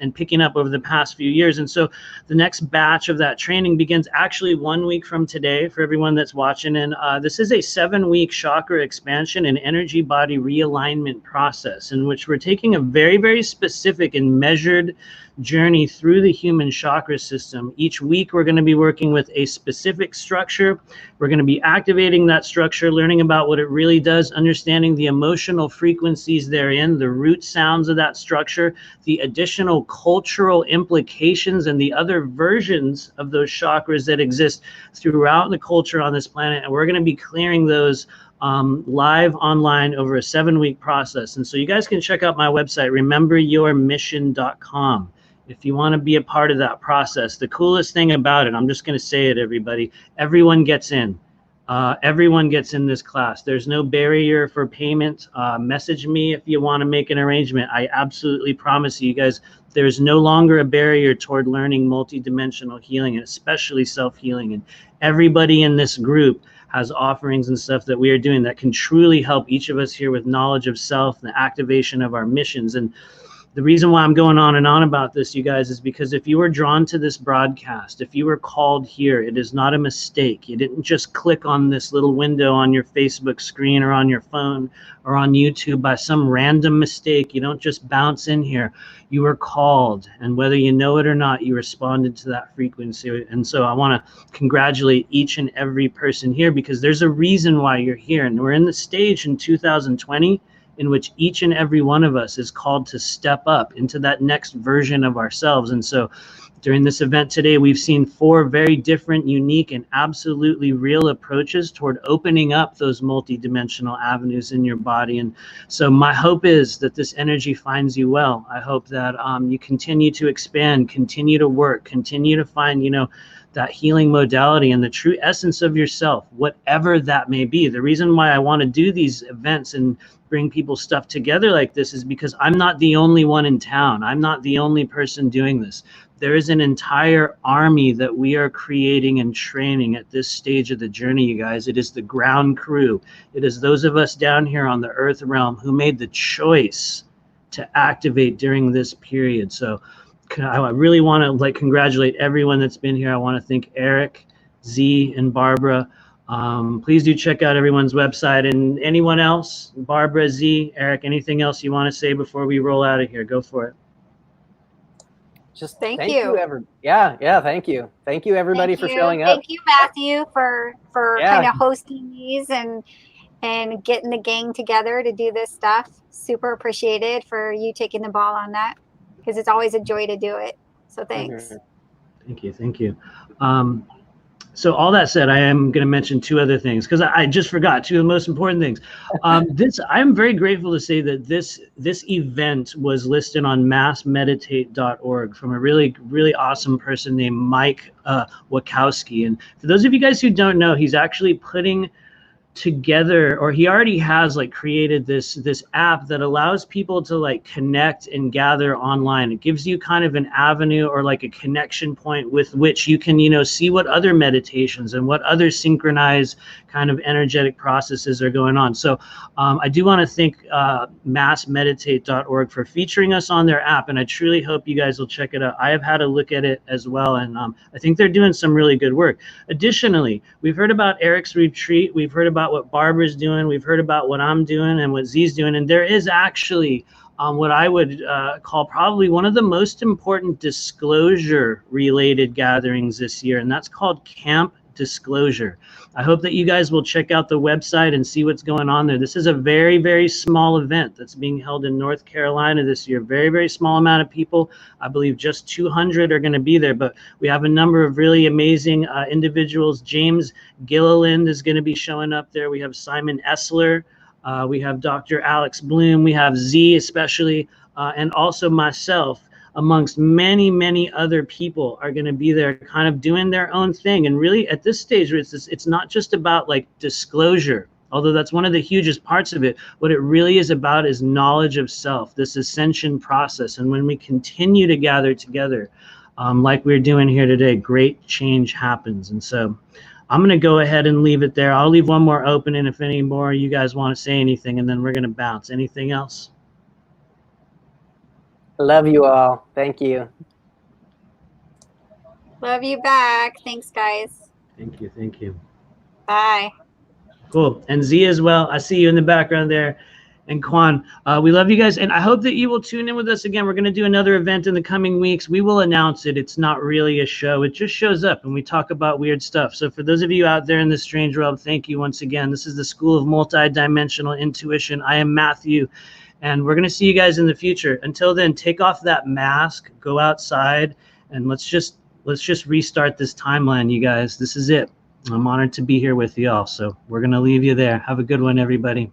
and picking up over the past few years. And so the next batch of that training begins actually 1 week from today for everyone that's watching. And this is a 7-week chakra expansion and energy body realignment process in which we're taking a very, very specific and measured journey through the human chakra system. Each week, we're going to be working with a specific structure. We're going to be activating that structure, learning about what it really does, understanding the emotional frequencies therein, the root sounds of that structure, the additional cultural implications and the other versions of those chakras that exist throughout the culture on this planet. And we're going to be clearing those live online over a 7-week process. And so you guys can check out my website, rememberyourmission.com. If you want to be a part of that process. The coolest thing about it, I'm just going to say it, everybody, everyone gets in. Everyone gets in this class. There's no barrier for payment. Message me if you want to make an arrangement. I absolutely promise you guys, there's no longer a barrier toward learning multidimensional healing, and especially self-healing. And everybody in this group has offerings and stuff that we are doing that can truly help each of us here with knowledge of self and the activation of our missions. And the reason why I'm going on and on about this, you guys, is because if you were drawn to this broadcast, if you were called here, it is not a mistake. You didn't just click on this little window on your Facebook screen or on your phone or on YouTube by some random mistake. You don't just bounce in here. You were called, and whether you know it or not, you responded to that frequency. And so I want to congratulate each and every person here, because there's a reason why you're here. And we're in the stage in 2020 in which each and every one of us is called to step up into that next version of ourselves. And so during this event today, we've seen 4 very different, unique, and absolutely real approaches toward opening up those multidimensional avenues in your body. And so my hope is that this energy finds you well. I hope that you continue to expand, continue to work, continue to find, you know, that healing modality and the true essence of yourself, whatever that may be. The reason why I want to do these events and bring people stuff together like this is because I'm not the only one in town. I'm not the only person doing this. There is an entire army that we are creating and training at this stage of the journey, you guys. It is the ground crew. It is those of us down here on the earth realm who made the choice to activate during this period. So I really want to congratulate everyone that's been here. I want to thank Eric, Z, and Barbara. Please do check out everyone's website. And anyone else, Barbara, Z, Eric, anything else you want to say before we roll out of here? Go for it. Just thank you. Thank you. Thank you, everybody, for showing up. Thank you, Matthew, for kind of hosting these and getting the gang together to do this stuff. Super appreciated for you taking the ball on that, because it's always a joy to do it. So thanks. Thank you. Thank you. So all that said, I am going to mention 2 other things, because I just forgot 2 of the most important things. I'm very grateful to say that this event was listed on massmeditate.org from a really, really awesome person named Mike Wachowski. And for those of you guys who don't know, he's actually putting together, or he already has created this app that allows people to connect and gather online. It gives you kind of an avenue or a connection point with which you can see what other meditations and what other synchronized kind of energetic processes are going on. So I do want to thank massmeditate.org for featuring us on their app, and I truly hope you guys will check it out. I have had a look at it as well, and I think they're doing some really good work. Additionally, we've heard about Eric's retreat. We've heard about what Barbara's doing. We've heard about what I'm doing and what Z's doing. And there is actually what I would call probably one of the most important disclosure-related gatherings this year, and that's called Camp Disclosure. I hope that you guys will check out the website and see what's going on there. This is a very, very small event that's being held in North Carolina this year. Very, very small amount of people. I believe just 200 are going to be there, but we have a number of really amazing individuals. James Gilliland is going to be showing up there. We have Simon Essler. We have Dr. Alex Bloom. We have Z especially, and also myself, amongst many, many other people are going to be there kind of doing their own thing. And really at this stage, it's not just about disclosure, although that's one of the hugest parts of it. What it really is about is knowledge of self, this ascension process. And when we continue to gather together, like we're doing here today, great change happens. And so I'm going to go ahead and leave it there. I'll leave one more open, and if any more you guys want to say anything, and then we're going to bounce. Anything else? Love you all. Thank you. Love you back. Thanks, guys. Thank you. Thank you. Bye. Cool. And Z as well. I see you in the background there. And Kwan, we love you guys. And I hope that you will tune in with us again. We're going to do another event in the coming weeks. We will announce it. It's not really a show. It just shows up and we talk about weird stuff. So for those of you out there in the strange world, thank you once again. This is the School of Multidimensional Intuition. I am Matthew. And we're going to see you guys in the future. Until then, take off that mask, go outside, and let's just restart this timeline, you guys. This is it. I'm honored to be here with you all. So we're going to leave you there. Have a good one, everybody.